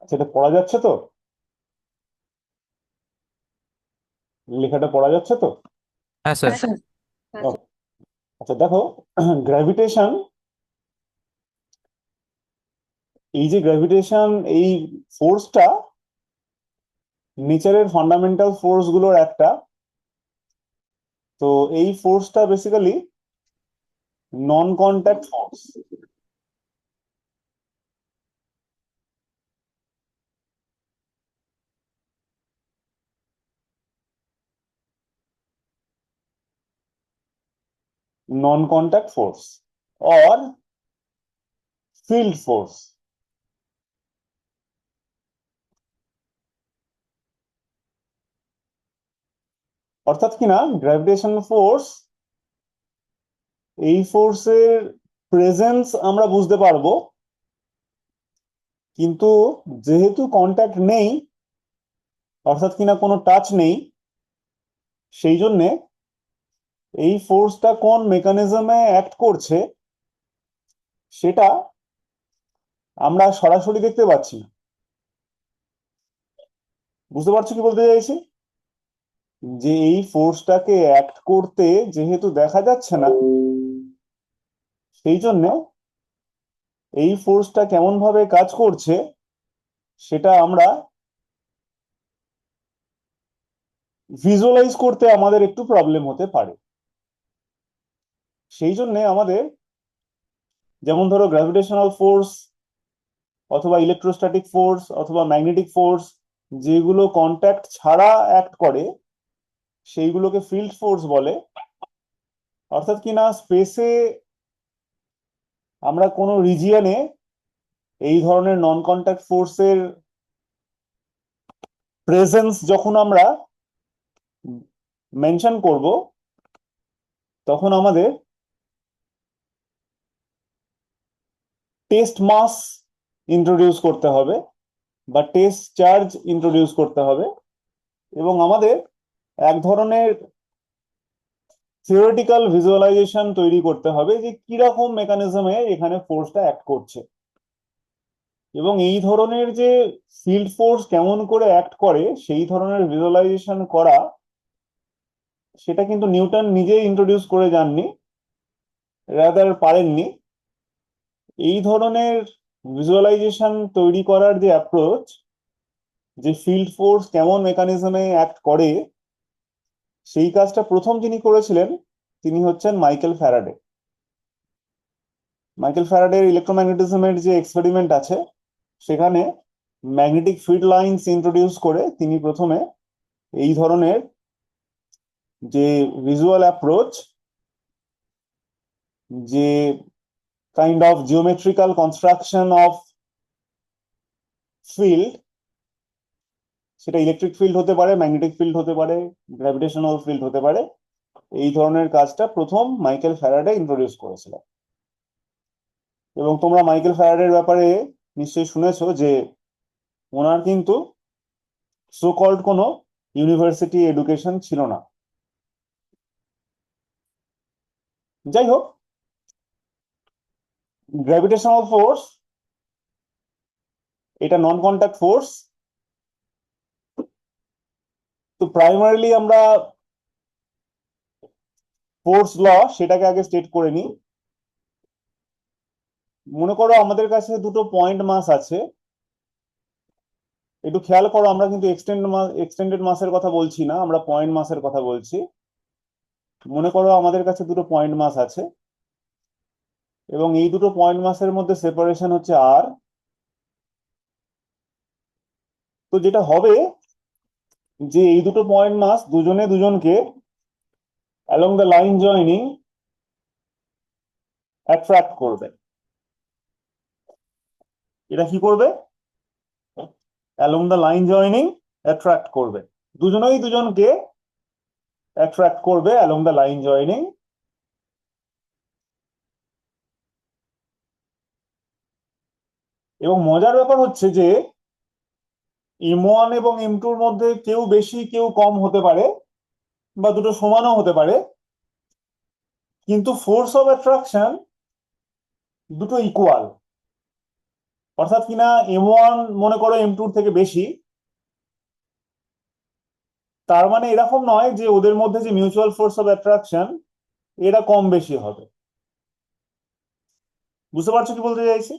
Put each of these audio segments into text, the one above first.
সেটা পড়া যাচ্ছে তো? লেখাটা পড়া যাচ্ছে তো? হ্যাঁ স্যার। হ্যাঁ স্যার। ও, আচ্ছা দেখো, গ্র্যাভিটেশন, এই যে গ্র্যাভিটেশন, এই ফোর্সটা নেচারের ফান্ডামেন্টাল ফোর্স গুলোর একটা। তো এই ফোর্সটা basically non contact force. Non contact force or field force. অর্থাৎ কি না, গ্র্যাভিটেশন ফোর্স, এই ফোর্সের প্রেজেন্স আমরা বুঝতে পারবো, কিন্তু যেহেতু কন্ট্যাক্ট নেই, অর্থাৎ কিনা কোনো টাচ নেই, সেই জন্যে এই ফোর্সটা কোন মেকানিজমে অ্যাক্ট করছে সেটা আমরা সরাসরি দেখতে পাচ্ছি না। বুঝতে পারছো কি বলতে চাইছি? যে এই ফোর্সটাকে অ্যাক্ট করতে যেহেতু দেখা যাচ্ছে না, সেই জন্য এই ফোর্সটা কেমন ভাবে কাজ করছে সেটা আমরা ভিজুয়ালাইজ করতে আমাদের একটু প্রবলেম হতে পারে। সেই জন্য আমাদের, যেমন ধরো গ্র্যাভিটেশনাল ফোর্স অথবা ইলেকট্রোস্ট্যাটিক ফোর্স অথবা ম্যাগনেটিক ফোর্স, যেগুলো কন্ট্যাক্ট ছাড়া অ্যাক্ট করে সেইগুলোকে ফিল্ড ফোর্স বলে। অর্থাৎ কিনা স্পেসে আমরা কোনো রিজিয়নে এই ধরনের নন কন্ট্যাক্ট ফোর্সের প্রেজেন্স যখন আমরা মেনশন করব, তখন আমাদের টেস্ট মাস ইন্ট্রোডিউস করতে হবে বা টেস্ট চার্জ ইন্ট্রোডিউস করতে হবে, এবং আমাদের এক ধরনের থিওরিটিক্যাল ভিজুয়ালাইজেশন তৈরি করতে হবে যে কিরকম মেকানিজমে এখানে ফোর্সটা অ্যাক্ট করছে। এবং এই ধরনের যে ফিল্ড ফোর্স কেমন করে অ্যাক্ট করে সেই ধরনের ভিজুয়ালাইজেশন করা, সেটা কিন্তু নিউটন নিজেই ইন্ট্রোডিউস করে যাননি, রাদার পারেননি। এই ধরনের ভিজুয়ালাইজেশন তৈরি করার যে অ্যাপ্রোচ, যে ফিল্ড ফোর্স কেমন মেকানিজমে অ্যাক্ট করে, সেই কাজটা প্রথম যিনি করেছিলেন তিনি হচ্ছেন মাইকেল ফ্যারাডে। মাইকেল ফ্যারাডের ইলেকট্রোম্যাগনেটিজমের যে এক্সপেরিমেন্ট আছে, সেখানে ম্যাগনেটিক ফিল্ড লাইন্স ইন্ট্রোডিউস করে তিনি প্রথমে এই ধরনের যে ভিজুয়াল অ্যাপ্রোচ, যে kind of geometrical construction of field, সেটা ইলেকট্রিক ফিল্ড হতে পারে, ম্যাগনেটিক ফিল্ড হতে পারে, গ্র্যাভিটেশনাল ফিল্ড হতে পারে, এই ধরনের কাজটা প্রথম মাইকেল ফ্যারাডে ইন্ট্রোডিউস করেছিল। এবং তোমরা মাইকেল ফ্যারাডের ব্যাপারে নিশ্চয়ই শুনেছো যে ওনার কিন্তু সো কল্ড কোনো ইউনিভার্সিটি এডুকেশন ছিল না। যাই হোক, গ্র্যাভিটেশনাল ফোর্স এটা নন কন্ট্যাক্ট ফোর্স। তো প্রাইমারিলি আমরা ফোর্স ল সেটাকে আগে স্টেট করে নিই। মনে করো আমাদের কাছে দুটো পয়েন্ট মাস আছে। একটু খেয়াল করো, আমরা কিন্তু এক্সটেন্ডেড মাসের কথা বলছি না, আমরা পয়েন্ট মাসের কথা বলছি। মনে করো আমাদের কাছে দুটো পয়েন্ট মাস আছে, এবং এই দুটো পয়েন্ট মাসের মধ্যে সেপারেশন হচ্ছে আর। তো যেটা হবে, যে এই দুটো পয়েন্ট মাস দুজনে দুজনকে along the line joining attract করবে। এটা কি করবে? Along the line joining attract করবে, দুজনেই দুজনকে অ্যাট্রাক্ট করবে অ্যালং দ্য লাইন জয়নিং। এবং মজার ব্যাপার হচ্ছে যে M1 এবং M2 এর মধ্যে কেউ বেশি কেউ কম হতে পারে, বা দুটো সমানও হতে পারে, কিন্তু ফোর্স অফ অ্যাট্রাকশন দুটো ইকুয়াল। অর্থাৎ কিনা M1 মনে করো M2 থেকে বেশি, তার মানে এরকম নয় যে ওদের মধ্যে যে মিউচুয়াল ফোর্স অফ অ্যাট্রাকশন এরা কম বেশি হবে। বুঝতে পারছো কি বলতে চাইছি?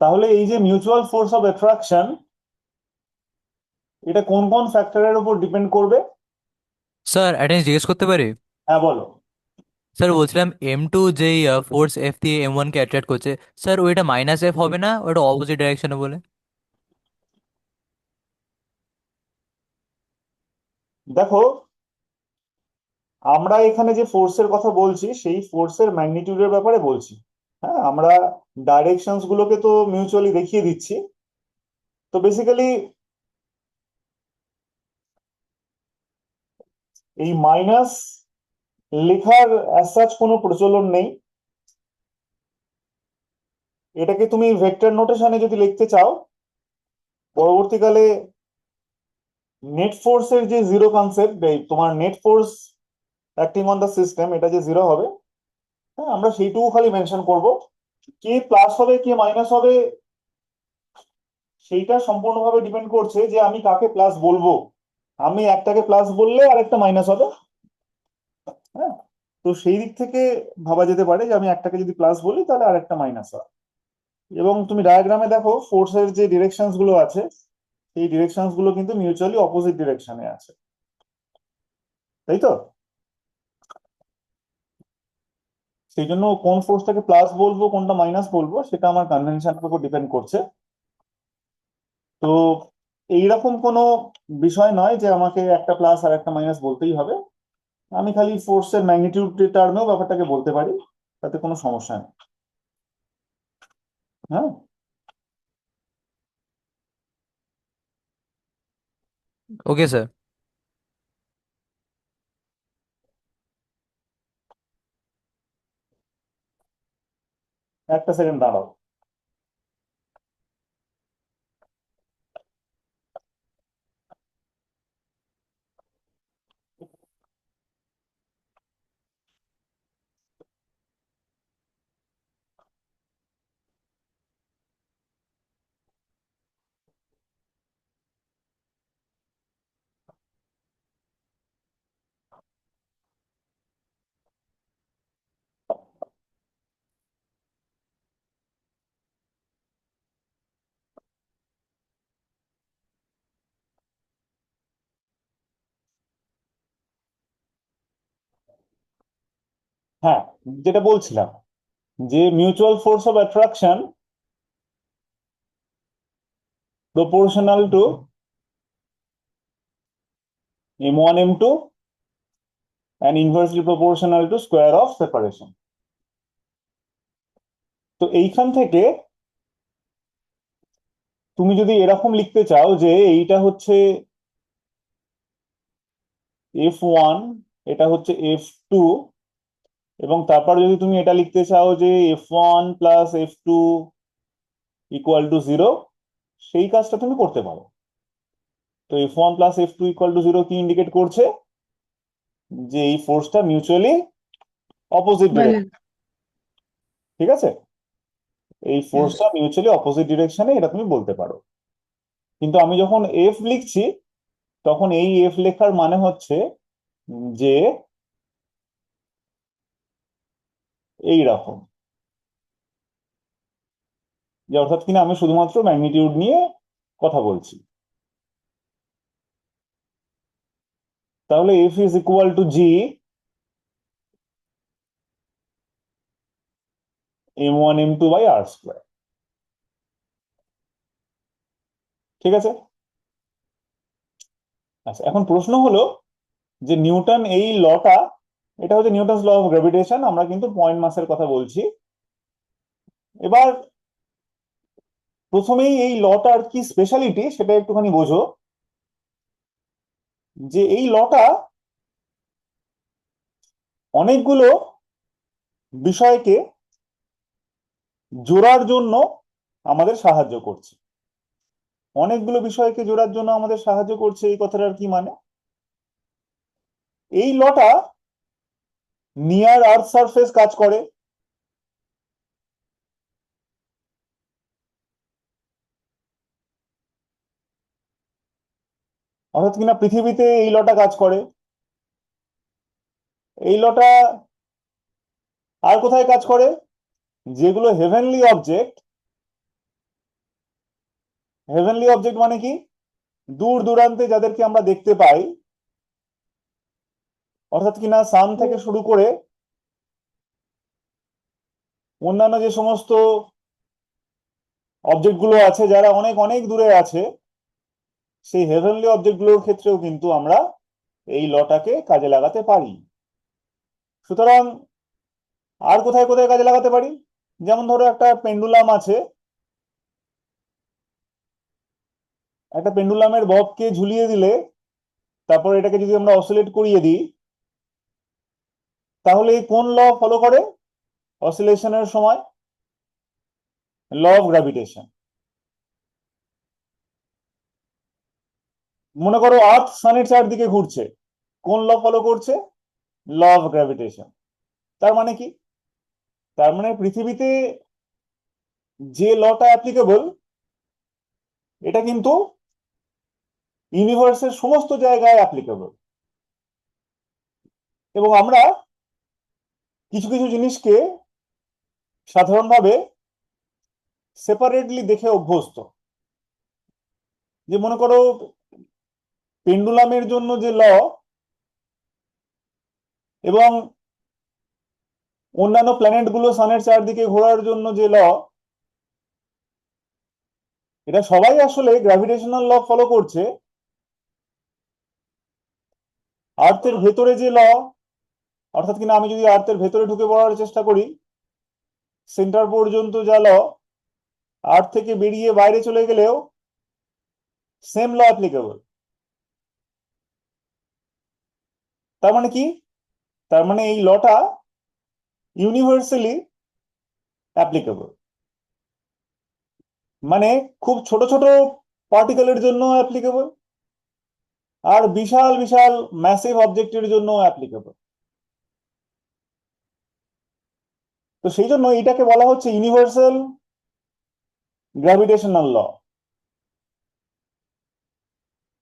তাহলে এই যে মিউচুয়াল ফোর্স অফ অ্যাট্রাকশন, এটা কোন কোন ফ্যাক্টরের উপর ডিপেন্ড করবে? স্যার একটা জিনিস জিজ্ঞেস করতে পারি? হ্যাঁ বলো। স্যার বলছিলাম M2 যেই ফোর্স F দিয়ে M1 কে অ্যাট্রাক্ট করছে, স্যার ওইটা -F হবে না, ওটা অপোজিট ডাইরেকশনে বলে? দেখো, আমরা এখানে যে ফোর্সের কথা বলছি সেই ফোর্সের ম্যাগনিটিউডের ব্যাপারে বলছি। হ্যাঁ, আমরা ডাইরেকশনস গুলোকে তো মিউচুয়ালি দেখিয়ে দিচ্ছি। তো বেসিক্যালি এই মাইনাস লেখার অ্যাজ সাচ কোনো প্রচলন নেই। এটাকে তুমি ভেক্টর নোটেশনে যদি লিখতে চাও, পরবর্তীকালে নেট ফোর্সের যে জিরো কনসেপ্ট, তোমার net force acting on the system, এটা যে জিরো হবে, হ্যাঁ, আমরা সেইটুকু খালি মেনশন করব। কে প্লাস হবে কে মাইনাস হবে সেইটা সম্পূর্ণভাবে ডিপেন্ড করছে যে আমি কাকে প্লাস বলবো। আমি একটাকে প্লাস বললে আরেকটা মাইনাস হবে। হ্যাঁ, তো সেই দিক থেকে ভাবা যেতে পারে যে আমি একটাকে যদি প্লাস বলি তাহলে আরেকটা মাইনাস হয়। এবং তুমি ডায়াগ্রামে দেখো ফোর্সের যে ডিরেকশনস গুলো আছে, সেই ডিরেকশনস গুলো কিন্তু মিউচুয়ালি অপোজিট ডিরেকশনে আছে, তাই তো? সেই জন্য কোন ফোর্সটাকে প্লাস বলবো কোনটা মাইনাস বলবো সেটা আমার কনভেনশনের উপর ডিপেন্ড করছে। তো এইরকম কোনো বিষয় নয় যে আমাকে একটা প্লাস আর একটা মাইনাস বলতেই হবে। আমি খালি ফোর্সের ম্যাগনিটিউড টার্মেও ব্যাপারটাকে বলতে পারি, তাতে কোনো সমস্যা নেই। হ্যাঁ, ওকে স্যার। একটা সেকেন্ড দাঁড়াও। হ্যাঁ, যেটা বলছিলাম যে mutual force of attraction proportional to M1 M2 and inversely proportional to square of separation। তো এইখান থেকে তুমি যদি এরকম লিখতে চাও যে এইটা হচ্ছে F1, এটা হচ্ছে F2, এবং তারপর যদি তুমি এটা লিখতে চাও যে F1 plus F2 equal to zero, সেই কাজটা তুমি করতে পারো। তো F1 plus F2 equal to zero কি ইন্ডিকেট করছে? যে এই ফোর্সটা মিউচুয়ালি অপোজিট Valid. ডিরেকশন। ঠিক আছে, এই Yes. ফোর্সটা মিউচুয়ালি অপোজিট ডিরেকশনে, এটা তুমি বলতে পারো। কিন্তু আমি যখন এফ লিখছি, তখন এই এফ লেখার মানে হচ্ছে যে এই রকম, যে অর্থাৎ কিনা আমি শুধুমাত্র ম্যাগনিটিউড নিয়ে কথা বলছি। তাহলে F is equal to G M1 M2 by R square. ঠিক আছে। আচ্ছা, এখন প্রশ্ন হলো যে নিউটন এই লটা, এটা হচ্ছে নিউটনস ল অফ গ্র্যাভিটেশন, আমরা কিন্তু পয়েন্ট মাসের কথা বলছি। এবার প্রথমেই এই লটার কি স্পেশালিটি সেটা একটুখানি বোঝো। যে এই লটা অনেকগুলো বিষয়কে জোড়ার জন্য আমাদের সাহায্য করছে। অনেকগুলো বিষয়কে জোড়ার জন্য আমাদের সাহায্য করছে, এই কথাটার কি মানে? এই লটা নিয়ার আর্থ সারফেস কাজ করে, অর্থাৎ কিনা পৃথিবীতে এই লটা কাজ করে। এই লটা আর কোথায় কাজ করে? যেগুলো হেভেনলি অবজেক্ট, হেভেনলি অবজেক্ট মানে কি? দূর দূরান্তে যাদেরকে আমরা দেখতে পাই, অর্থাৎ কিনা সান থেকে শুরু করে অন্যান্য যে সমস্ত অবজেক্ট গুলো আছে যারা অনেক অনেক দূরে আছে, সেই হেভেনলি অবজেক্ট গুলোর ক্ষেত্রেও কিন্তু আমরা এই লটাকে কাজে লাগাতে পারি। সুতরাং আর কোথায় কোথায় কাজে লাগাতে পারি? যেমন ধরো একটা পেন্ডুলাম আছে, একটা পেন্ডুলামের ববকে ঝুলিয়ে দিলে তারপর এটাকে যদি আমরা অসিলেট করিয়ে দিই, তাহলে কোন ল ফলো করে অসিলেশনের সময়? Law of gravitation. মনে করো আর্থ সানের চারদিকে ঘুরছে, কোন ল ফলো করছে? Law of gravitation. তার মানে কি? তার মানে পৃথিবীতে যে লটা অ্যাপ্লিকেবল, এটা কিন্তু ইউনিভার্সের সমস্ত জায়গায় অ্যাপ্লিকেবল। এবং আমরা কিছু কিছু জিনিসকে সাধারণভাবে সেপারেটলি দেখে অভ্যস্ত। যে মনে করো পেন্ডুলামের জন্য যে ল এবং অন্যান্য প্ল্যানেট গুলো সানের চারদিকে ঘোরার জন্য যে ল, এটা সবাই আসলে গ্র্যাভিটেশনাল ল ফলো করছে। আর্থের ভেতরে যে ল, অর্থাৎ কিনা আমি যদি আর্থের ভেতরে ঢুকে পড়ার চেষ্টা করি, সেন্টার পর্যন্ত যা ল, আর্থ থেকে বেরিয়ে বাইরে চলে গেলেও সেম ল অ্যাপ্লিকেবল। তার মানে কি? তার মানে এই লটা ইউনিভার্সালি অ্যাপ্লিকেবল। মানে খুব ছোট ছোট পার্টিকেলের জন্য অ্যাপ্লিকেবল, আর বিশাল বিশাল ম্যাসিভ অবজেক্টের জন্য অ্যাপ্লিকেবল। তো সেই জন্য এটাকে বলা হচ্ছে ইউনিভার্সাল গ্র্যাভিটেশনাল ল।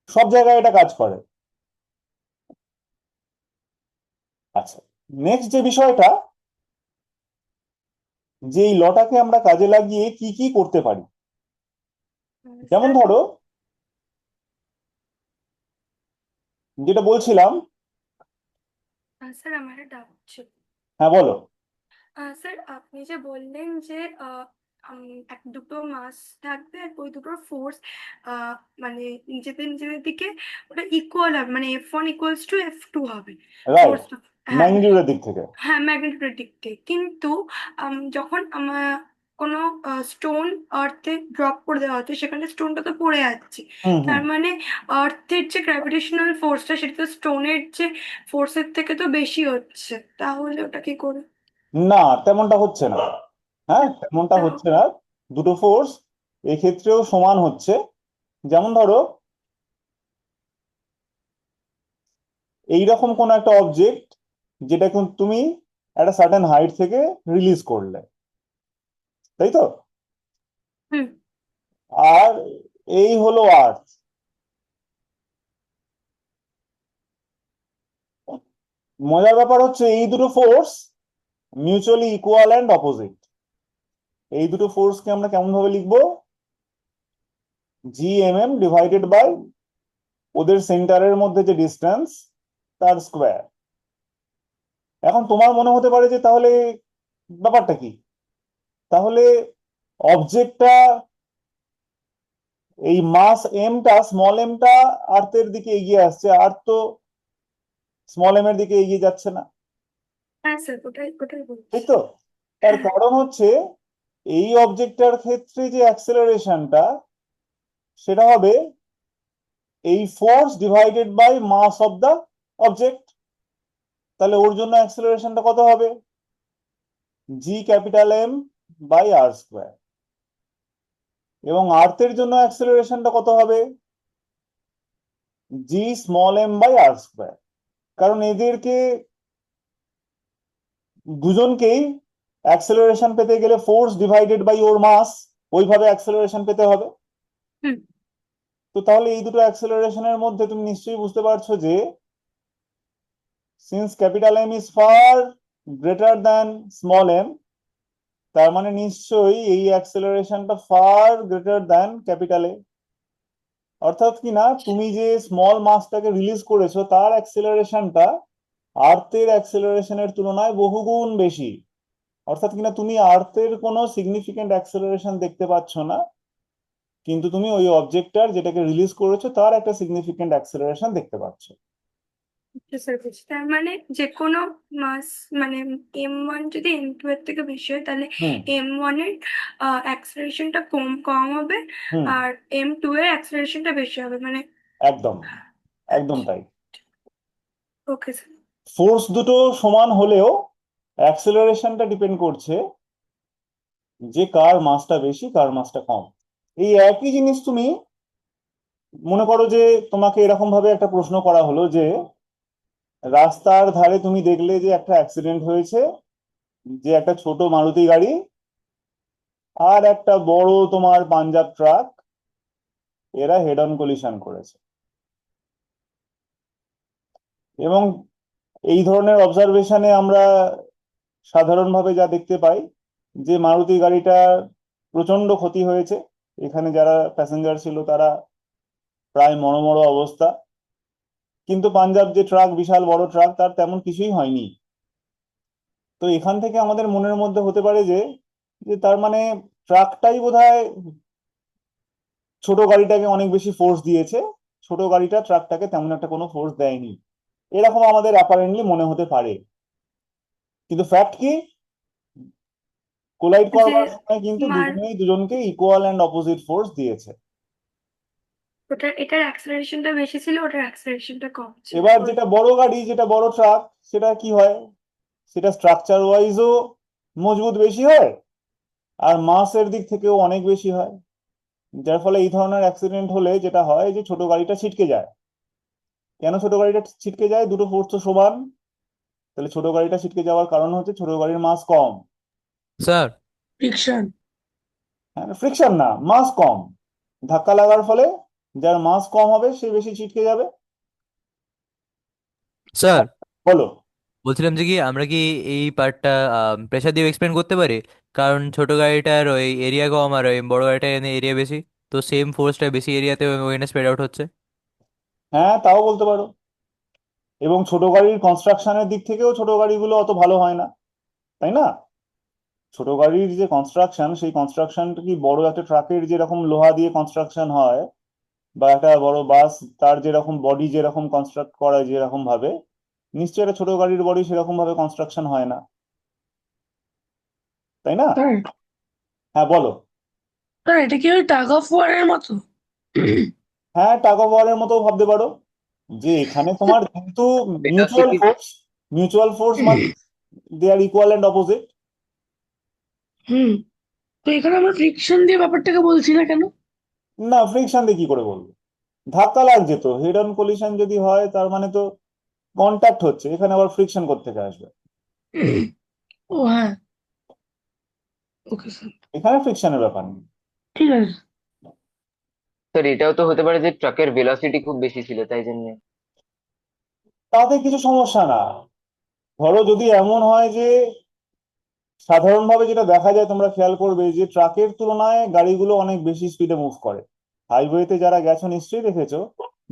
সব জায়গায় এটা কাজ করে। আচ্ছা, নেক্সট যে বিষয়টা, যে এই লটাকে আমরা কাজে লাগিয়ে কি কি করতে পারি। যেমন স্যার ধরো যেটা বলছিলাম। স্যার আমার একটা ডাউট ছিল। হ্যাঁ বলো। স্যার আপনি যে বললেন যে এক দুটো মাস থাকবে আর ওই দুটোর ফোর্স মানে নিজেদের নিজেদের দিকে ওটা ইকুয়াল হবে, মানে F1 ইকুয়ালস টু F2 হবে রাইট, ফোর্সটা। হ্যাঁ, ম্যাগনিটিউডের দিক থেকে। হ্যাঁ ম্যাগনেটিউডের দিক থেকে। কিন্তু যখন আমার কোনো স্টোন আর্থে ড্রপ করে দেওয়া হচ্ছে সেখানে স্টোনটা তো পড়ে যাচ্ছে, হুম হুম। তার মানে আর্থের যে গ্র্যাভিটেশনাল ফোর্সটা সেটা তো স্টোনের যে ফোর্সের থেকে তো বেশি হচ্ছে, তাহলে ওটা কি করে? না, তেমনটা হচ্ছে না। হ্যাঁ, তা- তেমনটা তা- হচ্ছে না। দুটো ফোর্স এক্ষেত্রেও সমান হচ্ছে। যেমন ধরো এইরকম কোন একটা অবজেক্ট, যেটা কিন্তু তুমি একটা সার্টেন হাইট থেকে রিলিজ করলে, তাই তো? হুম। আর এই হলো আর্থ। মজার ব্যাপার হচ্ছে এই দুটো force mutually equal and opposite. এই দুটো ফোর্সকে আমরা কেমন ভাবে লিখবো? GMM ডিভাইডেড বাই ওদের সেন্টারের মধ্যে যে ডিস্টেন্স, তার স্কোয়ার। এখন তোমার মনে হতে পারে যে তাহলে ব্যাপারটা কি? তাহলে অবজেক্টটা, এই মাস এমটা, স্মল এমটা আর্থের দিকে এগিয়ে আসছে, আর্থ তো স্মল এম এর দিকে এগিয়ে যাচ্ছে না, হ্যাঁ স্যার, ওটাই ওটাই বলছি। ঠিক তো? তার হ্যাঁ। কারণ হচ্ছে এই অবজেক্টটার ক্ষেত্রে যে অ্যাক্সেলারেশনটা, সেটা হবে এই force divided by mass of the object. তাহলে ওর জন্য অ্যাক্সেলারেশনটা কত হবে? G M by R square. এবং আর্থের জন্য অ্যাক্সেলারেশনটা কত হবে? G m by R square. কারণ এদেরকে দুজনকেই অ্যাক্সেলারেশন পেতে গেলে ফোর্স ডিভাইডেড বাই ওর মাস, ওইভাবে অ্যাক্সেলারেশন পেতে হবে। হুম। তো তাহলে এই দুটো অ্যাক্সেলারেশনের মধ্যে তুমি নিশ্চয়ই বুঝতে পারছো যে since capital M is far greater than small M, তার মানে নিশ্চয়ই এই অ্যাক্সেলারেশনটা far greater than capital A. অর্থাৎ কি না, তুমি যে স্মল মাসটাকে রিলিজ করেছো তার অ্যাক্সেলারেশনটা আর্থের অ্যাক্সেলারেশনের তুলনায় বহুগুণ বেশি। অর্থাৎ কিনা তুমি আর্থের কোনো সিগনিফিকেন্ট অ্যাক্সেলারেশন দেখতে পাচ্ছ না, কিন্তু তুমি ওই অবজেক্টটার যেটাকে রিলিজ করেছো তার একটা সিগনিফিকেন্ট অ্যাক্সেলারেশন দেখতে পাচ্ছ। স্যার বুঝছি, তার মানে যে কোনো মাস মানে M1 যদি M2 এর থেকে বেশি হয় তাহলে হুম M1 এর অ্যাক্সেলারেশনটা কম কম হবে, হুম আর M2 এর অ্যাক্সেলারেশনটা বেশি হবে মানে। একদম, একদম আচ্ছা। তাই। Okay sir. ফোর্স দুটো সমান হলেও অ্যাক্সেলারেশনটা ডিপেন্ড করছে যে কার মাসটা বেশি কার মাসটা কম। এই একই জিনিস তুমি মনে করো যে তোমাকে এরকম ভাবে একটা প্রশ্ন করা হলো যে রাস্তার ধারে তুমি দেখলে যে একটা অ্যাক্সিডেন্ট হয়েছে, যে একটা ছোট মারুতি গাড়ি আর একটা বড় তোমার পাঞ্জাব ট্রাক, এরা হেড অন কলিশন করেছে। এবং এই ধরনের অবজারভেশনে আমরা সাধারণভাবে যা দেখতে পাই যে মারুতি গাড়িটার প্রচন্ড ক্ষতি হয়েছে, এখানে যারা প্যাসেঞ্জার ছিল তারা প্রায় মড়মড় অবস্থা, কিন্তু পাঞ্জাব যে ট্রাক, বিশাল বড় ট্রাক, তার তেমন কিছুই হয়নি। তো এখান থেকে আমাদের মনের মধ্যে হতে পারে যে যে তার মানে ট্রাকটাই বোধহয় ছোট গাড়িটাকে অনেক বেশি ফোর্স দিয়েছে, ছোট গাড়িটা ট্রাকটাকে তেমন একটা কোনো ফোর্স দেয়নি, এরকম আমাদের অ্যাপারেন্টলি মনে হতে পারে। কিন্তু ফ্যাক্ট কি, কোলাইড যে করবার সময় কিন্তু মার দুজনেই দুজনকে ইকুয়াল অ্যান্ড অপোজিট ফোর্স দিয়েছে। এটার অ্যাক্সেলারেশনটা বেশি ছিল, ওটার অ্যাক্সেলারেশনটা কম ছিল এবার যেটা বড় গাড়ি, যেটা বড় ট্রাক, সেটা কি হয়, সেটা স্ট্রাকচার ওয়াইজও মজবুত বেশি হয় আর মাসের দিক থেকেও অনেক বেশি হয়, যার ফলে এই ধরনের অ্যাক্সিডেন্ট হলে যেটা হয় যে ছোট গাড়িটা ছিটকে যায়। কেন ছোট গাড়িটা ছিটকে যায়? দুটো ফোর্স তো সমান, তাহলে ছোট গাড়িটা ছিটকে যাওয়ার কারণ হচ্ছে ছোট গাড়ির মাস কম। স্যার। ফ্রিকশন। হ্যাঁ, ফ্রিকশন না, মাস কম। ধাক্কা লাগার ফলে যার মাস কম হবে সে বেশি ছিটকে যাবে। স্যার বলো। বলছিলাম যে কি আমরা কি এই পার্টটা প্রেশার দিয়ে এক্সপ্লেন করতে পারি? কারণ ছোট গাড়িটার ওই এরিয়া কম আর ওই বড় গাড়িটার এরিয়া বেশি, তো সেম ফোর্সটা বেশি এরিয়াতে ওখানে স্প্রেড আউট হচ্ছে। হ্যাঁ, তাও বলতে পারো। এবং ছোট গাড়ির কনস্ট্রাকশনের দিক থেকেও ছোট গাড়িগুলো অত ভালো হয় না, তাই না? ছোট গাড়ির যে কনস্ট্রাকশন, সেই কনস্ট্রাকশনটা কি বড় একটা ট্রাকের যেরকম লোহা দিয়ে কনস্ট্রাকশন হয়, বা একটা বড় বাস তার যেরকম বডি যেরকম কনস্ট্রাক্ট করা হয় যেরকম ভাবে, নিশ্চয়ই একটা ছোট গাড়ির বডি সেরকম ভাবে কনস্ট্রাকশন হয় না, তাই না? স্যার, হ্যাঁ বলো। স্যার এটা কি ওই টাগ অফ ওয়ারের মতো? হ্যাঁ, টাগ অফ ওয়ারের মতো ভাবতে পারো, যে এখানে তোমার যেহেতু mutual velocity force, mutual force মানে দে আর ইকুয়াল অ্যান্ড অপোজিট। হুম। তো এখানে আমরা ফ্রিকশন দিয়ে ব্যাপারটাকে বলছি না কেন? না, ফ্রিকশন দিয়ে কি করে বলবো? ধাক্কা লাগছে তো, হেড অন কলিশন যদি হয় তার মানে তো কন্ট্যাক্ট হচ্ছে, এখানে আবার ফ্রিকশন কোত্থেকে আসবে? ও হ্যাঁ, ওকে স্যার, এখানে ফ্রিকশনের ব্যাপার নেই। ঠিক আছে। স্যার এটাও তো হতে পারে যে ট্রাকের ভেলোসিটি খুব বেশি ছিল তাই জন্য। তাতে কিছু সমস্যা না। ধরো যদি এমন হয় যে সাধারণভাবে যেটা দেখা যায়, তোমরা খেয়াল করবে যে ট্রাকের তুলনায় গাড়িগুলো অনেক বেশি স্পিডে মুভ করে। হাইওয়েতে যারা গেছো নিশ্চয়ই দেখেছো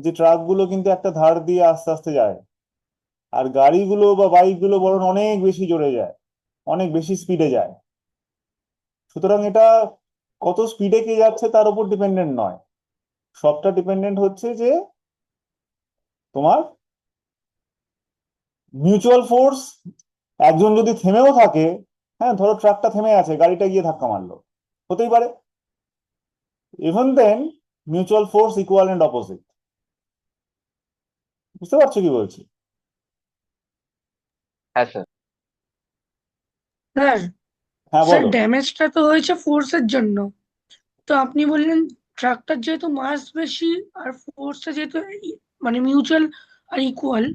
যে ট্রাকগুলো কিন্তু একটা ধার দিয়ে আস্তে আস্তে যায়, আর গাড়িগুলো বা বাইকগুলো বরং অনেক বেশি জোরে যায়, অনেক বেশি স্পিডে যায়। সুতরাং এটা কত স্পিডে কে যাচ্ছে তার উপর ডিপেন্ডেন্ট নয়, সবটা ডিপেন্ডেন্ট হচ্ছে যে তোমার মিউচুয়াল ফোর্স। একজন যদি থেমেও থাকে, হ্যাঁ ধরো ট্রাকটা থেমে আছে, গাড়িটা গিয়ে ধাক্কা মারলো, হতেই পারে। Even then mutual force equal and opposite. বুঝতে পারছো কি বলছি? হ্যাঁ স্যার। স্যার, হ্যাঁ স্যার বলো। ড্যামেজটা তো হয়েছে ফোর্সের জন্য। তো আপনি বললেন ট্রাকটার যেহেতু মাস বেশি আর ফোর্সটা যেহেতু মানে মিউচুয়াল আর ইকুয়াল,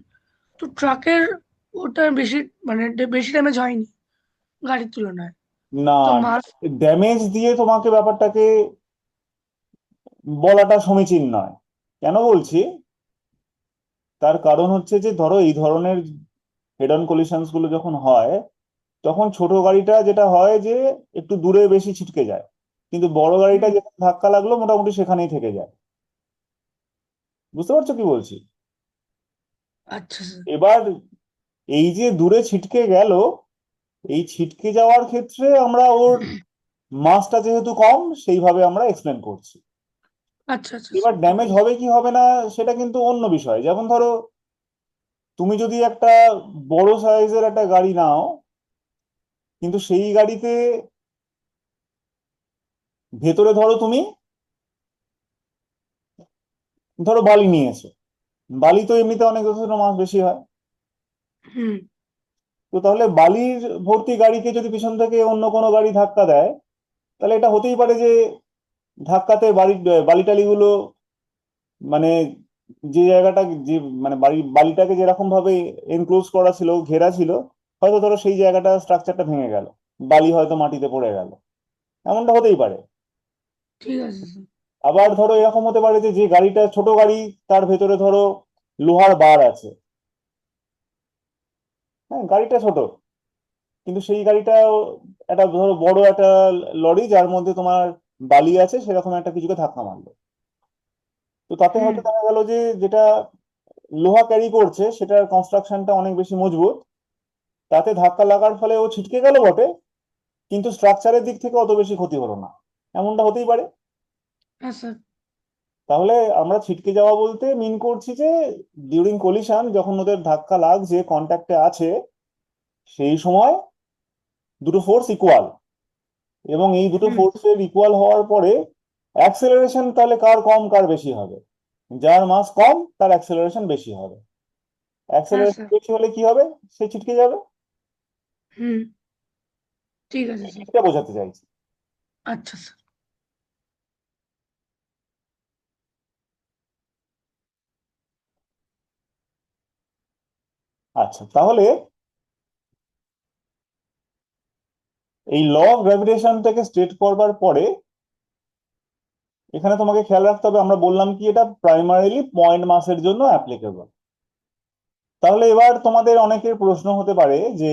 তো ট্রাকের ওটার বেশি মানে বেশি ড্যামেজ হয়নি গাড়ির তুলনায়। না, তো মাস ড্যামেজ দিয়ে তোমাকে ব্যাপারটাকে বলাটা সমীচীন নয়। কেন বলছি, তার কারণ হচ্ছে যে ধরো এই ধরনের হেড অন কলিশনস গুলো যখন হয়, তখন ছোট গাড়িটা যেটা হয় যে একটু দূরে বেশি ছিটকে যায়, কিন্তু বড় গাড়িটা হুম, যেখানে ধাক্কা লাগলো মোটামুটি সেখানেই থেকে যায়। বুঝতে পারছো কি বলছি? আচ্ছা স্যার। এবার এই যে দূরে ছিটকে গেল, এই ছিটকে যাওয়ার ক্ষেত্রে আমরা ওর মাসটা যেহেতু কম, সেইভাবে আমরা এক্সপ্লেন করছি। আচ্ছা আচ্ছা এবার স্যার, ঠিক ড্যামেজ আছে। হবে কি হবে না সেটা কিন্তু অন্য বিষয়। যেমন ধরো তুমি যদি একটা বড় সাইজের একটা গাড়ি নাও, কিন্তু সেই গাড়িতে ভেতরে ধরো বালি নিয়েছো। বালি তো এমনিতে অনেক যথেষ্ট মাস বেশি হয়। হুম। তো তাহলে বালির ভর্তি গাড়িকে যদি পিছন থেকে অন্য কোনো গাড়ি ধাক্কা দেয়, তাহলে এটা হতেই পারে যে ধাক্কাতে বালিটালিগুলো, মানে যে জায়গাটা, যে মানে বালিটাকে যেরকম ভাবে এনক্লোজ করা ছিল, ঘেরা ছিল, হয়তো ধরো সেই জায়গাটা স্ট্রাকচারটা ভেঙে গেল, বালি হয়তো মাটিতে পড়ে গেল। এমনটা হতেই পারে। ঠিক আছে স্যার। আবার ধরো এরকম হতে পারে যে যে গাড়িটা ছোট গাড়ি, তার ভেতরে ধরো লোহার বার আছে। হ্যাঁ, গাড়িটা ছোট, কিন্তু সেই গাড়িটা একটা ধরো বড় একটা লরি, যার মধ্যে তোমার বালি আছে, সেরকম একটা কিছুকে ধাক্কা মারলো। তো তাতে হুম। হয়তো দেখা গেল যে যেটা লোহা ক্যারি করছে সেটার কনস্ট্রাকশনটা অনেক বেশি মজবুত, তাতে ধাক্কা লাগার ফলে ও ছিটকে গেল বটে, কিন্তু স্ট্রাকচারের দিক থেকে অত বেশি ক্ষতি হলো না। এমনটা হতেই পারে। হ্যাঁ স্যার। তাহলে আমরা ছিটকে যাওয়া বলতে মিন করছি যে ডিউরিং কলিশন, যখন ওদের ধাক্কা লাগছে, কন্ট্যাক্টে আছে, সেই সময় দুটো ফোর্স ইকুয়াল, এবং এই দুটো হুম। ফোর্সের ইকুয়াল হওয়ার পরে অ্যাক্সেলারেশন তাহলে কার কম কার বেশি হবে? যার মাস কম তার অ্যাক্সেলারেশন বেশি হবে। হ্যাঁ অ্যাক্সেলারেশন স্যার। বেশি হলে কি হবে? সে ছিটকে যাবে। হুম। ঠিক আছে স্যার। এটা বোঝাতে চাইছি। আচ্ছা স্যার। আচ্ছা, তাহলে এই ল অফ গ্র্যাভিটেশনটাকে স্টেট করবার পরে এখানে তোমাকে খেয়াল রাখতে হবে, আমরা বললাম কি এটা প্রাইমারিলি পয়েন্ট মাসের জন্য অ্যাপ্লিকেবল। তাহলে এবার তোমাদের অনেকের প্রশ্ন হতে পারে যে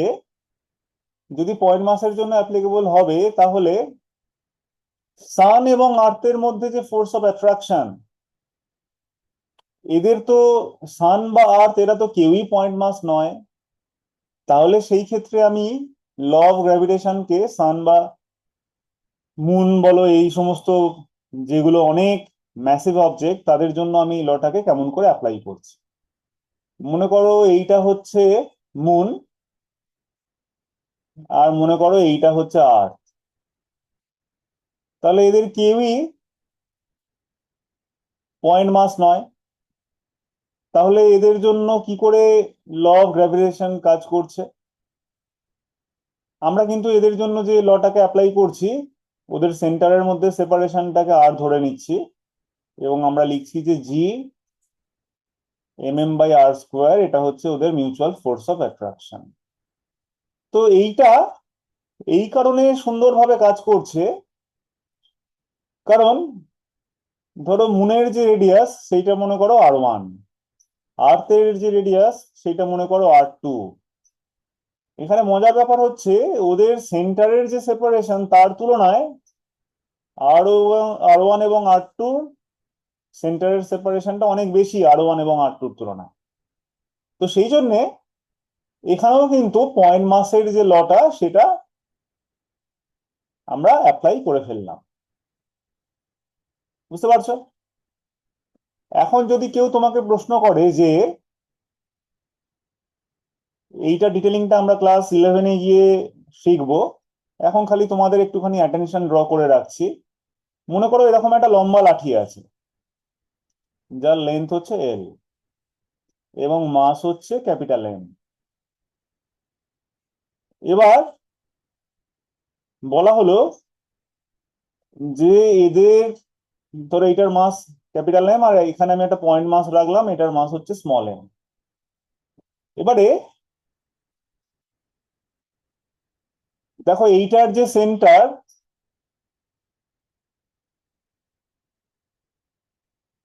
যদি পয়েন্ট মাসের জন্য অ্যাপ্লিকেবল হবে, তাহলে সান এবং আর্থের মধ্যে যে ফোর্স অফ অ্যাট্রাকশন, এদের তো, সান বা আর্থ এরা তো কেউই পয়েন্ট মাস নয়। তাহলে সেই ক্ষেত্রে আমি ল অফ গ্র্যাভিটেশনকে সান বা মুন বলো, এই সমস্ত যেগুলো অনেক ম্যাসিভ অবজেক্ট, তাদের জন্য আমি লটাকে কেমন করে অ্যাপ্লাই করছি। মনে করো এইটা হচ্ছে মুন, আর মনে করো এইটা হচ্ছে আর্থ। তাহলে এদের কেউই পয়েন্ট মাস নয়। তাহলে এদের জন্য কি করে ল অফ গ্র্যাভিটেশন কাজ করছে? আমরা কিন্তু এদের জন্য যে লটাকে অ্যাপ্লাই করছি, ওদের সেন্টারের মধ্যে সেপারেশনটাকে আর ধরে নিচ্ছি, এবং আমরা লিখছি যে জি mm/r², এটা হচ্ছে ওদের মিউচুয়াল ফোর্স অফ অ্যাট্রাকশন। তো এইটা এই কারণে সুন্দরভাবে কাজ করছে, কারণ ধরো মুনের যে রেডিয়াস সেইটা মনে করো r1, আর্থের যে রেডিয়াস সেটা মনে করো r2। এখানে মজার ব্যাপার হচ্ছে ওদের সেন্টারের যে সেপারেশন, তার তুলনায় আর ওয়ান এবং r2 সেন্টারের সেপারেশনটা অনেক বেশি r1 এবং r2-র তুলনায়। তো সেই জন্যে এখানেও কিন্তু পয়েন্ট মাসের যে লটা, সেটা আমরা অ্যাপ্লাই করে ফেললাম। বুঝতে পারছো? এখন যদি কেউ তোমাকে প্রশ্ন করে যে এইটা ডিটেলিংটা আমরা ক্লাস 11-এ গিয়ে শিখবো, এখন খালি তোমাদের একটুখানি অ্যাটেনশন ড্র করে রাখছি। মনে করো এরকম একটা লম্বা লাঠি আছে, যার লেন্থ হচ্ছে এল এবং মাস হচ্ছে ক্যাপিটাল এম। এবার বলা হলো যে এদের, ধরো এটার মাস ক্যাপিটাল এম, আর এখানে আমি একটা পয়েন্ট মাস রাখলাম, এটার মাস হচ্ছে স্মল এম। এবারে দেখো এইটার যে সেন্টার,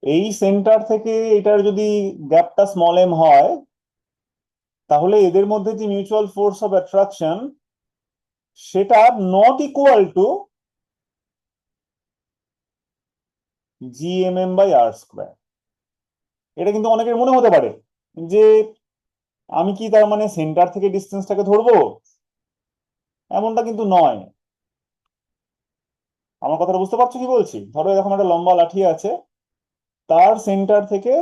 এই সেন্টার থেকে এটার যদি গ্যাপটা স্মল এম হয়, তাহলে এদের মধ্যে যে মিউচুয়াল ফোর্স অফ অ্যাট্রাকশন সেটা not equal to GMM by R square. এটা কিন্তু অনেকের মনে হতে পারে যে আমি কি তার মানে সেন্টার থেকে ডিস্টেন্সটাকে ধরবো, এমনটা কিন্তু নয়। আমার কথাটা বুঝতে পারছো কি বলছি? ধরো এরকম একটা লম্বা লাঠি আছে, তার সেন্টার থেকে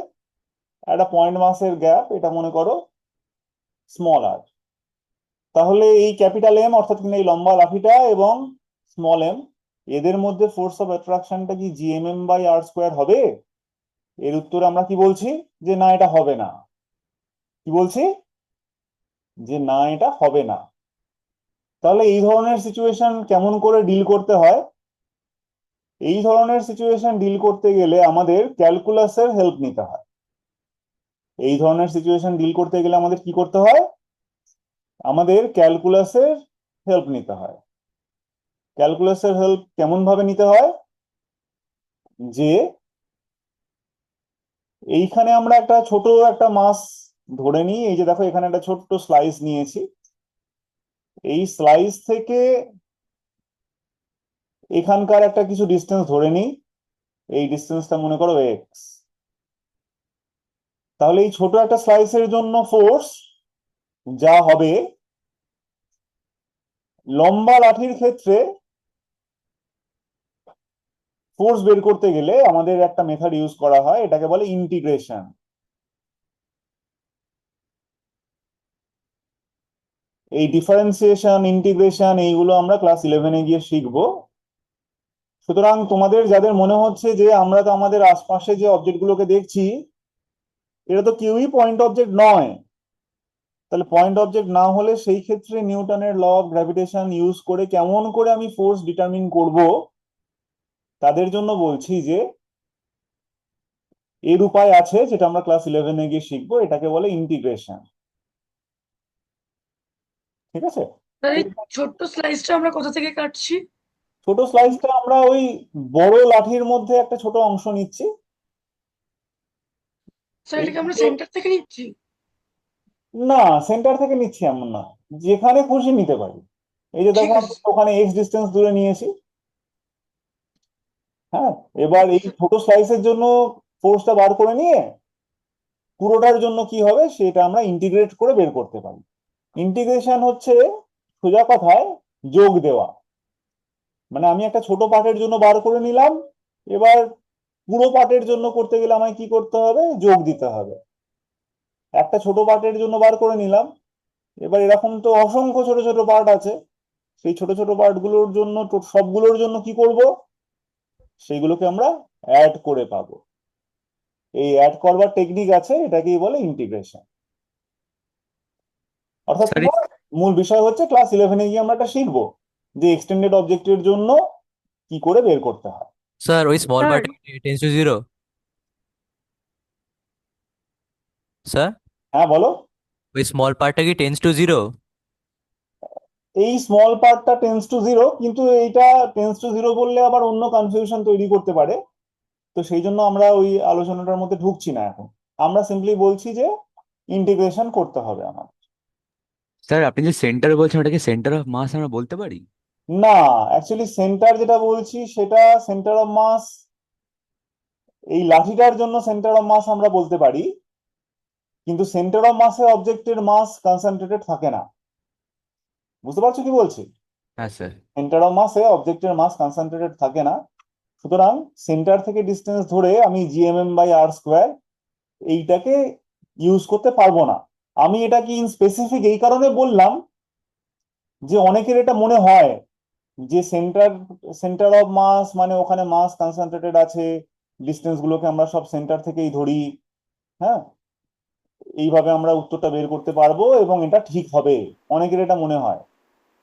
একটা পয়েন্ট মাসের গ্যাপ, এটা মনে করো স্মল আর। তাহলে এই ক্যাপিটাল এম অর্থাৎ কিনা এই লম্বা লাঠিটা এবং স্মল এম, এদের মধ্যে ফোর্স অফ অ্যাট্রাকশনটা কি GMM বাই আর স্কোয়ার হবে? এর উত্তরে আমরা কি বলছি? যে না, এটা হবে না। কি বলছি? যে না, এটা হবে না। তাহলে এই ধরনের সিচুয়েশন কেমন করে ডিল করতে হয়? এই ধরনের সিচুয়েশন ডিল করতে গেলে আমাদের ক্যালকুলাসের হেল্প নিতে হয়। এই ধরনের সিচুয়েশন ডিল করতে গেলে আমাদের কি করতে হয়? আমাদের ক্যালকুলাসের হেল্প নিতে হয়। ক্যালকুলাসের হেল্প কেমন ভাবে নিতে হয়? যে এইখানে আমরা একটা ছোট একটা মাস ধরে নিই। এই যে দেখো, এখানে একটা ছোট্ট স্লাইস নিয়েছি। এই স্লাইস থেকে এখানকার একটা কিছু ডিস্টেন্স ধরে নিই। এই ডিস্টেন্সটা মনে করো এক্স। তাহলে এই ছোট একটা স্লাইসের জন্য ফোর্স যা হবে, লম্বা লাঠির ক্ষেত্রে ফোর্স বের করতে গেলে আমাদের একটা মেথড ইউজ করা হয়, এটাকে বলে ইন্টিগ্রেশন। এই ডিফারেন্সিয়েশন, ইন্টিগ্রেশন, এইগুলো আমরা ক্লাস 11-এ গিয়ে শিখবো। সুতরাং তোমাদের যাদের মনে হচ্ছে যে আমরা তো আমাদের আশপাশে যে অবজেক্ট গুলোকে দেখছি, এটা তো কেউই পয়েন্ট অবজেক্ট নয়, তাহলে পয়েন্ট অবজেক্ট না হলে সেই ক্ষেত্রে নিউটনের ল অফ গ্র্যাভিটেশন ইউজ করে কেমন করে আমি ফোর্স ডিটারমিন করব, তাদের জন্য বলছি যে এর উপায় আছে, যেটা আমরা ক্লাস 11-এ গিয়ে শিখবো। এটাকে বলে ইন্টিগ্রেশন। ঠিক আছে? তাহলে এই ছোট্ট স্লাইসটা আমরা কোথা থেকে কাটছি? ছোট স্লাইসটা আমরা ওই বড় লাঠির মধ্যে একটা ছোট অংশ নিচ্ছি। স্যার এই এটাকে আমরা ছোট- সেন্টার থেকে নিচ্ছি? না, সেন্টার থেকে নিচ্ছি এমন না, যেখানে খুশি নিতে পারি। এই যে ঠিক দেখো, আছে আমি ওখানে এক্স ডিস্টেন্স দূরে নিয়েছি। হ্যাঁ, এবার এই আচ্ছা। ছোট স্লাইসের জন্য ফোর্সটা বার করে নিয়ে পুরোটার জন্য কি হবে সেটা আমরা ইন্টিগ্রেট করে বের করতে পারি। ইন্টিগ্রেশন হচ্ছে সোজা কথায় যোগ দেওয়া। মানে আমি একটা ছোট পার্টের জন্য বার করে নিলাম, এবার পুরো পার্টের জন্য করতে গেলে আমায় কি করতে হবে? যোগ দিতে হবে। একটা ছোট পার্টের জন্য বার করে নিলাম, এবার এরকম তো অসংখ্য ছোট ছোট পার্ট আছে। সেই ছোট ছোট পার্ট গুলোর জন্য সবগুলোর জন্য কি করব? সেইগুলোকে আমরা অ্যাড করে পাবো। এই অ্যাড করবার টেকনিক আছে, এটাকেই বলে ইন্টিগ্রেশন। অর্থাৎ স্যার তোমার মূল বিষয় হচ্ছে ক্লাস 11-এ গিয়ে আমরা এটা শিখবো যে এক্সটেন্ডেড অবজেক্টের জন্য কি করে বের করতে হয়। স্যার ওই small sir part tends to zero. Sir হ্যাঁ, বলো। ওই স্মল পার্টটা কি টেন্স টু জিরো? এই স্মল পার্টটা টেন্স টু জিরো, কিন্তু এইটা টেন্স টু জিরো বললে আবার অন্য কনফিউশন তৈরি করতে পারে। তো সেই জন্য আমরা ওই আলোচনাটার মধ্যে ঢুকছি না এখন। আমরা সিম্পলি বলছি যে ইন্টিগ্রেশন করতে হবে আমার। স্যার আপনি যে সেন্টার বলছেন ওটাকে সেন্টার অফ মাস আমরা বলতে পারি? না, অ্যাকচুয়ালি সেন্টার যেটা বলছি সেটা সেন্টার অফ মাস। এই লাঠিটার জন্য সেন্টার অফ মাস আমরা বলতে পারি, কিন্তু সেন্টার অফ মাসে অবজেক্টের মাস কনসেন্ট্রেটেড থাকে না। বুঝতে পারছো কি বলছি? হ্যাঁ স্যার। সেন্টার অফ মাসে অবজেক্টের মাস কনসেন্ট্রেটেড থাকে না। সুতরাং সেন্টার থেকে ডিস্টেন্স ধরে আমি GMM বাই আর স্কোয়ার এইটাকে ইউজ করতে পারবো না। আমি এটা কি ইন স্পেসিফিক এই কারণে বললাম যে অনেকের এটা মনে হয় যে সেন্টার সেন্টার অফ মাস মানে ওখানে মাস কনসেন্ট্রেটেড আছে, ডিস্টেন্স গুলোকে আমরা সব সেন্টার থেকেই ধরি। হ্যাঁ, এইভাবে আমরা উত্তরটা বের করতে পারবো এবং এটা ঠিক হবে, অনেকের এটা মনে হয়।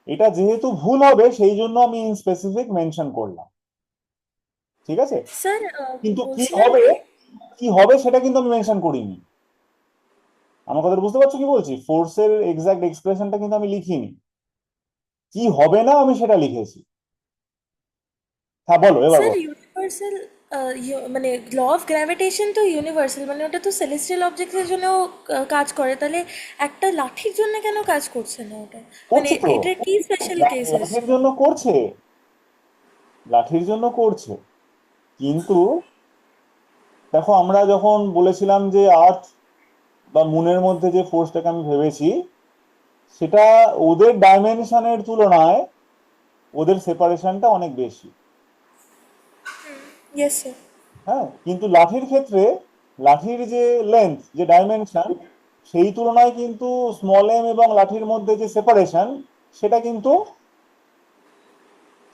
এটা যেহেতু ভুল হবে সেই জন্য আমি ইন স্পেসিফিক মেনশন করলাম। ঠিক আছে? স্যার কিন্তু কি বলছিলাম হবে, কি কি হবে সেটা কিন্তু আমি মেনশন করিনি। আমার কথা বুঝতে পারছো কি বলছি? ফোর্সের এক্সাক্ট এক্সপ্রেশনটা কিন্তু আমি লিখিনি। কি হবে না আমি সেটা লিখেছি। হ্যাঁ বলো, এবার স্যার বলো। ইউনিভার্সাল মানে ল অফ গ্র্যাভিটেশন তো ইউনিভার্সাল, মানে ওটা তো সেলেস্টিয়াল অবজেক্টের জন্য কাজ করে, তাহলে একটা লাঠির জন্য কেন কাজ করছে না ওটা? মানে করছে তো, এটার কি স্পেশাল কেস আছে? লাঠির জন্য করছে, লাঠির জন্য করছে। কিন্তু দেখো, আমরা যখন বলেছিলাম যে আর্থ বা মুনের মধ্যে যে ফোর্সটাকে আমি ভেবেছি, সেটা ওদের ডাইমেনশনের তুলনায় ওদের সেপারেশনটা অনেক বেশি। Yes sir. হ্যাঁ, কিন্তু লাঠির ক্ষেত্রে লাঠির যে লেন্থ, যে ডাইমেনশন, সেই তুলনায় কিন্তু স্মল এম এবং লাঠির মধ্যে যে সেপারেশন, সেটা কিন্তু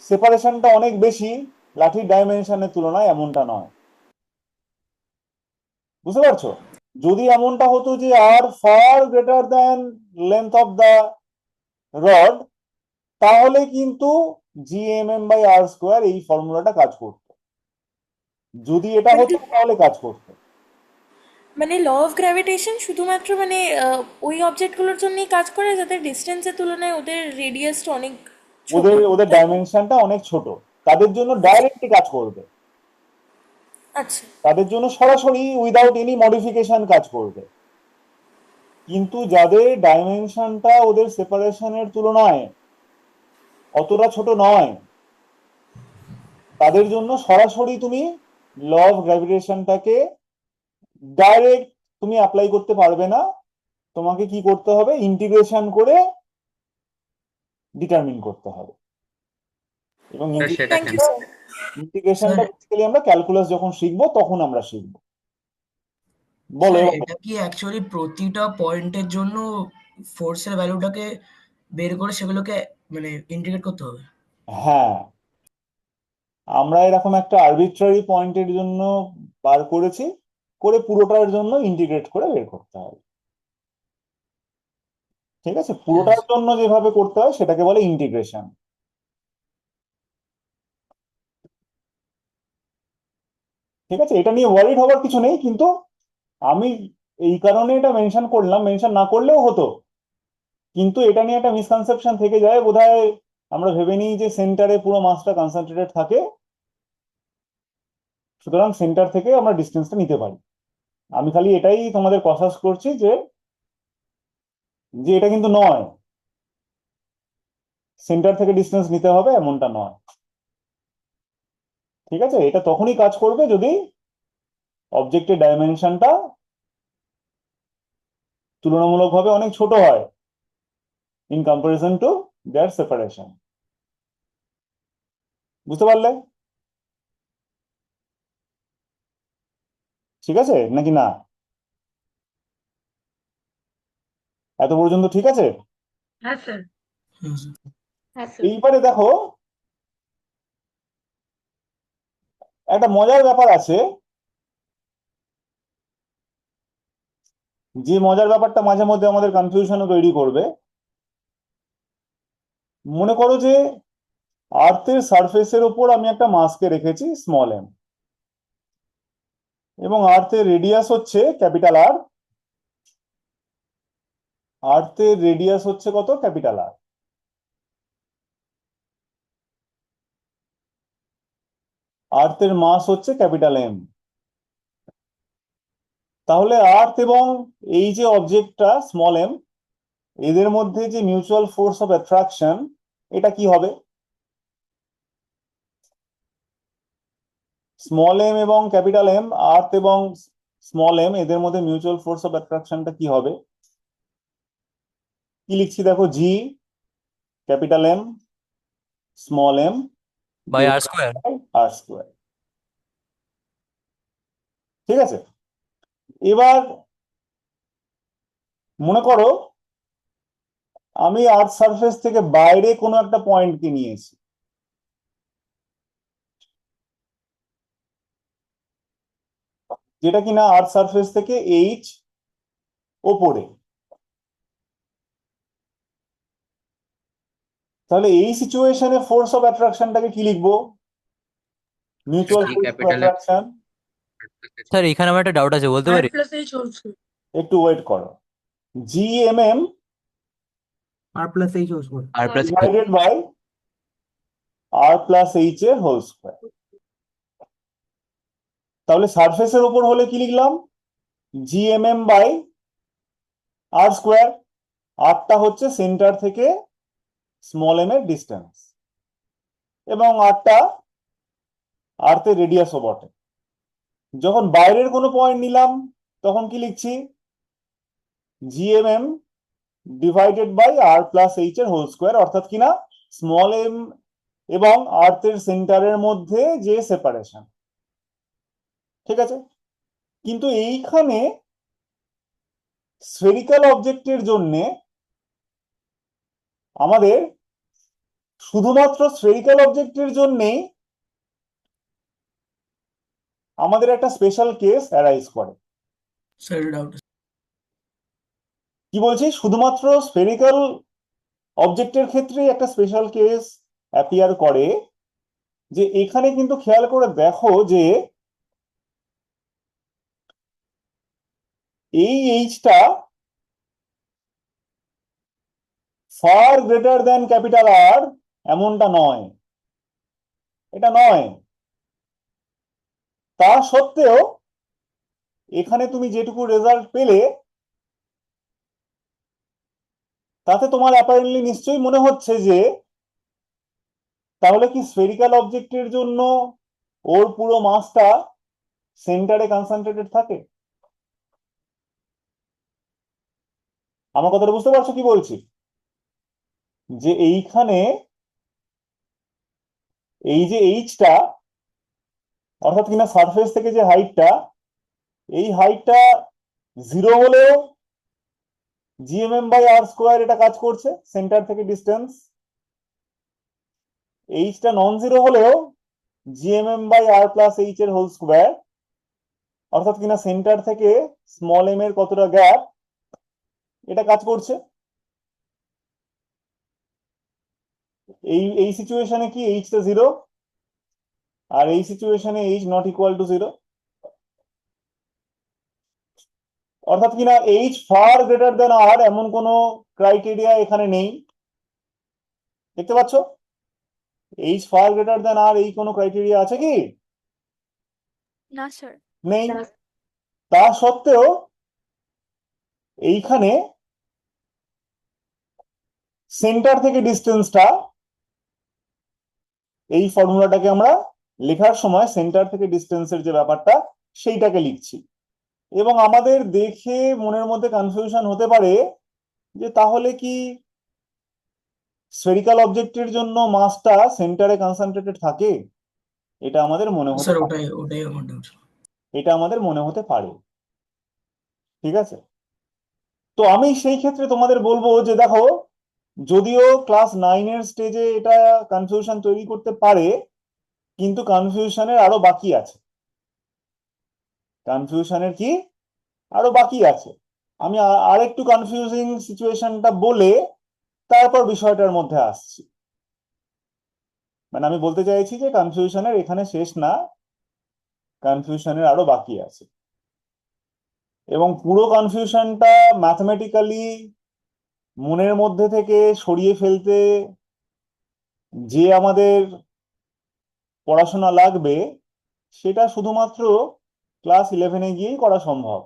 সেপারেশনটা অনেক বেশি, লাঠির ডাইমেনশনের তুলনায় এমনটা নয়। বুঝতে পারছো? যদি এমনটা হতো যে R far greater than length of the rod, তাহলে কিন্তু GMM/r² এই ফর্মুলাটা কাজ করতো। যদি এটা মানে হতো তাহলে কাজ করতো। মানে ল অফ গ্র্যাভিটেশন শুধুমাত্র মানে ওই অবজেক্টগুলোর জন্যই কাজ করে যাদের ডিস্টেন্সের তুলনায় ওদের রেডিয়াসটা অনেক ছোট, ওদের ওদের তাই তো? ডাইমেনশনটা অনেক ছোট, তাদের জন্য আচ্ছা ডাইরেক্টলি কাজ করবে। আচ্ছা। তাদের জন্য সরাসরি উইদাউট এনি মডিফিকেশন কাজ করবে। কিন্তু যাদের ডাইমেনশনটা ওদের সেপারেশনের তুলনায় অতটা ছোট নয়, তাদের জন্য সরাসরি তুমি ল অফ গ্র্যাভিটেশনটাকে ডাইরেক্ট তুমি অ্যাপ্লাই করতে পারবে না। তোমাকে কি করতে হবে? ইন্টিগ্রেশন করে ডিটারমিন করতে হবে। এবং স্যার সেটা থ্যাংক কেন? You sir. ইন্টিগ্রেশনটা স্যার বেসিক্যালি আমরা ক্যালকুলাস যখন শিখবো তখন আমরা শিখবো। বলো স্যার এবার বলো। এটা কি অ্যাকচুয়ালি প্রতিটা পয়েন্টের জন্য ফোর্সের ভ্যালুটাকে বের করে সেগুলোকে মানে ইন্টিগ্রেট করতে হবে? হ্যাঁ, আমরা এরকম একটা আরবিট্রারি পয়েন্টের জন্য বার করেছি, করে পুরোটার জন্য ইন্টিগ্রেট করে বের করতে হবে। ঠিক আছে, হ্যাঁ পুরোটার জন্য যেভাবে করতে হয় সেটাকে বলে ইন্টিগ্রেশন। ঠিক আছে, এটা নিয়ে ওয়ারিড হওয়ার কিছু নেই, কিন্তু আমি এই কারণে এটা মেনশন করলাম, মেনশন না করলেও হতো, কিন্তু এটা নিয়ে একটা মিসকনসেপশন থেকে যায় বোধহয়। আমরা ভেবে নিই যে সেন্টারে পুরো মাসটা কনসেন্ট্রেটেড থাকে, সুতরাং সেন্টার থেকে আমরা ডিস্টেন্সটা নিতে পারি। আমি খালি এটাই তোমাদের কনসাস করছি যে যে এটা কিন্তু নয়, সেন্টার থেকে ডিস্টেন্স নিতে হবে এমনটা নয়। ঠিক আছে, এটা তখনই কাজ করবে যদি অবজেক্টের ডাইমেনশনটা তুলনামূলকভাবে অনেক ছোট হয় in comparison to their separation. বুঝতে পারলে? ঠিক আছে নাকি না? এত পর্যন্ত ঠিক আছে? হ্যাঁ স্যার। হুম হুম। হ্যাঁ স্যার। এইবারে দেখো, একটা মজার ব্যাপার আছে, যে মজার ব্যাপারটা মাঝে মধ্যে আমাদের কনফিউশনও তৈরি করবে। মনে করো যে আর্থের সারফেসের উপর আমি একটা মাসকে রেখেছি স্মল এম, এবং আর্থের রেডিয়াস হচ্ছে ক্যাপিটাল আর। আর্থের রেডিয়াস হচ্ছে কত? ক্যাপিটাল আর। আর্থের মাস হচ্ছে ক্যাপিটাল এম। তাহলে আর্থ এবং এই যে অবজেক্টটা স্মল এম, এদের মধ্যে যে মিউচুয়াল ফোর্স অফ অ্যাট্রাকশন, এটা কি হবে? স্মল এম এবং ক্যাপিটাল এম, আর্থ এবং স্মল এম, এদের মধ্যে মিউচুয়াল ফোর্স অফ অ্যাট্রাকশনটা কি হবে? কি লিখছি দেখো, G capital M small m by R square. r²। ঠিক আছে, এবার মনে করো আমি আর্থ সারফেস থেকে বাইরে কোনো একটা পয়েন্টকে নিয়েছি, যেটা কিনা আর্থ সারফেস থেকে এইচ ওপরে। তাহলে এই সিচুয়েশনে ফোর্স অফ অ্যাট্রাকশনটাকে কি লিখবো? Mutual G force of capital M. Attraction. Sir এখানে আমার একটা ডাউট আছে, বলতে আর পারি? Plus H whole square. একটু ওয়েট করো। GMM r plus H whole square. R plus divided by R plus H এর হোল স্কোয়ার। তাহলে সারফেসের উপর হলে কি লিখলাম? GMM by R square. আরটা হচ্ছে সেন্টার থেকে স্মল এম এর ডিস্টেন্স, এবং আরটা আর্থের রেডিয়াসও বটে। যখন বাইরের কোনো পয়েন্ট নিলাম তখন কি লিখছি? GMM divided by R plus H এর হোল স্কোয়ার, অর্থাৎ কিনা স্মল এম এবং আর্থের সেন্টারের মধ্যে যে সেপারেশন। ঠিক আছে, কিন্তু এইখানে স্ফেরিক্যাল অবজেক্টের জন্য আমাদের শুধুমাত্র স্ফেরিক্যাল অবজেক্টের জন্যেই আমাদের একটা স্পেশাল কেস অ্যারাইজ করে। Sir doubt. কি বলছি? শুধুমাত্র স্ফেরিক্যাল অবজেক্টের ক্ষেত্রেই একটা স্পেশাল কেস অ্যাপিয়ার করে, যে এখানে কিন্তু খেয়াল করে দেখো যে এই এইচটা far greater than capital R এমনটা নয়, এটা নয়। তা সত্ত্বেও এখানে তুমি যেটুকু রেজাল্ট পেলে তাতে তোমার অ্যাপারেন্টলি নিশ্চয়ই মনে হচ্ছে যে তাহলে কি স্ফেরিক্যাল অবজেক্টের জন্য ওর পুরো মাসটা সেন্টারে কনসেন্ট্রেটেড থাকে? আমার কথাটা বুঝতে পারছো কি বলছি? যে এইখানে এই যে এইচটা, অর্থাৎ কিনা সারফেস থেকে যে হাইটটা, এই হাইটটা 0 হলেও জিএমএম বাই আর স্কোয়ার এটা কাজ করছে সেন্টার থেকে ডিস্টেন্স। এইচটা নন জিরো হলেও GMM by R plus H এর হোল স্কোয়ার, অর্থাৎ কিনা সেন্টার থেকে স্মল এম এর কতটা গ্যাপ, এটা কাজ করছে। এই সিচুয়েশনে কি এইচটা 0, আর এই সিচুয়েশনে এইচ নট ইকুয়াল টু 0, অর্থাৎ কিনা এইচ ফার গ্রেটার দেন আর এমন কোনো ক্রাইটেরিয়া এখানে নেই। দেখতে পাচ্ছ? এইচ ফার গ্রেটার দেন আর এই কোনো ক্রাইটেরিয়া আছে কি? না স্যার। নেই। তা সত্ত্বেও এইখানে সেন্টার থেকে ডিস্টেন্সটা, এই ফর্মুলাটাকে আমরা লেখার সময় সেন্টার থেকে ডিস্টেন্সের যে ব্যাপারটা সেইটাকে লিখছি। এবং আমাদের দেখে মনের মধ্যে কনফিউশন হতে পারে যে তাহলে কি স্ফেরিক্যাল অবজেক্টের জন্য মাসটা সেন্টারে কনসেন্ট্রেটেড থাকে? এটা আমাদের মনে হতে স্যার পারে, ওটাই আমার ডাউট। এটা আমাদের মনে হতে পারে। ঠিক আছে, তো আমি সেই ক্ষেত্রে তোমাদের বলবো যে দেখো, যদিও ক্লাস 9-এর স্টেজে এটা কনফিউশন তৈরি করতে পারে, কিন্তু কনফিউশনের আরো বাকি আছে। কনফিউশনের কি আরো বাকি আছে। আমি আরেকটু কনফিউজিং সিচুয়েশনটা বলে তারপর বিষয়টার মধ্যে আসছি। মানে আমি বলতে চাইছি যে কনফিউশনের এখানে শেষ না, কনফিউশনের আরো বাকি আছে। এবং পুরো কনফিউশনটা ম্যাথমেটিক্যালি মনের মধ্যে থেকে সরিয়ে ফেলতে যে আমাদের পড়াশোনা লাগবে, সেটা শুধুমাত্র ক্লাস 11-এ গিয়েই করা সম্ভব।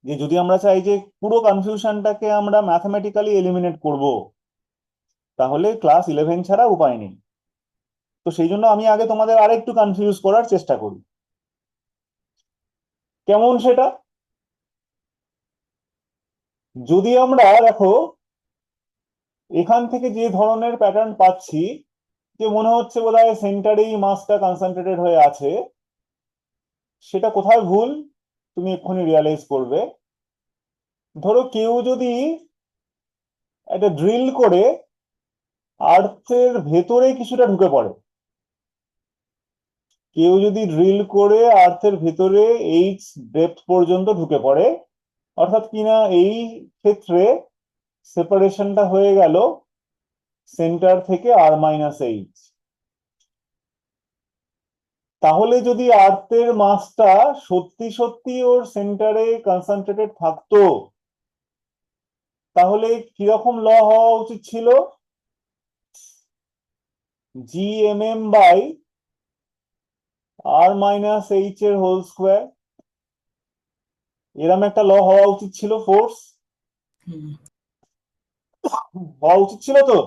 যে যদি আমরা চাই যে পুরো কনফিউশনটাকে আমরা ম্যাথমেটিক্যালি এলিমিনেট করব, তাহলে ক্লাস 11 ছাড়া উপায় নেই। তো সেই জন্য আমি আগে তোমাদের আরেকটু কনফিউজ করার চেষ্টা করি। কেমন সেটা? যদি আমরা দেখো এখান থেকে যে ধরনের প্যাটার্ন পাচ্ছি, যে মনে হচ্ছে বোধহয় সেন্টারেই মাসটা কনসেন্ট্রেটেড হয়ে আছে, সেটা কোথায় ভুল তুমি এক্ষুনি রিয়ালাইজ করবে। ধরো কেউ যদি একটা ড্রিল করে আর্থের ভেতরে কিছুটা ঢুকে পড়ে, কেউ যদি ড্রিল করে আর্থের ভেতরে এইচ ডেপথ পর্যন্ত ঢুকে পড়ে, অর্থাৎ কিনা এই ক্ষেত্রে সেপারেশনটা হয়ে গেল সেন্টার থেকে আর মাইনাস এইচ। তাহলে যদি আর্থের মাসটা সত্যি সত্যি ওর সেন্টারে কনসেন্ট্রেটেড থাকতো, তাহলে কিরকম ল হওয়া উচিত ছিল? GMM by R minus H এর হোল স্কোয়ার, এরম একটা ল হওয়া উচিত ছিল ফোর্স, হুম। হওয়া উচিত ছিল তো।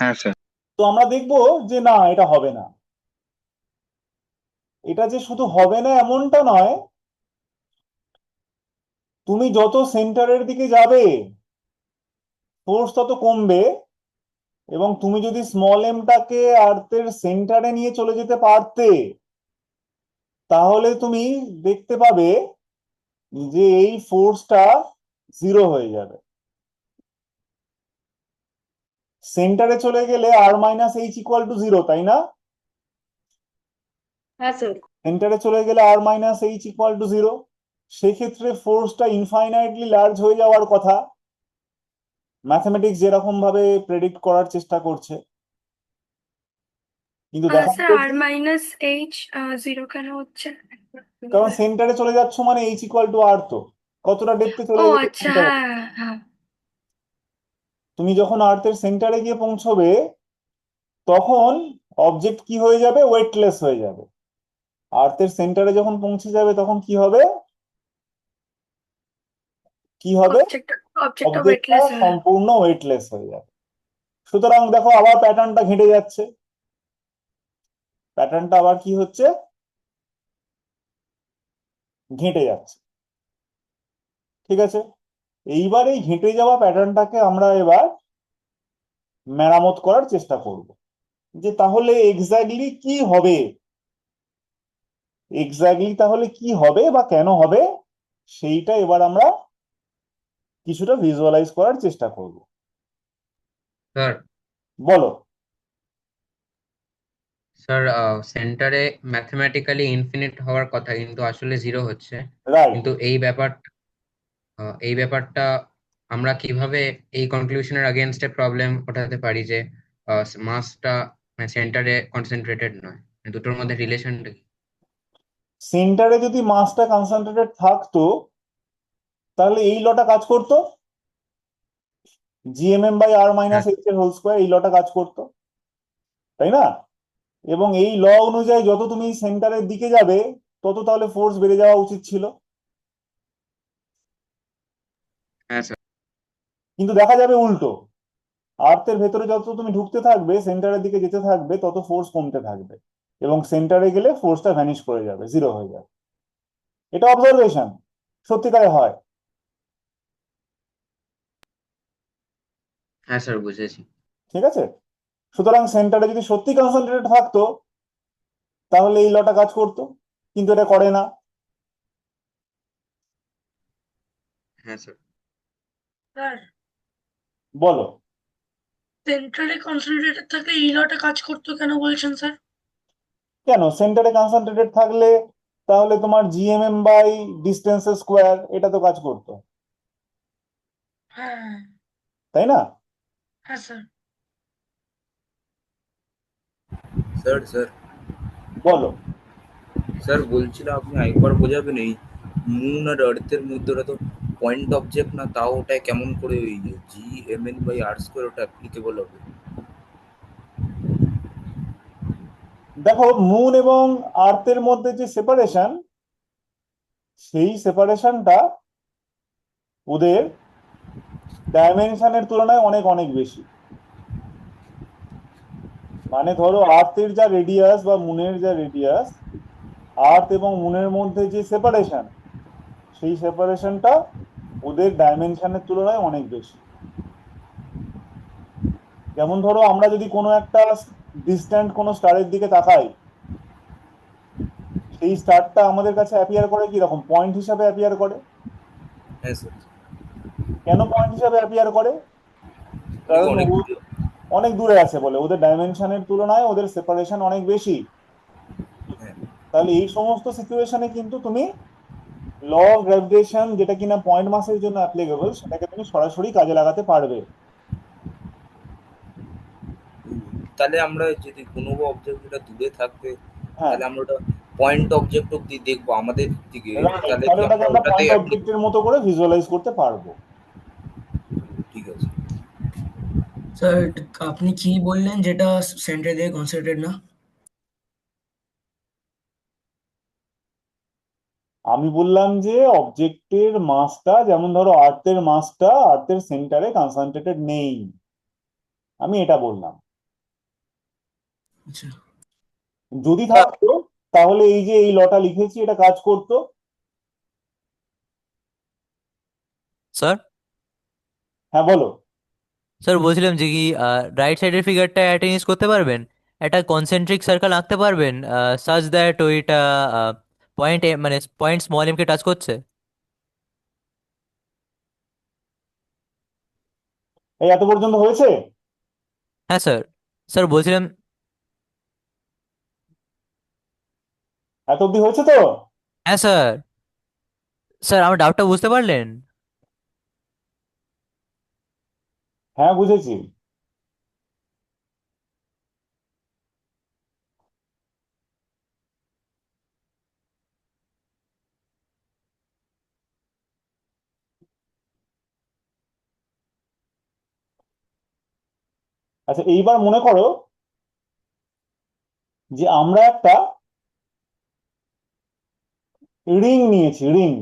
হ্যাঁ স্যার। তো আমরা দেখবো যে না, এটা হবে না। এটা যে শুধু হবে না এমনটা নয়, তুমি যত সেন্টারের দিকে যাবে ফোর্স তত কমবে, এবং তুমি যদি স্মল এমটাকে আর্থের সেন্টারে নিয়ে চলে যেতে পারতে, তাহলে তুমি দেখতে পাবে যে এই ফোর্সটা জিরো হয়ে যাবে। সেন্টারে চলে গেলে R minus H equal to zero, তাই না? হ্যাঁ স্যার। সেন্টারে চলে গেলে R minus H equal to zero, সেক্ষেত্রে ফোর্সটা ইনফাইনাইটলি লার্জ হয়ে যাওয়ার কথা, ম্যাথমেটিক্স যেরকম ভাবে প্রেডিক্ট করার চেষ্টা করছে। কিন্তু দেখা স্যার গেছে, আর মাইনাস এইচ জিরো কেন হচ্ছে? কারণ সেন্টারে চলে যাচ্ছ মানে এইচ ইকুয়াল টু আর, তো কতটা ডেপথে চলে ও গেলে আচ্ছা, সেন্টারে। হ্যাঁ হ্যাঁ। তুমি যখন আর্থের সেন্টারে গিয়ে পৌঁছবে তখন অবজেক্ট কি হয়ে যাবে? ওয়েটলেস হয়ে যাবে। আর্থের সেন্টারে যখন পৌঁছে যাবে তখন কি হবে? কি হবে? অবজেক্টটা অবজেক্টটা ওয়েটলেস হয়ে যাবে। সম্পূর্ণ ওয়েটলেস হয়ে যাবে। সুতরাং দেখো আবার প্যাটার্নটা ঘেঁটে যাচ্ছে, প্যাটার্নটা আবার কি হচ্ছে? ঘেঁটে যাচ্ছে। ঠিক আছে, এইবার এই ঘেঁটে যাওয়া প্যাটার্নটাকে আমরা এবার মেরামত করার চেষ্টা করব, যে তাহলে এক্স্যাক্টলি কি হবে, এক্স্যাক্টলি তাহলে কি হবে বা কেন হবে, সেইটা এবার আমরা কিছুটা ভিজুয়ালাইজ করার চেষ্টা করব। স্যার বলো। স্যার সেন্টারে ম্যাথমেটিক্যালি ইনফিনিট হওয়ার কথা কিন্তু আসলে জিরো হচ্ছে, রাইট। কিন্তু এই ব্যাপারটা আমরা কিভাবে এই কনক্লুশনের আগেনস্টে প্রবলেম ওঠাতে পারি যে মাসটা সেন্টারে কনসেন্ট্রেটেড নয়, দুটোর মধ্যে রিলেশনটা কি? সেন্টারে যদি মাসটা কনসেন্ট্রেটেড থাকতো তাহলে এই লটা কাজ করতো, GMM বাই আর মাইনাস হ্যাঁ এইচ এর হোল স্কোয়ার, এই লটা কাজ করতো, তাই না? এবং এই ল অনুযায়ী যত তুমি সেন্টারের দিকে যাবে তত তাহলে ফোর্স বেড়ে যাওয়া উচিত ছিল। হ্যাঁ স্যার। কিন্তু দেখা যাবে উল্টো, আর্থের ভেতরে যত তুমি ঢুকতে থাকবে, সেন্টারের দিকে যেতে থাকবে, তত ফোর্স কমতে থাকবে, এবং সেন্টারে গেলে ফোর্সটা ভ্যানিশ করে যাবে, জিরো হয়ে যাবে। এটা অবজারভেশন, সত্যিকারে হয়। হ্যাঁ স্যার, বুঝেছি। ঠিক আছে, সুতরাং সেন্টারে যদি সত্যি কনসেন্ট্রেটেড থাকতো তাহলে এই লটা কাজ করতো, কিন্তু এটা করে না। হ্যাঁ স্যার। স্যার বলো। সেন্ট্রালি কনসেন্ট্রেটেড থাকলে এই লটা কাজ করতো কেন বলছেন স্যার? কেন সেন্টারে কনসেন্ট্রেটেড থাকলে তাহলে তোমার GMM বাই ডিস্টেন্স স্কোয়ার এটা তো কাজ করতো, হ্যাঁ তাই না? হ্যাঁ স্যার। স্যার স্যার বলো। স্যার বলছিলাম আপনি একবার বোঝাবেন, এই মুন আর আর্থের মধ্যে ওটা তো পয়েন্ট অবজেক্ট না, তাও ওটা কেমন করে ওই GMN বাই আর স্কোয়ার ওটা অ্যাপ্লিকেবল হবে? দেখো, মুন এবং আর্থের মধ্যে যে সেপারেশন, সেই সেপারেশনটা ওদের ডাইমেনশনের তুলনায় অনেক অনেক বেশি। মানে ধরো আর্থের যা রেডিয়াস বা মুনের যা রেডিয়াস, আর্থ এবং মুনের মধ্যে যে সেপারেশন, সেই সেপারেশনটা ওদের ডাইমেনশনের তুলনায় অনেক বেশি। যেমন ধরো আমরা যদি কোনো একটা ডিস্ট্যান্ট কোনো স্টারের দিকে তাকাই, সেই স্টারটা আমাদের কাছে অ্যাপিয়ার করে কি রকম? পয়েন্ট হিসাবে অ্যাপিয়ার করে। হ্যাঁ স্যার। কেন পয়েন্ট হিসাবে অ্যাপিয়ার করে? কারণ অনেক ও দূরে। অনেক দূরে আছে বলে, ওদের ডাইমেনশনের তুলনায় ওদের সেপারেশন অনেক বেশি। হ্যাঁ তাহলে এই সমস্ত সিচুয়েশনে কিন্তু তুমি ল অফ গ্র্যাভিটেশন, যেটা কিনা পয়েন্ট মাসের জন্য অ্যাপ্লিকেবল, সেটাকে তুমি সরাসরি কাজে লাগাতে পারবে। তাহলে আমরা যদি কোনো অবজেক্ট যেটা দূরে থাকবে, হ্যাঁ, তাহলে আমরা ওটা পয়েন্ট অবজেক্ট অব্দি দেখবো আমাদের দিকে, রাইট। তাহলে কি তাহলে ওটাকে আমরা আমরা ওটাতে পয়েন্ট অবজেক্টের মতো করে ভিজুয়ালাইজ করতে পারবো। স্যার আপনি কি বললেন যেটা সেন্টার দিয়ে কনসেন্ট্রেট না? আমি বললাম যে অবজেক্টের মাসটা, যেমন ধরো আর্থের মাসটা আর্থের সেন্টারে কনসেন্ট্রেটেড নেই, আমি এটা বললাম। আচ্ছা যদি থাকতো তাহলে এই যে এই লটা লিখেছি এটা কাজ করতো। স্যার হ্যাঁ বলো। স্যার বলছিলাম যে কি রাইট সাইডের ফিগারটা অ্যাটেনিস করতে পারবেন, একটা কনসেন্ট্রিক সার্কেল আঁকতে পারবেন সাচ দ্যাট ওইটা পয়েন্ট মানে পয়েন্ট স্মল এম কে টাচ করছে। এই এত পর্যন্ত হয়েছে? হ্যাঁ স্যার। স্যার বলছিলাম, এত অব্দি হয়েছে তো? হ্যাঁ স্যার। স্যার আমার ডাউটটা বুঝতে পারলেন? হ্যাঁ বুঝেছি। আচ্ছা এইবার মনে করো যে আমরা একটা রিং নিয়েছি, রিং।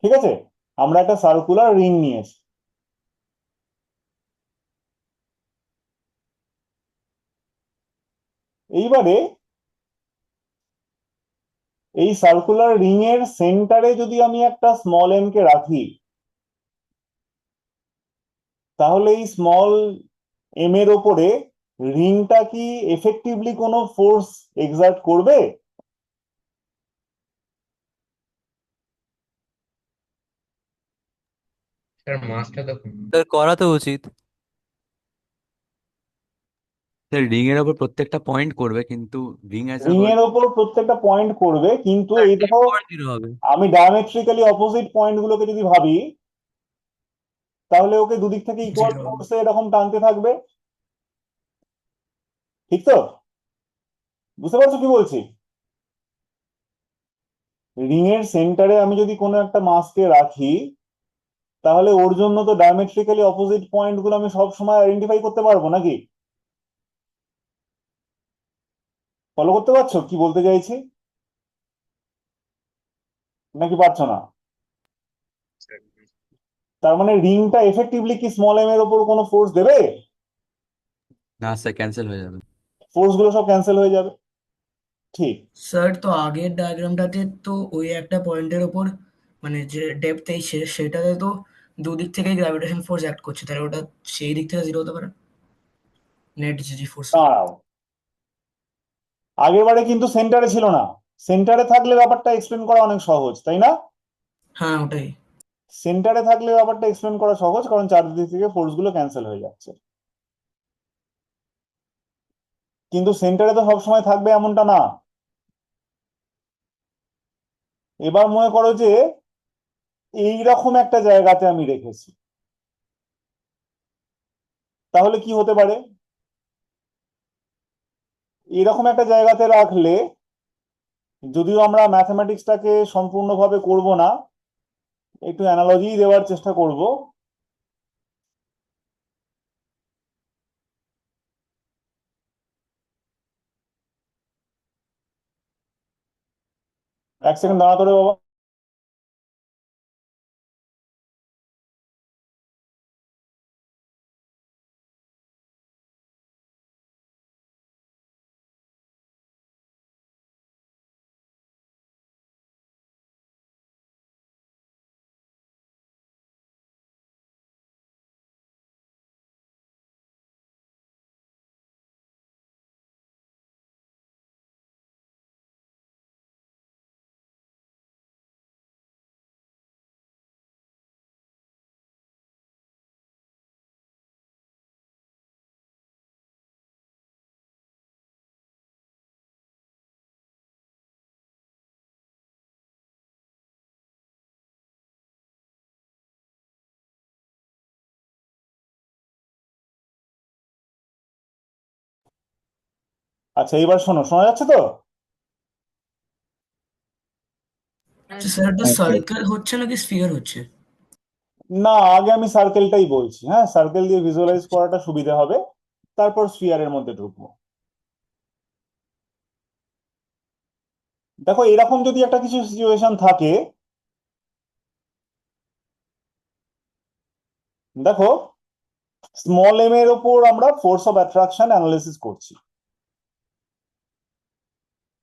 ঠিক আছে, আমরা একটা সার্কুলার রিং নিয়েছি। এইবারে এই সার্কুলার রিং এর সেন্টারে যদি আমি একটা স্মল এম কে রাখি, তাহলে এই স্মল এম এর ওপরে রিংটা কি এফেক্টিভলি কোনো ফোর্স এক্সার্ট করবে? স্যার মাসটা দেখুন। স্যার করা তো উচিত। স্যার রিং এর ওপর প্রত্যেকটা পয়েন্ট করবে, কিন্তু ring as a ring whole. এর ওপর প্রত্যেকটা পয়েন্ট করবে, কিন্তু স্যার এই টেন দেখো পাওয়ার জিরো হবে। আমি ডায়ামেট্রিক্যালি অপোজিট পয়েন্ট গুলোকে যদি ভাবি, তাহলে ওকে দুদিক থেকে ইকুয়াল জিরো। ফোর্সে এরকম টানতে থাকবে। ঠিক তো? বুঝতে পারছো কি বলছি? রিং এর সেন্টারে আমি যদি কোনো একটা মাসকে রাখি, তাহলে ওর জন্য তো ডায়ামেট্রিক্যালি অপোজিট পয়েন্ট গুলো আমি সব সময় আইডেন্টিফাই করতে পারবো নাকি? ফলো করতে পারছো কি বলতে চাইছি, নাকি পারছো না? তার মানে রিংটা এফেক্টিভলি কি স্মল এম এর ওপর কোনো ফোর্স দেবে? না স্যার, ক্যান্সেল হয়ে যাবে। ফোর্স গুলো সব ক্যান্সেল হয়ে যাবে। ঠিক। স্যার তো আগের ডায়াগ্রামটাতে তো ওই একটা পয়েন্টের ওপর মানে যে ডেপথ এই শেষ সেটাতে তো দুদিক থেকে গ্র্যাভিটেশন ফোর্স অ্যাক্ট করছে, তাহলে ওটা সেই দিক থেকে জিরো হতে পারে, নেট যে ফোর্সটা। দাঁড়াও, আগের বারে কিন্তু সেন্টারে ছিল না। সেন্টারে থাকলে ব্যাপারটা এক্সপ্লেন করা অনেক সহজ, তাই না? হ্যাঁ ওটাই। সেন্টারে থাকলে ব্যাপারটা এক্সপ্লেন করা সহজ, কারণ চারদিক থেকে ফোর্স গুলো ক্যান্সেল হয়ে যাচ্ছে। কিন্তু সেন্টারে তো সবসময় থাকবে এমনটা না। এবার মনে করো যে এইরকম একটা জায়গাতে আমি রেখেছি, তাহলে কি হতে পারে? এরকম একটা জায়গাতে রাখলে, যদিও আমরা ম্যাথমেটিক্সটাকে সম্পূর্ণভাবে করব না, একটু অ্যানালজি দেওয়ার চেষ্টা করব। এক সেকেন্ড দাঁড়াতে হবে বাবা। আচ্ছা এইবার শোনো, শোনা যাচ্ছে তো? আচ্ছা স্যার, এটা হ্যাঁ স্যার। সার্কেল হচ্ছে নাকি স্ফিয়ার হচ্ছে? না, আগে আমি সার্কেলটাই বলছি, হ্যাঁ, সার্কেল দিয়ে ভিজুয়ালাইজ করাটা সুবিধা হবে, তারপর স্ফিয়ারের মধ্যে ঢুকবো। দেখো এরকম যদি একটা কিছু সিচুয়েশন থাকে, দেখো স্মল এম এর ওপর আমরা ফোর্স অফ অ্যাট্রাকশন অ্যানালিসিস করছি।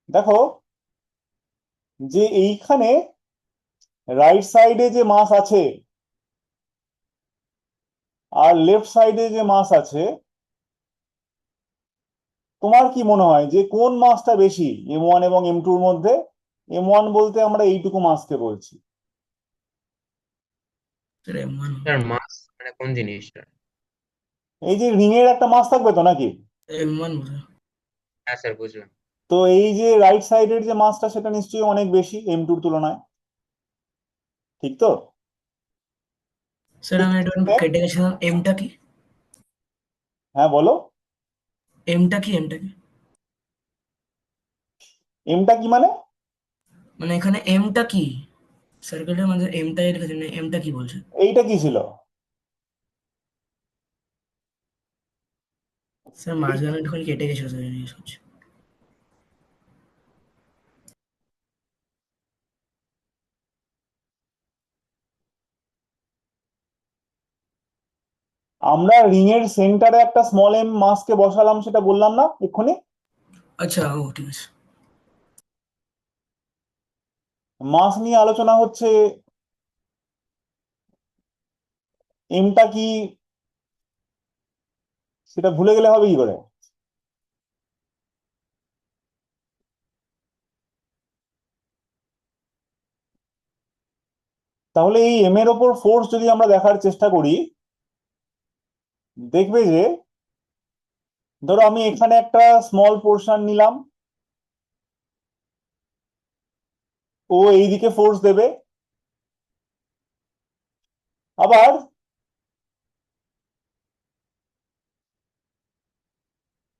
দেখো যে এইখানে রাইট সাইডে যে মাস আছে আর লেফট সাইডে যে মাস আছে, তোমার কি মনে হয় যে কোন মাসটা বেশি M1 এবং M2 এর মধ্যে? M1 বলতে আমরা এইটুকু মাসকে বলছি। স্যার M1 স্যার মাস মানে কোন জিনিসটা? এই যে রিং এর একটা মাস থাকবে তো নাকি? M1 বোধ হয়। হ্যাঁ স্যার বুঝলাম। তো এই যে রাইট সাইডের যে মাসটা সেটা নিশ্চয়ই অনেক বেশি M2 এর তুলনায়, ঠিক তো? স্যার আমি একটু কেটে গেছিলাম, এমটা কি? হ্যাঁ বলো, এমটা কি? এমটা কি? এমটা কি মানে? মানে এখানে এমটা কি? সার্কেলের মধ্যে এমটাই রেখেছেন, এমটা কি বলছে? এইটা কি ছিল? স্যার মাঝখানে একটুখানি কেটে গেছিল, স্যার জিজ্ঞেস করছি। আমরা রিং এর সেন্টারে একটা স্মল এম মাসকে বসালাম, সেটা বললাম না এক্ষুনি? আচ্ছা, ও ঠিক আছে। মাস নিয়ে আলোচনা হচ্ছে, এমটা কি সেটা ভুলে গেলে হবে কি করে? তাহলে এই এম এর ওপর ফোর্স যদি আমরা দেখার চেষ্টা করি, দেখবে যে ধরো আমি এখানে একটা স্মল পোর্শন নিলাম, ও এইদিকে ফোর্স দেবে, আবার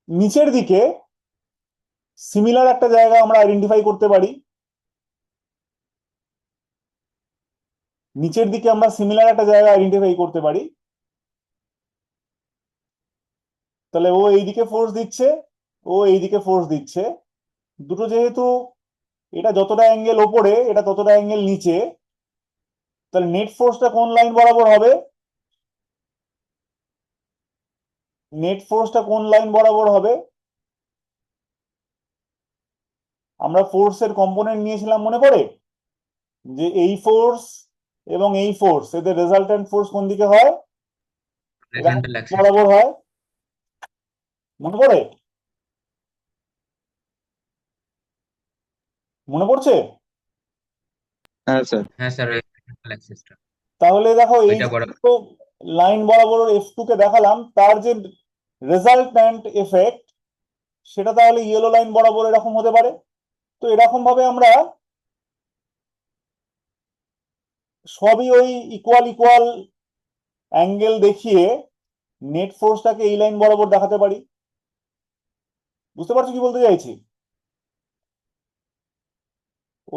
নিচের দিকে সিমিলার একটা জায়গা আমরা আইডেন্টিফাই করতে পারি, নিচের দিকে আমরা সিমিলার একটা জায়গা আইডেন্টিফাই করতে পারি। তাহলে ও এইদিকে ফোর্স দিচ্ছে, ও এইদিকে ফোর্স দিচ্ছে, দুটো যেহেতু এটা যতটা অ্যাঙ্গেল ওপরে এটা ততটা অ্যাঙ্গেল নিচে, তাহলে নেট ফোর্সটা কোন লাইন বরাবর হবে? নেট ফোর্সটা কোন লাইন বরাবর হবে? আমরা ফোর্সের কম্পোনেন্ট নিয়েছিলাম মনে পড়ে, যে এই ফোর্স এবং এই ফোর্স এদের রেজাল্টেন্ট ফোর্স কোন দিকে হয়? Horizontal Axis. বরাবর হয়, মনে পড়ে? মনে পড়ছে? হ্যাঁ স্যার। হ্যাঁ স্যার ওই হরিজন্টাল অ্যাক্সিসটা তাহলে দেখো এই ওইটা বড়। যে লাইন বরাবর F2 কে দেখালাম, তার যে রেজাল্ট্যান্ট এফেক্ট সেটা তাহলে ইয়েলো লাইন বরাবর এরকম হতে পারে। তো এরকম ভাবে আমরা সবই ওই ইকুয়াল ইকুয়াল অ্যাঙ্গেল দেখিয়ে নেট ফোর্সটাকে এই লাইন বরাবর দেখাতে পারি। বুঝতে পারছো কি বলতে চাইছি?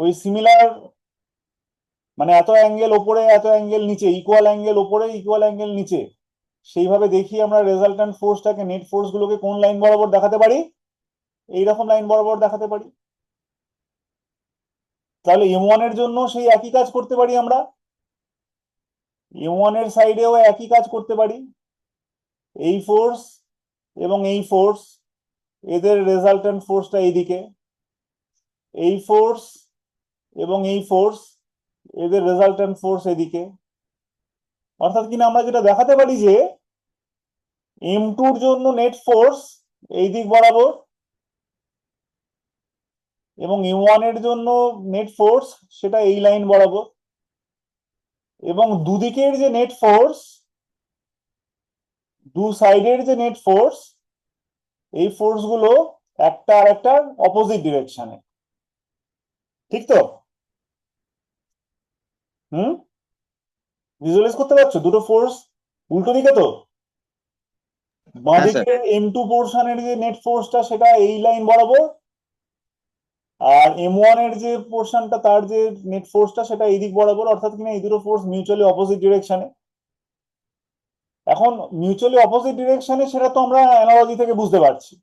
ওই সিমিলার, মানে এত অ্যাঙ্গেল ওপরে এত অ্যাঙ্গেল নিচে, ইকুয়াল অ্যাঙ্গেল ওপরে ইকুয়াল অ্যাঙ্গেল নিচে, সেইভাবে দেখিয়ে আমরা রেজাল্ট্যান্ট ফোর্সটাকে নেট ফোর্স গুলোকে কোন লাইন বরাবর দেখাতে পারি? এইরকম লাইন বরাবর দেখাতে পারি। তাহলে M1 এর জন্য সেই একই কাজ করতে পারি আমরা, M1 এর সাইডেও একই কাজ করতে পারি। এই ফোর্স এবং এই ফোর্স এদের রেজাল্ট্যান্ট ফোর্সটা এইদিকে, এই ফোর্স এবং এই ফোর্স এদের রেজাল্ট্যান্ট ফোর্স এদিকে। অর্থাৎ কিনা আমরা যেটা দেখাতে পারি যে M2 এর জন্য নেট ফোর্স এই দিক বরাবর এবং M1 এর জন্য নেট ফোর্স সেটা এই লাইন বরাবর, এবং দুদিকের যে নেট ফোর্স, দু সাইডের যে নেট ফোর্স, এই ফোর্স গুলো একটা আর একটা অপোজিট ডিরেকশনে, ঠিক তো? হুম, ভিজুয়ালাইজ করতে পারছো দুটো ফোর্স উল্টো দিকে তো? বাঁদিকে M2 পোর্শনের যে নেট ফোর্সটা সেটা এই লাইন বরাবর, আর M1 এর যে পোর্শনটা তার যে নেট ফোর্সটা সেটা এই দিক বরাবর, অর্থাৎ কিনা এই দুটো ফোর্স মিউচুয়ালি অপোজিট ডিরেকশনে। এখন মিউচুয়ালি অপোজিট ডিরেকশনে সেটা তো আমরা অ্যানালজি থেকে বুঝতে পারছি,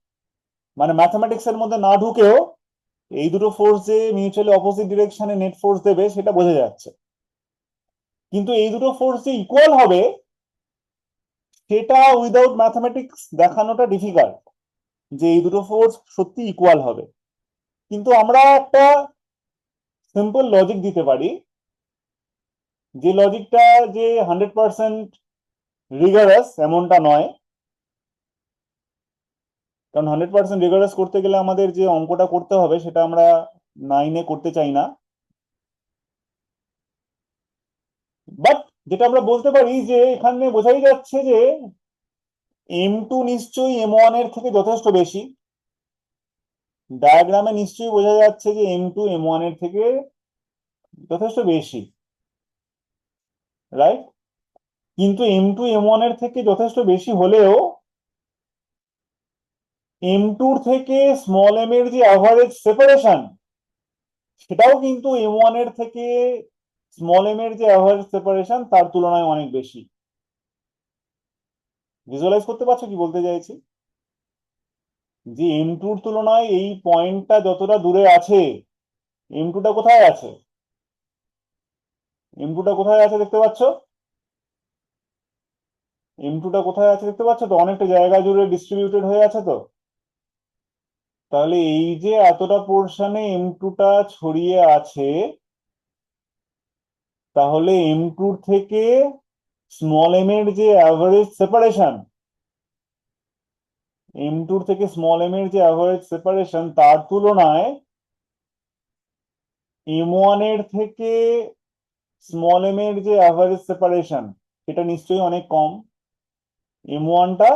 মানে ম্যাথমেটিক্স এর মধ্যে না ঢুকেও এই দুটো ফোর্স যে মিউচুয়ালি অপোজিট ডিরেকশনে নেট ফোর্স দেবে সেটা বোঝা যাচ্ছে। কিন্তু এই দুটো ফোর্স যে ইকুয়াল হবে সেটা উইদাউট ম্যাথমেটিক্স দেখানোটা ডিফিকাল্ট, যে এই দুটো ফোর্স সত্যি ইকুয়াল হবে। কিন্তু আমরা একটা সিম্পল লজিক দিতে পারি, যে লজিকটা যে 100% রিগারাস এমনটা নয়, কারণ 100% রিগারাস করতে গেলে আমাদের যে অঙ্কটা করতে হবে সেটা আমরা 9-এ করতে চাই না। বাট যেটা আমরা বলতে পারি যে এখানে বোঝাই যাচ্ছে যে M2 নিশ্চয়ই M1 এর থেকে যথেষ্ট বেশি, ডায়াগ্রামে নিশ্চয়ই বোঝা যাচ্ছে যে M2 M1 এর থেকে যথেষ্ট বেশি, রাইট? কিন্তু M2 M1 এর থেকে যথেষ্ট বেশি হলেও M2 থেকে স্মল m এর যে অ্যাভারেজ সেপারেশন সেটাও কিন্তু M1 এর থেকে স্মল m এর যে অ্যাভারেজ সেপারেশন তার তুলনায় অনেক বেশি। ভিজুয়ালাইজ করতে পারছো কি বলতে চাইছি? যে M2 র তুলনায় এই পয়েন্টটা যতটা দূরে আছে, M2টা কোথায় আছে? M2টা কোথায় আছে দেখতে পাচ্ছ? M2টা কোথায় আছে দেখতে পাচ্ছ তো? অনেকটা জায়গা জুড়ে ডিস্ট্রিবিউটেড হয়ে আছে তো। তাহলে এই যে এতটা পোর্শনে M2টা ছড়িয়ে আছে, তাহলে M2 থেকে স্মল m এর যে অ্যাভারেজ সেপারেশন, M2 থেকে স্মল m এর যে অ্যাভারেজ সেপারেশন তার তুলনায় M1 এর থেকে স্মল m এর যে অ্যাভারেজ সেপারেশন সেটা নিশ্চয়ই অনেক কম। M1টা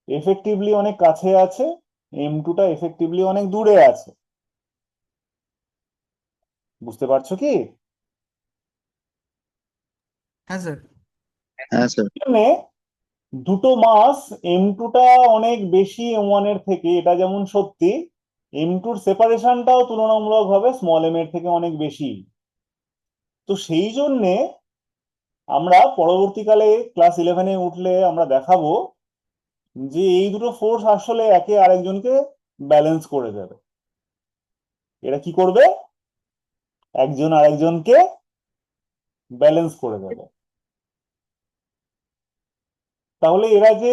এফেক্টিভলি অনেক কাছে আছে, M2টা এফেক্টিভলি অনেক দূরে আছে। বুঝতে পারছো কি? হ্যাঁ স্যার। হ্যাঁ স্যার। জন্যে দুটো মাস M2টা অনেক বেশি M1 এর থেকে, এটা যেমন সত্যি, M2র সেপারেশনটাও তুলনামূলকভাবে স্মল m এর থেকে অনেক বেশি। তো সেই জন্যে আমরা পরবর্তীকালে ক্লাস 11-এ উঠলে আমরা দেখাবো যে এই দুটো ফোর্স আসলে একে আরেকজনকে ব্যালেন্স করে দেবে। এরা কি করবে? একজন আরেকজনকে ব্যালেন্স করে দেবে। তাহলে এরা যে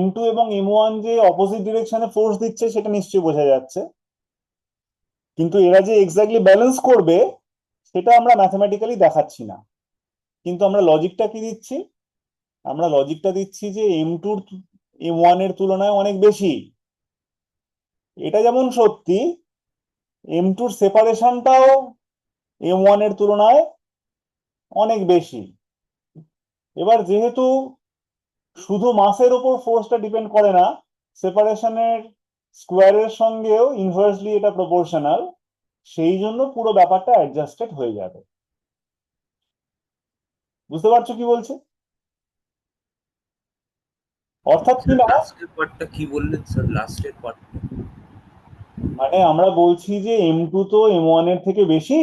M2 এবং M1 যে অপোজিট ডিরেকশনে ফোর্স দিচ্ছে সেটা নিশ্চয়ই বোঝা যাচ্ছে, কিন্তু এরা যে এক্স্যাক্টলি ব্যালেন্স করবে সেটা আমরা ম্যাথমেটিক্যালি দেখাচ্ছি না। কিন্তু আমরা লজিকটা কি দিচ্ছি? আমরা লজিকটা দিচ্ছি যে M2 M1 এর তুলনায় অনেক বেশি। এটা যেমন সত্যি, M2র সেপারেশনটাও M1 এর তুলনায় অনেক বেশি। এবার যেহেতু শুধু মাসের ওপর ফোর্সটা ডিপেন্ড করে না, সেপারেশনের স্কোয়ারের সঙ্গেও ইনভার্সলি এটা প্রপোর্শনাল, সেই জন্য পুরো ব্যাপারটা অ্যাডজাস্টেড হয়ে যাবে। বুঝতে পারছো কি বলছে? অর্থাৎ কি স্যার না, লাস্টের পার্টটা কি বললেন স্যার? লাস্টের পার্টটা মানে আমরা বলছি যে M2 তো M1 এর থেকে বেশি,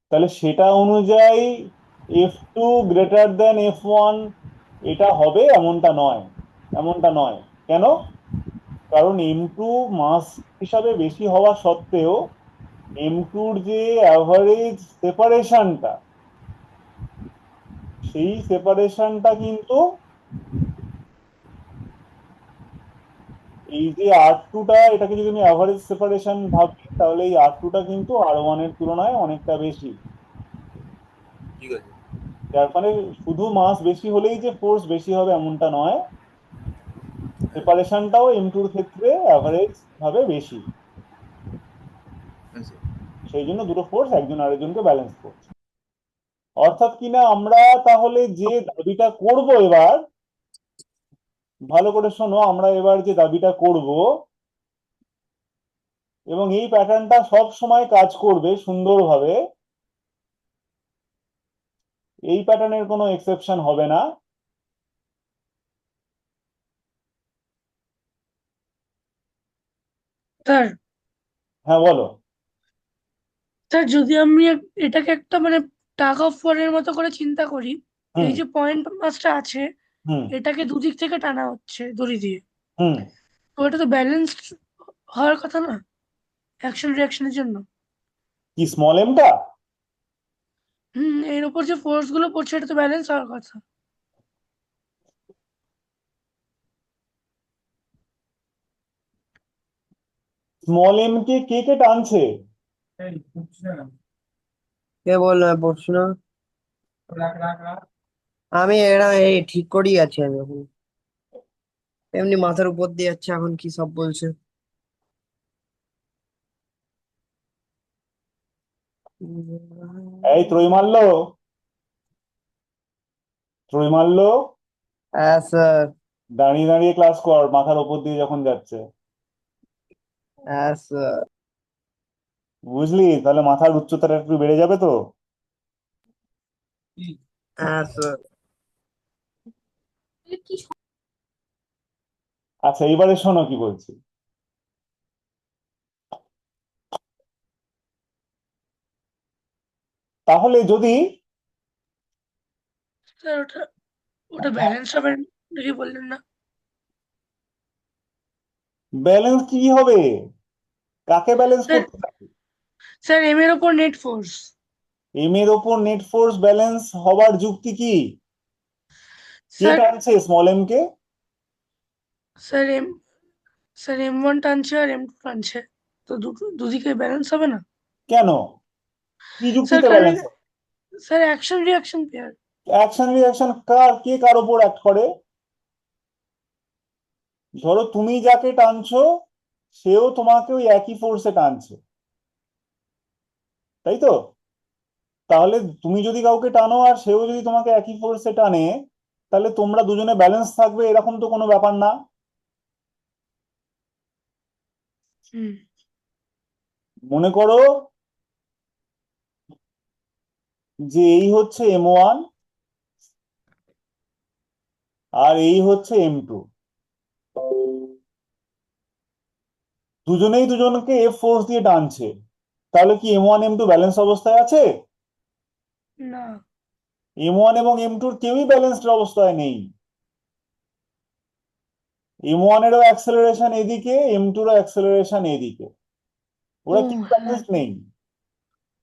তাহলে সেটা অনুযায়ী F2 গ্রেটার দেন F1 এটা হবে এমনটা নয়, এমনটা নয়। কেন? কারণ M2 মাস হিসাবে বেশি হওয়া সত্ত্বেও M2-র যে অ্যাভারেজ সেপারেশনটা, সেই সেপারেশনটা কিন্তু এই যে R2টা, এটাকে যদি আমি অ্যাভারেজ সেপারেশন ভাবি তাহলে এই R2টা কিন্তু R1 এর তুলনায় অনেকটা বেশি। ঠিক আছে। যার ফলে শুধু মাস বেশি হলেই যে ফোর্স বেশি হবে এমনটা নয়, সেপারেশনটাও M2-র ক্ষেত্রে অ্যাভারেজ ভাবে বেশি। হ্যাঁ স্যার। সেই জন্য দুটো ফোর্স একজন আরেকজনকে ব্যালেন্স করছে। অর্থাৎ কিনা আমরা তাহলে যে দাবিটা করব এবার, ভালো করে শোনো, আমরা এবার যে দাবিটা করব এবং এই প্যাটার্নটা সব সময় কাজ করবে সুন্দরভাবে, এই প্যাটার্নের কোনো এক্সেপশন হবে না। স্যার হ্যাঁ বলো। স্যার যদি আমি এটাকে একটা মানে টাগ অফ ওয়ারের মতো করে চিন্তা করি, হুম এই যে পয়েন্ট মাসটা আছে হুম এটাকে দুদিক থেকে টানা হচ্ছে দড়ি দিয়ে, হুম তো এটা তো ব্যালেন্সড হওয়ার কথা না অ্যাকশন রিয়াকশনের জন্য। কি স্মল এমটা? এর উপর যে ফোর্স গুলো পড়ছে এটা তো ব্যালেন্স হওয়ার কথা। স্মল এম কে কে কে টানছে? কে বললো আমি পড়ছি না? আমি এরা এই ঠিক করেই আছি আমি এখন, এমনি মাথার উপর দিয়ে যাচ্ছে এখন কি সব বলছে। এই ত্রৈমাল্য, হ্যাঁ স্যার। দাঁড়িয়ে দাঁড়িয়ে ক্লাস কর, মাথার ওপর দিয়ে যখন যাচ্ছে। হ্যাঁ স্যার। বুঝলি? তাহলে মাথার উচ্চতাটা একটু বেড়ে যাবে তো। হ্যাঁ স্যার। আচ্ছা, এবারে শোনো কি বলছি। তাহলে যদি স্যার ওটা ওটা ব্যালেন্স হবে নাকি বললেন না? ব্যালেন্স কি হবে? কাকে ব্যালেন্স স্যার করতে হবে? স্যার এম এর ওপর নেট ফোর্স। এম এর ওপর নেট ফোর্স ব্যালেন্স হবার যুক্তি কি? কে স্যার টানছে স্মল এম কে? স্যার এম স্যার M1 টানছে আর M2 টানছে, তো দুদিকে ব্যালেন্স হবে না? কেন? কি স্যার যুক্তিতে কারণ ব্যালেন্স হবে? Sir action reaction pair. Action reaction কে কার ওপর অ্যাক্ট করে? ধরো তুমি যাকে টানছো সেও তোমাকে ওই একই ফোর্সে টানছে, তাই তো? তাহলে তুমি যদি কাউকে টানো আর সেও যদি তোমাকে একই ফোর্সে টানে, তাহলে তোমরা দুজনে ব্যালেন্স থাকবে এরকম তো কোনো ব্যাপার না। হুম মনে করো যে এই হচ্ছে M1 আর এই হচ্ছে M2, দুজনেই দুজনকে এফ ফোর্স দিয়ে টানছে, তাহলে কি M1 M2 ব্যালেন্স অবস্থায় আছে? না M1 এবং M2 কেউই ব্যালেন্সড অবস্থায় নেই। M1 এরও অ্যাক্সেলারেশন এদিকে, M2 এরও অ্যাক্সেলারেশন এদিকে, ও ওরা কেউ হ্যাঁ ব্যালেন্সড নেই।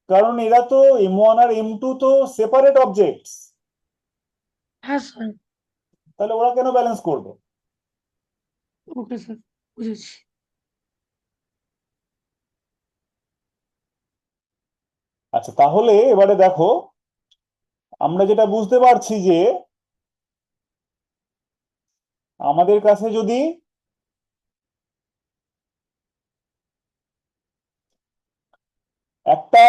কারণ এরা তো M1 আর M2 তো সেপারেট অবজেক্টস, হ্যাঁ স্যার। তাহলে ওরা কেন ব্যালেন্স করবে? ওকে স্যার, বুঝেছি। আচ্ছা, তাহলে এবারে দেখো, আমরা যেটা বুঝতে পারছি যে আমাদের কাছে যদি একটা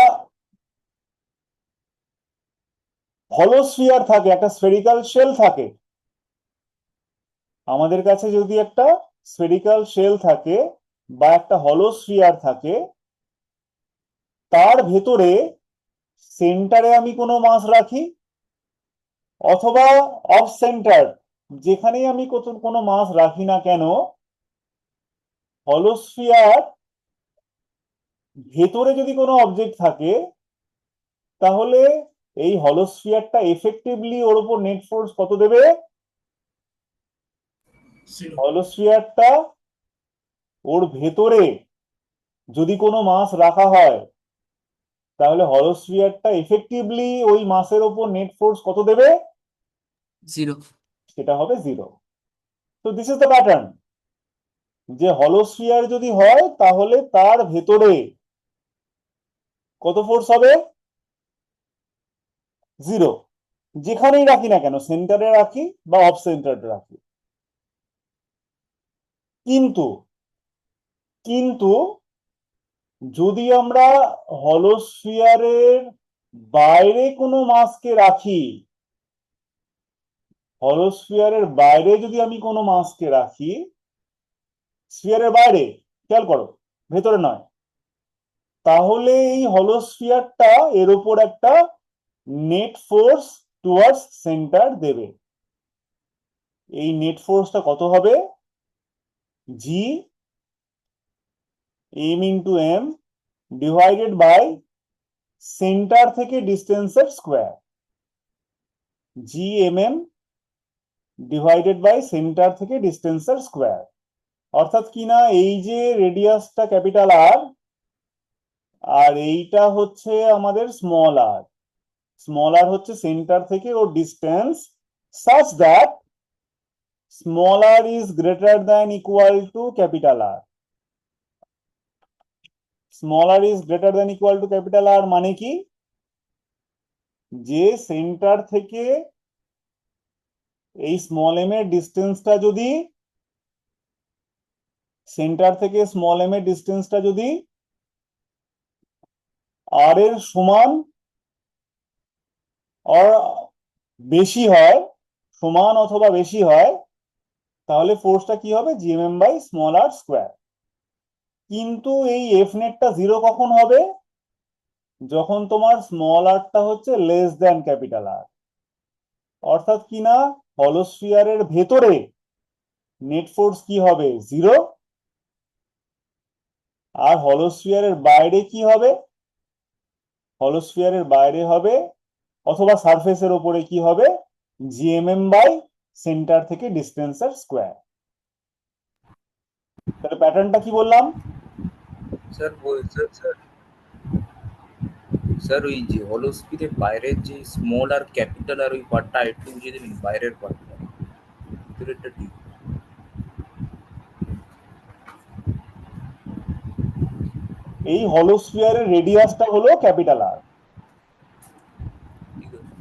হলো স্ফিয়ার থাকে, একটা স্ফেরিক্যাল শেল থাকে, আমাদের কাছে যদি একটা স্ফেরিক্যাল শেল থাকে বা একটা হলো স্ফিয়ার থাকে, তার ভেতরে সেন্টারে আমি কোনো মাস রাখি অথবা অফ সেন্টার, যেখানেই আমি কোনো মাস রাখি না কেন, হলো স্ফিয়ার ভেতরে যদি কোনো অবজেক্ট থাকে, তাহলে এই হলো স্ফিয়ারটা এফেক্টিভলি ওর উপর নেট ফোর্স কত দেবে? হলো স্ফিয়ারটা ওর ভেতরে যদি কোনো মাস রাখা হয়, তাহলে হলো স্ফিয়ারটা এফেক্টিভলি ওই মাসের ওপর নেট ফোর্স কত দেবে? 0। সেটা হবে 0। তো দিস ইজ দ্য প্যাটার্ন, যে হলো স্ফিয়ার যদি হয় তাহলে তার ভেতরে কত ফোর্স হবে? 0, যেখানেই রাখি না কেন, সেন্টারে রাখি বা অফ সেন্টারে রাখি। কিন্তু কিন্তু যদি আমরা হলো স্ফিয়ারের বাইরে কোনো মাসকে রাখি, হলো স্ফিয়ারের বাইরে যদি আমি কোনো মাসকে রাখি, স্ফিয়ারের বাইরে, খেয়াল করো, ভেতরে নয়, তাহলে এই হলো স্ফিয়ারটা এর উপর একটা নেট ফোর্স টুয়ার্ডস সেন্টার দেবে। এই নেট ফোর্সটা কত হবে? G M into M divided by centre থেকে ডিস্টেন্সের square, G M M divided by centre থেকে ডিস্টেন্সের স্কোয়ার। অর্থাৎ কি না, এই যে রেডিয়াসটা ক্যাপিটাল আর, আর এইটা হচ্ছে আমাদের স্মল আর। স্মল আর হচ্ছে সেন্টার থেকে ওর distance, such that small R is greater than equal to capital R. Small R is greater than equal to capital R মানে কি, যে সেন্টার থেকে এই স্মল এম এর ডিস্টেন্সটা যদি, সেন্টার থেকে স্মল এম এর ডিস্টেন্সটা যদি আর এর সমান আর বেশি হয়, সমান অথবা বেশি হয়, তাহলে ফোর্সটা কি হবে, GMM by small r square. কিন্তু এই এফ নেটটা জিরো কখন হবে, যখন তোমার স্মল আরটা হচ্ছে লেস দ্যান ক্যাপিটাল আর। অর্থাৎ কি না, হলোস্ফিয়ারের ভেতরে নেট ফোর্স কি হবে, জিরো। আর হলোস্ফিয়ারের বাইরে কি হবে, হলোস্ফিয়ারের বাইরে হবে অথবা সারফেসের ওপরে কি হবে, জিএমএম বাই সেন্টার থেকে ডিস্টেন্সের স্কোয়ার। তাহলে প্যাটার্নটা কি বললাম, স্যার স্যার স্যার ওই যে হলোস্ফিয়ারের বাইরের যে স্মল আর ক্যাপিটাল আর ওই পার্টটা একটু বুঝিয়ে দেবেন, বাইরের পার্টটা, ভিতরেরটা ঠিক। এই হলোস্ফিয়ারের রেডিয়াসটা হলো ক্যাপিটাল আর,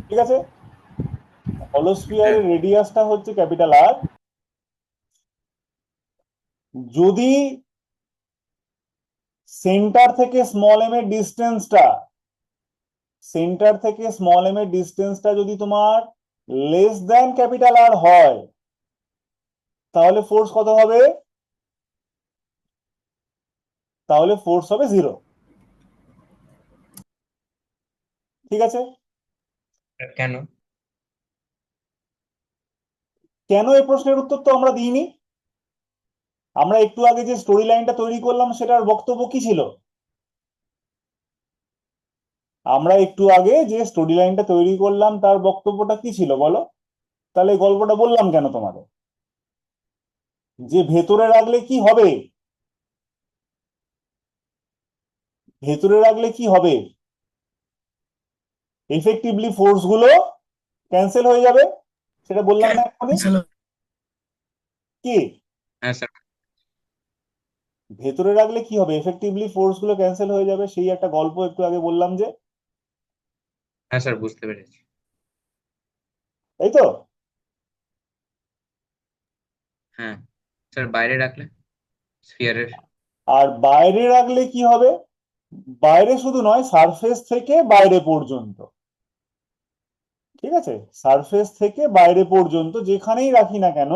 ঠিক আছে। হলোস্ফিয়ারের রেডিয়াসটা হচ্ছে ক্যাপিটাল আর। যদি সেন্টার থেকে স্মল এম এর ডিস্টেন্সটা, সেন্টার থেকে স্মল এম এর ডিস্টেন্সটা যদি তোমার লেস দ্যান ক্যাপিটাল আর হয়, তাহলে ফোর্স কত হবে, তাহলে ফোর্স হবে জিরো, ঠিক আছে। কেন? কেন, এই প্রশ্নের উত্তর তো আমরা দিইনি। আমরা একটু আগে যে স্টোরি লাইনটা তৈরি করলাম সেটার বক্তব্য কি ছিল, আমরা একটু আগে যে স্টোরি লাইনটা তৈরি করলাম তার বক্তব্যটা কি ছিল বলো। তাহলে এই গল্পটা বললাম কেন তোমাদের, যে ভেতরে রাখলে কি হবে, ভেতরে রাখলে কি হবে, এফেক্টিভলি ফোর্স গুলো ক্যান্সেল হয়ে যাবে, সেটা বললাম না এখনই, কি হ্যাঁ স্যার। ভেতরে রাখলে কি হবে, এফেক্টিভলি ফোর্স গুলো ক্যান্সেল হয়ে যাবে, সেই একটা গল্প একটু আগে বললাম যে, হ্যাঁ স্যার, বুঝতে পেরেছি। তাই তো। হ্যাঁ স্যার, বাইরে রাখলে স্ফিয়ারের। আর বাইরে রাখলে কি হবে, বাইরে শুধু নয়, সারফেস থেকে বাইরে পর্যন্ত, ঠিক আছে, সারফেস থেকে বাইরে পর্যন্ত যেখানেই রাখি না কেন,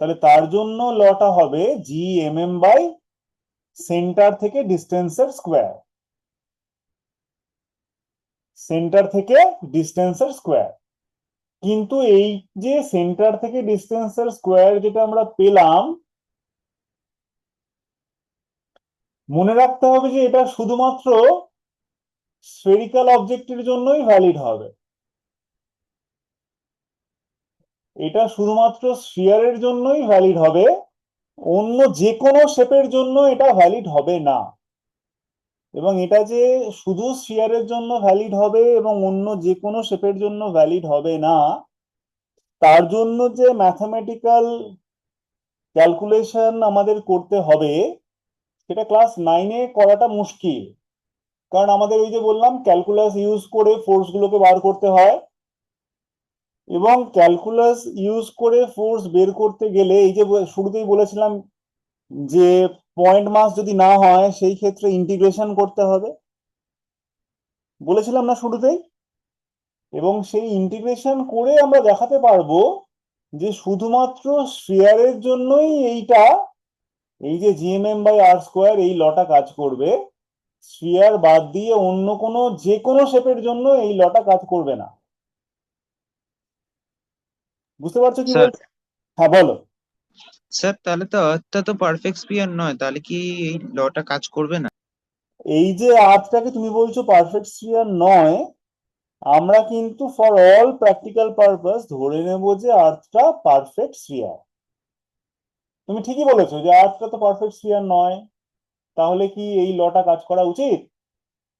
তাহলে তার জন্য লটা হবে G M M by centre থেকে ডিস্টেন্সের স্কোয়ার, সেন্টার থেকে ডিস্টেন্সের স্কোয়ার। কিন্তু এই যে সেন্টার থেকে ডিস্টেন্সের স্কোয়ার যেটা আমরা পেলাম, মনে রাখতে হবে যে এটা শুধুমাত্র স্ফেরিক্যাল অবজেক্টের জন্যই ভ্যালিড হবে, এটা শুধুমাত্র স্ফিয়ারের জন্যই ভ্যালিড হবে, অন্য যে কোনো শেপের জন্য এটা ভ্যালিড হবে না। এবং এটা যে শুধু স্ফিয়ারের জন্য ভ্যালিড হবে এবং অন্য যে কোনো শেপের জন্য ভ্যালিড হবে না, তার জন্য যে ম্যাথমেটিক্যাল ক্যালকুলেশন আমাদের করতে হবে, সেটা ক্লাস 9-এ করাটা মুশকিল। কারণ আমাদের ওই যে বললাম, ক্যালকুলাস ইউজ করে ফোর্স গুলোকে বার করতে হয়, এবং ক্যালকুলাস ইউজ করে ফোর্স বের করতে গেলে, এই যে শুরুতেই বলেছিলাম যে পয়েন্ট মাস যদি না হয় সেই ক্ষেত্রে ইন্টিগ্রেশন করতে হবে, বলেছিলাম না শুরুতেই। এবং সেই ইন্টিগ্রেশন করে আমরা দেখাতে পারবো যে শুধুমাত্র স্ফিয়ারের জন্যই এইটা, এই যে জিএমএম বাই আর স্কোয়ার এই লটা কাজ করবে, স্ফিয়ার বাদ দিয়ে অন্য কোনো যে কোনো শেপের জন্য এই লটা কাজ করবে না। বুঝতে পারছো কি স্যার বলছো? হ্যাঁ বলো। স্যার তাহলে তো আর্থটা তো পারফেক্ট স্পিয়ার নয়, তাহলে কি এই লটা কাজ করবে না? এই যে আর্থটাকে তুমি বলছো পারফেক্ট স্ফিয়ার নয়, আমরা কিন্তু ফর অল প্র্যাকটিক্যাল পারপাস ধরে নেব যে আর্থটা পারফেক্ট স্ফিয়ার। তুমি ঠিকই বলেছো যে আর্থটা তো পারফেক্ট স্ফিয়ার নয়, তাহলে কি এই লটা কাজ করা উচিত?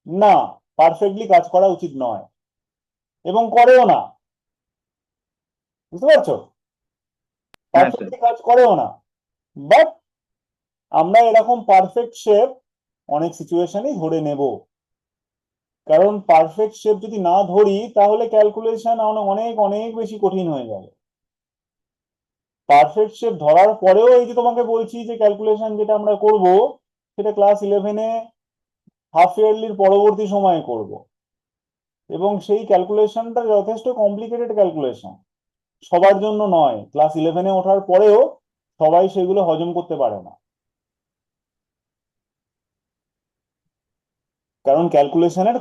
না, পারফেক্টলি কাজ করা উচিত নয়, এবং করেও না। বুঝতে পারছো? হ্যাঁ স্যার। পারফেক্টলি কাজ করেও না। বাট আমরা এরকম পারফেক্ট শেপ অনেক সিচুয়েশনেই ধরে নেব, কারণ পারফেক্ট শেপ যদি না ধরি তাহলে ক্যালকুলেশন অনেক অনেক বেশি কঠিন হয়ে যাবে। পারফেক্ট শেপ ধরার পরেও এই যে তোমাকে বলছি যে ক্যালকুলেশন যেটা আমরা করব সেটা ক্লাস 11-এ হাফ ইয়ারলির পরবর্তী সময়ে করব, এবং সেই ক্যালকুলেশনটা যথেষ্ট কমপ্লিকেটেড ক্যালকুলেশন, সবার জন্য নয়। ক্লাস 11-এ ওঠার পরেও সবাই সেগুলো হজম করতে পারে না, কারণ ক্যালকুলেশনের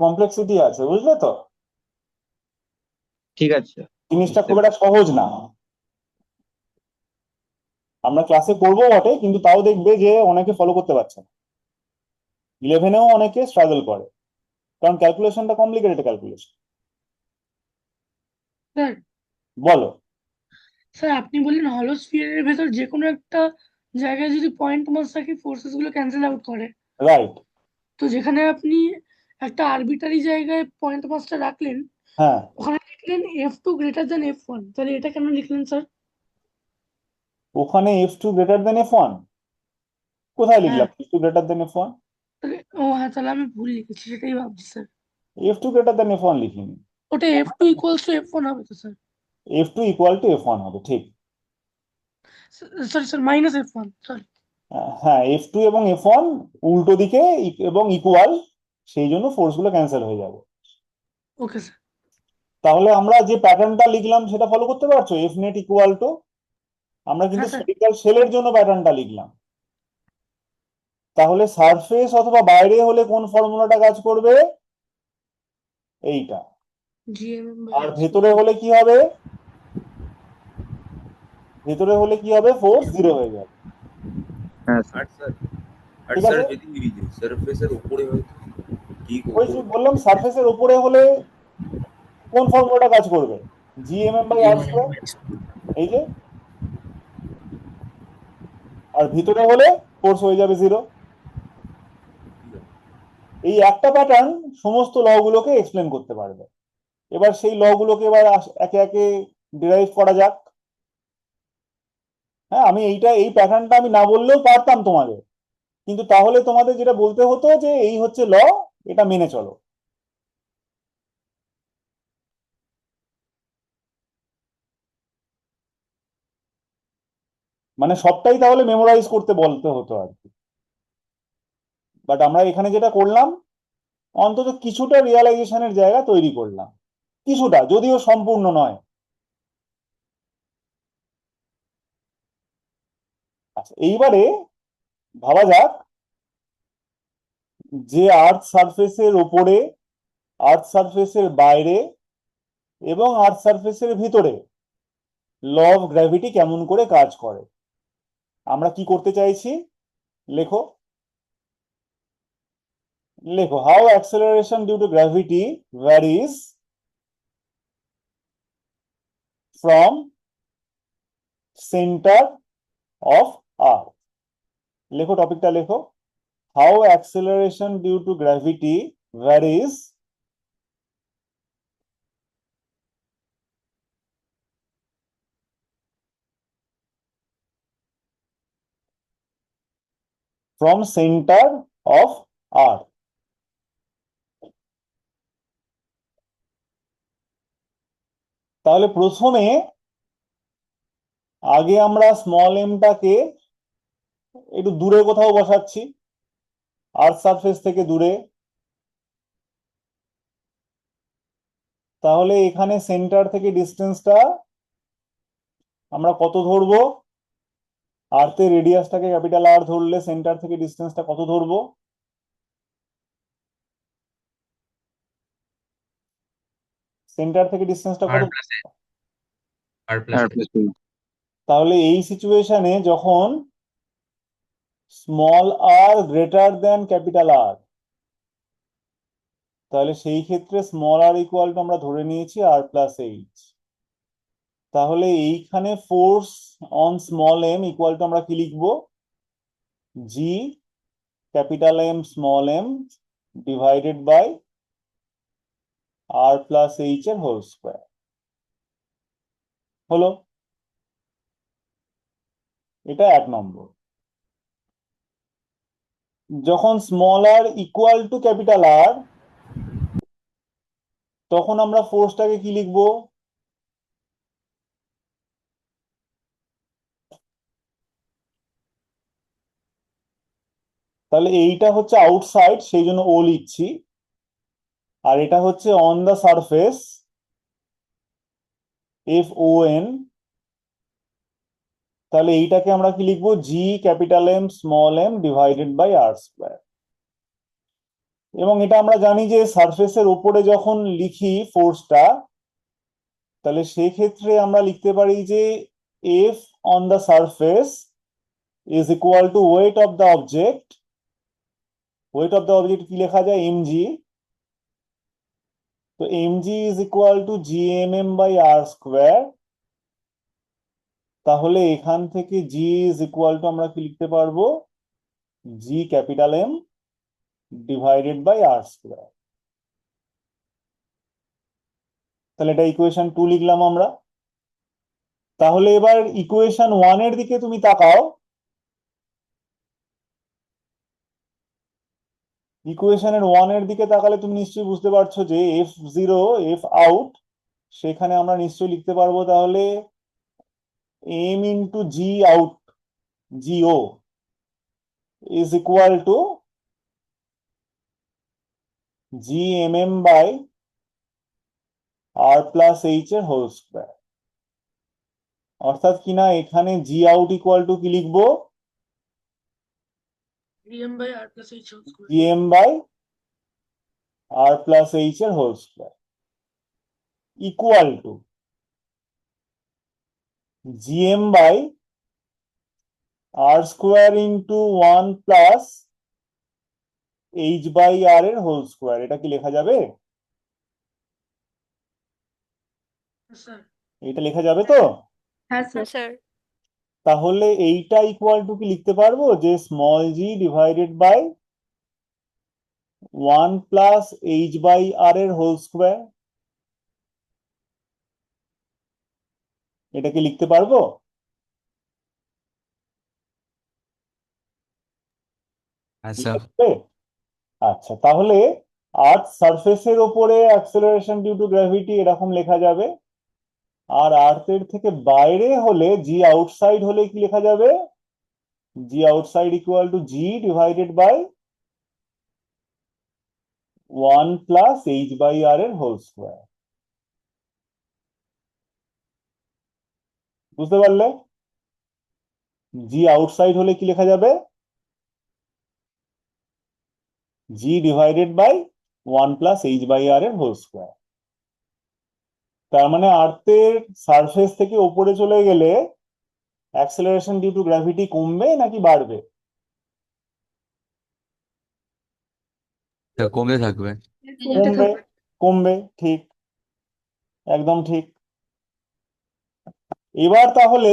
কমপ্লেক্সিটি আছে, বুঝলে তো? ঠিক আছে স্যার, জিনিসটা বুঝতে খুব একটা পেরেছি। সহজ না। আমরা ক্লাসে করবো বটে, কিন্তু তাও দেখবে যে অনেকে ফলো করতে পারছে না। 11-এও অনেকে স্ট্রাগল করে, কারণ ক্যালকুলেশনটা কমপ্লিকেটেড ক্যালকুলেশন। স্যার বলো। স্যার আপনি বললেন হলো স্ফিয়ারের ভেতর যে কোনো একটা জায়গায় যদি পয়েন্ট মাস থাকে ফোর্সেস গুলো ক্যান্সেল আউট করে, রাইট। তো যেখানে আপনি একটা আরবিটারি জায়গায় পয়েন্ট মাসটা রাখলেন, হ্যাঁ, ওখানে লিখলেন F2 গ্রেটার দেন F1, তাহলে এটা কেন লিখলেন স্যার? ওখানে F2 গ্রেটার দেন F1 কোথায় হ্যাঁ, লিখলাম? F2 greater than F1? হ্যাঁ, তাহলে আমি ভুল লিখেছি, সেটাই ভাবছি sir. F2 greater than F1 লিখিনি। ওটা F2 ইকুয়ালস টু F1 হবে তো sir? F2 equal to F1 হবে, ঠিক। Sorry sir, minus F1, sorry. হ্যাঁ, F2 এবং F1 উল্টো দিকে এবং ইকুয়াল, সেই জন্য ফোর্স গুলো ক্যান্সেল হয়ে যাবে। Okay sir. তাহলে আমরা যে প্যাটার্নটা লিখলাম সেটা ফলো করতে পারছো? F নেট ইকুয়াল টু, আমরা কিন্তু হ্যাঁ স্যার। স্ফেরিক্যাল শেলের জন্য প্যাটার্নটা লিখলাম। তাহলে সারফেস অথবা বাইরে হলে কোন ফর্মুলাটা কাজ করবে? এইটা। GMM আর বাই ভেতরে হলে কি হবে? ভেতরে হলে কি হবে? ফোর্স 0 হয়ে যাবে। হ্যাঁ আর স্যার আর ঠিক স্যার আছে, যদি সারফেসের উপরে হয় তো? ঠিক ওই যে উপরে। বললাম সারফেসের উপরে হলে কোন ফর্মুলাটা কাজ করবে? GMM বাই আর স্কোয়ার, এই যে। আর ভিতরে হলে ফোর্স হয়ে যাবে 0। এই একটা প্যাটার্ন সমস্ত ল গুলোকে এক্সপ্লেন করতে পারবে। এবার সেই ল গুলোকে এবার একে একে ডিরাইভ করা যাক। হ্যাঁ, আমি এই প্যাটার্নটা আমি না বললেও পারতাম তোমাদের, কিন্তু তাহলে তোমাদের যেটা বলতে হতো যে এই হচ্ছে ল, এটা মেনে চলো। মানে সবটাই তাহলে মেমোরাইজ করতে বলতে হতো আর কি। বাট আমরা এখানে যেটা করলাম, অন্তত কিছুটা রিয়ালাইজেশনের জায়গা তৈরি করলাম, কিছুটা, যদিও সম্পূর্ণ নয়। আচ্ছা, এইবারে ভাবা যাক যে আর্থ সারফেসের ওপরে, আর্থ সারফেসের বাইরে এবং আর্থ সারফেসের ভিতরে ল অফ গ্র্যাভিটি কেমন করে কাজ করে। আমরা কি করতে চাইছি? লেখো, লেখো, how acceleration due to gravity varies from centre of earth. লেখো, টপিকটা লেখো, how acceleration due to gravity varies from centre of earth. তাহলে প্রথমে আগে আমরা স্মল এমটাকে একটু দূরে কোথাও বসাচ্ছি, আর্থ সারফেস থেকে দূরে। তাহলে এখানে সেন্টার থেকে ডিস্টেন্সটা আমরা কত ধরবো? আর্থের রেডিয়াসটাকে ক্যাপিটাল আর ধরলে সেন্টার থেকে ডিস্টেন্সটা কত ধরবো? সেন্টার থেকে ডিস্টেন্সটা আর কত? প্লাস আর প্লাস তাহলে এই সিচুয়েশনে যখন স্মল আর গ্রেটার দেন ক্যাপিটাল আর, তাহলে সেই ক্ষেত্রে স্মল আর ইকুয়াল টু আমরা ধরে নিয়েছি আর প্লাস এইচ। তাহলে এইখানে force on small m equal to আমরা কি লিখবো? G capital M small m divided by R plus H এর হোল স্কোয়ার। হলো, এটা 1 নম্বর। যখন small r equal to capital R, তখন আমরা ফোর্সটাকে কি লিখবো? তাহলে এইটা হচ্ছে আউটসাইড, সেই জন্য ও লিখছি, আর এটা হচ্ছে on the surface, F O N. তাহলে এইটাকে আমরা কি লিখবো? G capital M small m divided by R square. এবং এটা আমরা জানি যে সারফেসের উপরে যখন লিখি ফোর্সটা, তাহলে সেক্ষেত্রে আমরা লিখতে পারি যে F on the surface is equal to weight of the object. Weight of the object কি লেখা যায়? এমজি। তো M G is equal to G M M by R square. তাহলে এখান থেকে জি ইজ ইকুয়াল টু আমরা কি লিখতে পারবো? G capital M divided by R square. তাহলে এটা ইকুয়েশন 2 লিখলাম আমরা। তাহলে এবার ইকুয়েশন 1 এর দিকে তুমি তাকাও। ইকুয়েশনের 1 এর দিকে তাকালে তুমি নিশ্চয়ই বুঝতে পারছো যে এফ জিরো এফ আউট, সেখানে আমরা নিশ্চয়ই লিখতে পারবো তাহলে এম ইন্টু জি আউট জিও is equal to G M M by R plus H এর হোল স্কোয়ার। অর্থাৎ কিনা এখানে জি আউট ইকুয়াল টু কি লিখবো? DM by R plus H whole square. G M by R plus H এর whole square equal to GM by R square into 1 plus H by R এর whole square. এটা কি লেখা যাবে? Sir এটা লেখা যাবে তো? হ্যাঁ স্যার। তাহলে এইটা ইকুয়াল টু কি লিখতে পারবো যে small G divided by 1 plus H by R এর হোল স্কোয়ার। এটা কি লিখতে পারবো? আচ্ছা আচ্ছা, তাহলে আর্থ সারফেসের ওপরে অ্যাক্সেলারেশন ডিউ টু গ্র্যাভিটি এরকম লেখা যাবে, আর আর্থের থেকে বাইরে হলে জি আউটসাইড হলে কি লেখা যাবে? G outside equal to G divided by 1 plus H by R এর হোল স্কোয়ার। বুঝতে পারলে? জি আউটসাইড হলে কি লেখা যাবে? G divided by 1 plus H by R এর হোল স্কোয়ার। তার মানে আর্থের সারফেস থেকে উপরে চলে গেলে অ্যাক্সেলারেশন ডিউ টু গ্র্যাভিটি কমবে নাকি বাড়বে? তা কমতে থাকবে। কমবে। কমবে, ঠিক, একদম ঠিক। এবার তাহলে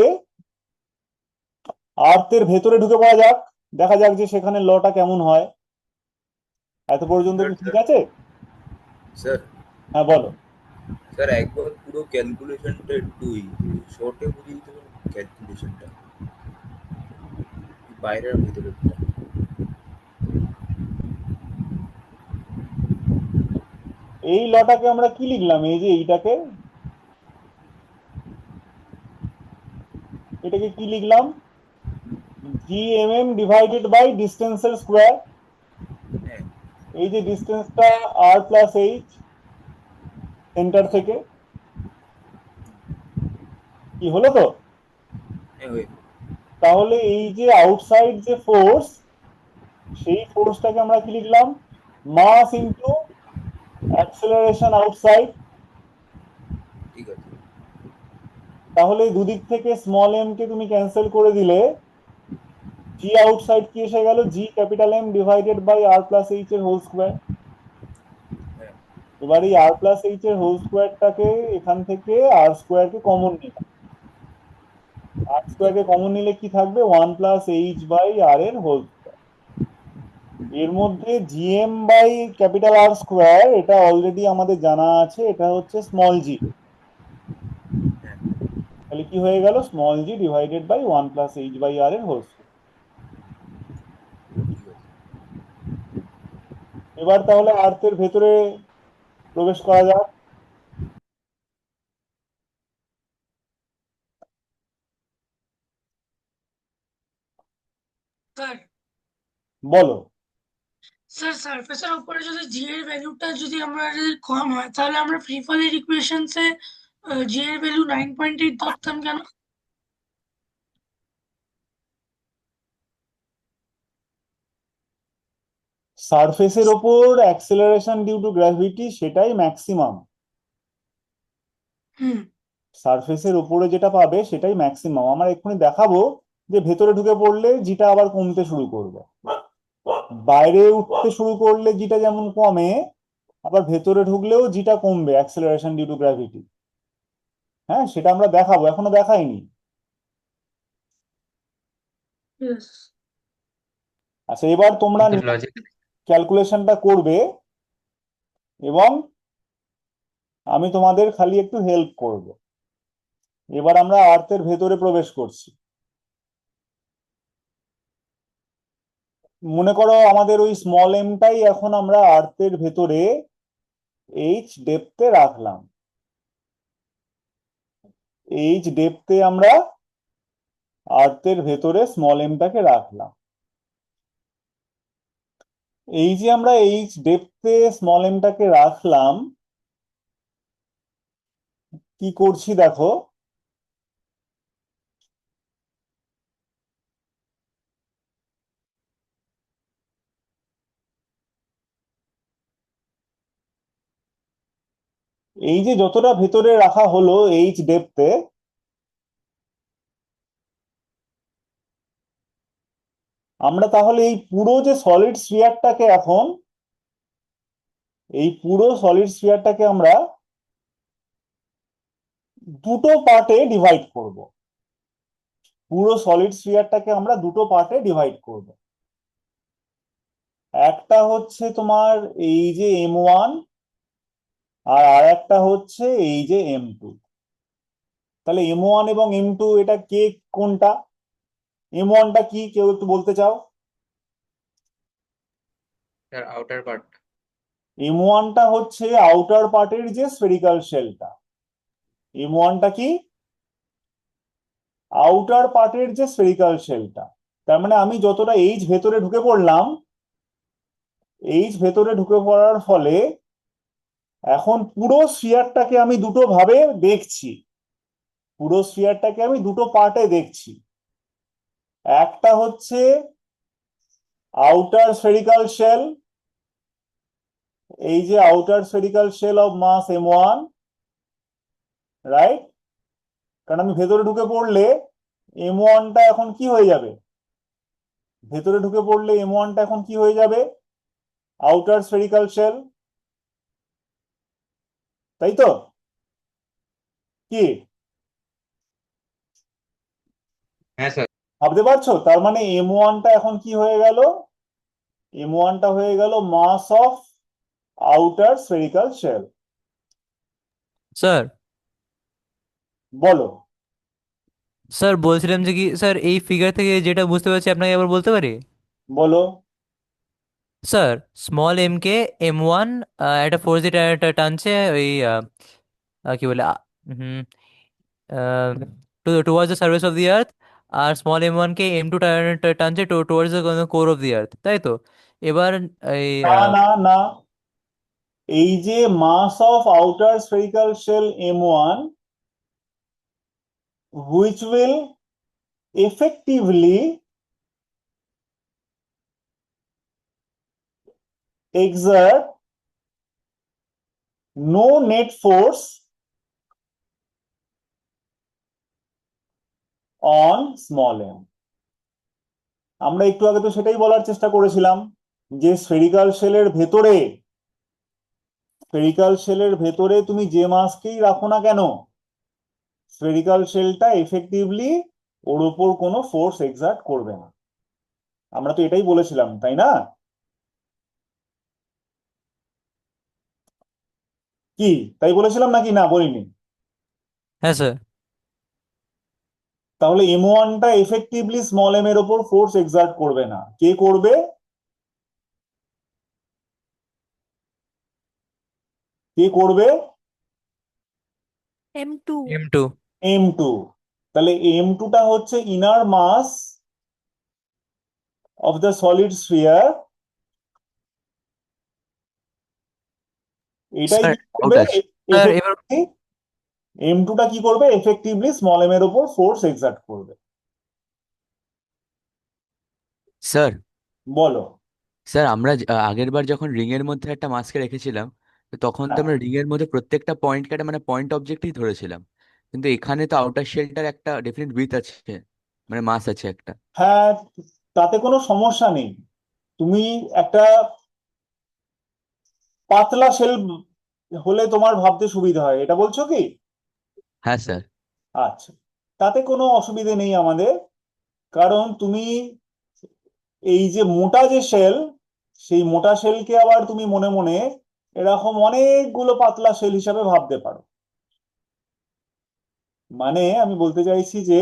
আর্থের ভেতরে ঢুকে পড়া যাক, দেখা যাক যে সেখানে লটা কেমন হয়। এত পর্যন্ত কি ঠিক আছে? স্যার হ্যাঁ বলো। স্যার একবার পুরো ক্যালকুলেশনটা একটু শর্টে বুঝিয়ে দিতে পারেন ক্যালকুলেশনটা, বাইরে আর ভিতরে। এই লটাকে আমরা কি লিখলাম? এই যে এইটাকে, এটাকে কি লিখলাম? G M M divided by ডিস্টেন্সের স্কোয়ার। এই যে ডিস্টেন্সটা আর প্লাস এইচ সেন্টার থেকে, কি হলো তো? তাহলে এই যে আউটসাইড যে ফোর্স, সেই ফোর্সটাকে আমরা কি লিখলাম? Mass into acceleration outside. ঠিক আছে। তাহলে দুদিক থেকে স্মল এম কে তুমি ক্যান্সেল করে দিলে জি আউটসাইড কি এসে গেল? G capital M divided by R plus H এর হোল স্কোয়ার। এবার এই আর প্লাস এইচ এর হোল স্কোয়ারটাকে এখান থেকে আর স্কোয়ারকে কমন নিলাম। আর স্কোয়ারকে কমন নিলে কি থাকবে? 1+h/r এর হোল স্কোয়ার। এর মধ্যে G M by capital R square, এটা অলরেডি আমাদের জানা আছে, এটা হচ্ছে স্মল জি। তাহলে কি হয়ে গেল? Small G divided by 1+h/r এর হোল স্কোয়ার। এবার তাহলে আর্থের ভেতরে প্রবেশ করা যাক। স্যার বলো। স্যার সারফেসের উপরে যদি জি এর ভ্যালুটা যদি আমরা যদি কম হয় তাহলে আমরা ফ্রি ফলের ইকুয়েশনসে জি এর ভ্যালু 9.8 ধরতাম কেন? সারফেসের ওপর অ্যাক্সেলারেশন ডিউ টু গ্র্যাভিটি সেটাই ম্যাক্সিমাম। হুম সারফেসের উপরে যেটা পাবে সেটাই ম্যাক্সিমাম। আমরা এক্ষুনি দেখাবো যে ভেতরে ঢুকে পড়লে জিটা আবার কমতে শুরু করবে। বাইরে উঠতে শুরু করলে জিটা যেমন কমে, আবার ভেতরে ঢুকলেও জিটা কমবে অ্যাক্সেলারেশন ডিউ টু গ্র্যাভিটি। হ্যাঁ, সেটা আমরা দেখাবো, এখনো দেখাইনি। ইয়েস আচ্ছা, এবার তোমরা কিন্তু লজিক ক্যালকুলেশনটা করবে এবং আমি তোমাদের খালি একটু হেল্প করব। এবার আমরা আর্থের ভেতরে প্রবেশ করছি। মনে করো আমাদের ওই স্মল এমটাই এখন আমরা আর্থের ভেতরে এইচ ডেপথে রাখলাম। এইচ ডেপথে আমরা আর্থের ভেতরে স্মল এমটাকে রাখলাম। এই যে আমরা এইচ ডেপথে স্মল এমটাকে রাখলাম, কি করছি দেখো। এই যে যতটা ভেতরে রাখা হলো এইচ ডেপথে, আমরা তাহলে এই পুরো যে সলিড স্ফিয়ারটাকে এখন, এই পুরো সলিড স্ফিয়ারটাকে আমরা দুটো পার্টে ডিভাইড করব। পুরো সলিড স্ফিয়ারটাকে আমরা দুটো পার্টে ডিভাইড করব। একটা হচ্ছে তোমার এই যে M1, আর একটা হচ্ছে এই যে M2। তাহলে M1 এবং M2 এটা কে কোনটা? M1টা কি, কেউ একটু বলতে চাও? Sir outer part. M1টা হচ্ছে আউটার পার্টের যে স্ফেরিক্যাল শেলটা। M1টা কি? আউটার পার্টের যে স্ফেরিক্যাল শেলটা। তার মানে আমি যতটা এইচ ভেতরে ঢুকে পড়লাম, এইচ ভেতরে ঢুকে পড়ার ফলে এখন পুরো স্ফিয়ারটাকে আমি দুটো ভাবে দেখছি। পুরো স্ফিয়ারটাকে আমি দুটো পার্টে দেখছি। একটা হচ্ছে আউটার স্ফেরিক্যাল শেল, এই যে outer spherical shell of mass M1, right? কারণ আমি ভেতরে ঢুকে পড়লে M1টা এখন কি হয়ে যাবে? ভেতরে ঢুকে পড়লে M1টা এখন কি হয়ে যাবে? আউটার স্ফেরিক্যাল শেল, তাই তো? কি হ্যাঁ স্যার। ভাবতে পারছো? তার মানে M1টা এখন কি হয়ে গেল? M1টা হয়ে গেল mass of outer spherical shell. Sir বলো। স্যার বলছিলাম যে কি স্যার এই ফিগার থেকে যেটা বুঝতে পারছি আপনাকে আবার বলতে পারি? বলো। স্যার স্মল এম কে M1 একটা ফোর্স দিয়ে টানছে ওই কি বলে hmm towards the surface of the earth, আর স্মল M1 কে M2 টানছে towards the core of the earth, তাই তো? এবার এই না না না, এই যে mass of outer spherical shell M1 which will effectively exert no net force on small m। আমরা একটু আগে তো সেটাই বলার চেষ্টা করেছিলাম যে স্ফেরিক্যাল শেলের ভেতরে স্ফেরিক্যাল শেলের ভেতরে তুমি যে মাসকেই রাখো না কেন, স্ফেরিক্যাল শেলটা এফেক্টিভলি ওর উপর কোনো ফোর্স এক্সার্ট করবে না। আমরা তো এটাই বলেছিলাম, তাই না? কি তাই বলেছিলাম নাকি না বলিনি? হ্যাঁ স্যার। তাহলে M1টা এফেক্টিভলি স্মল এম এর ওপর ফোর্স এক্সার্ট করবে না। কে করবে? কে করবে? M2। M2। M2। তাহলে M2টা হচ্ছে inner mass of the solid sphere. এটাই স্যার কি আউট করবে? আছে। স্যার এবার M2টা কি করবে? এফেক্টিভলি স্মল এম এর ওপর ফোর্স এক্সার্ট করবে। স্যার বলো। স্যার আমরা আগের বার যখন রিং এর মধ্যে একটা মাস্কে রেখেছিলাম, তো তখন তো হ্যাঁ আমরা রিং এর মধ্যে প্রত্যেকটা পয়েন্টকে একটা মানে পয়েন্ট অবজেক্টই ধরেছিলাম, কিন্তু এখানে তো আউটার শেলটার একটা ডেফিনেট উইথ আছে, মানে মাস আছে একটা। হ্যাঁ, তাতে কোনো সমস্যা নেই। তুমি একটা পাতলা শেল হলে তোমার ভাবতে সুবিধা হয়, এটা বলছো কি? হ্যাঁ স্যার। আচ্ছা, তাতে কোনো অসুবিধে নেই আমাদের। কারণ তুমি এই যে মোটা যে শেল, সেই মোটা শেলকে আবার তুমি মনে মনে এরকম অনেকগুলো পাতলা শেল হিসাবে ভাবতে পারো। মানে আমি বলতে চাইছি যে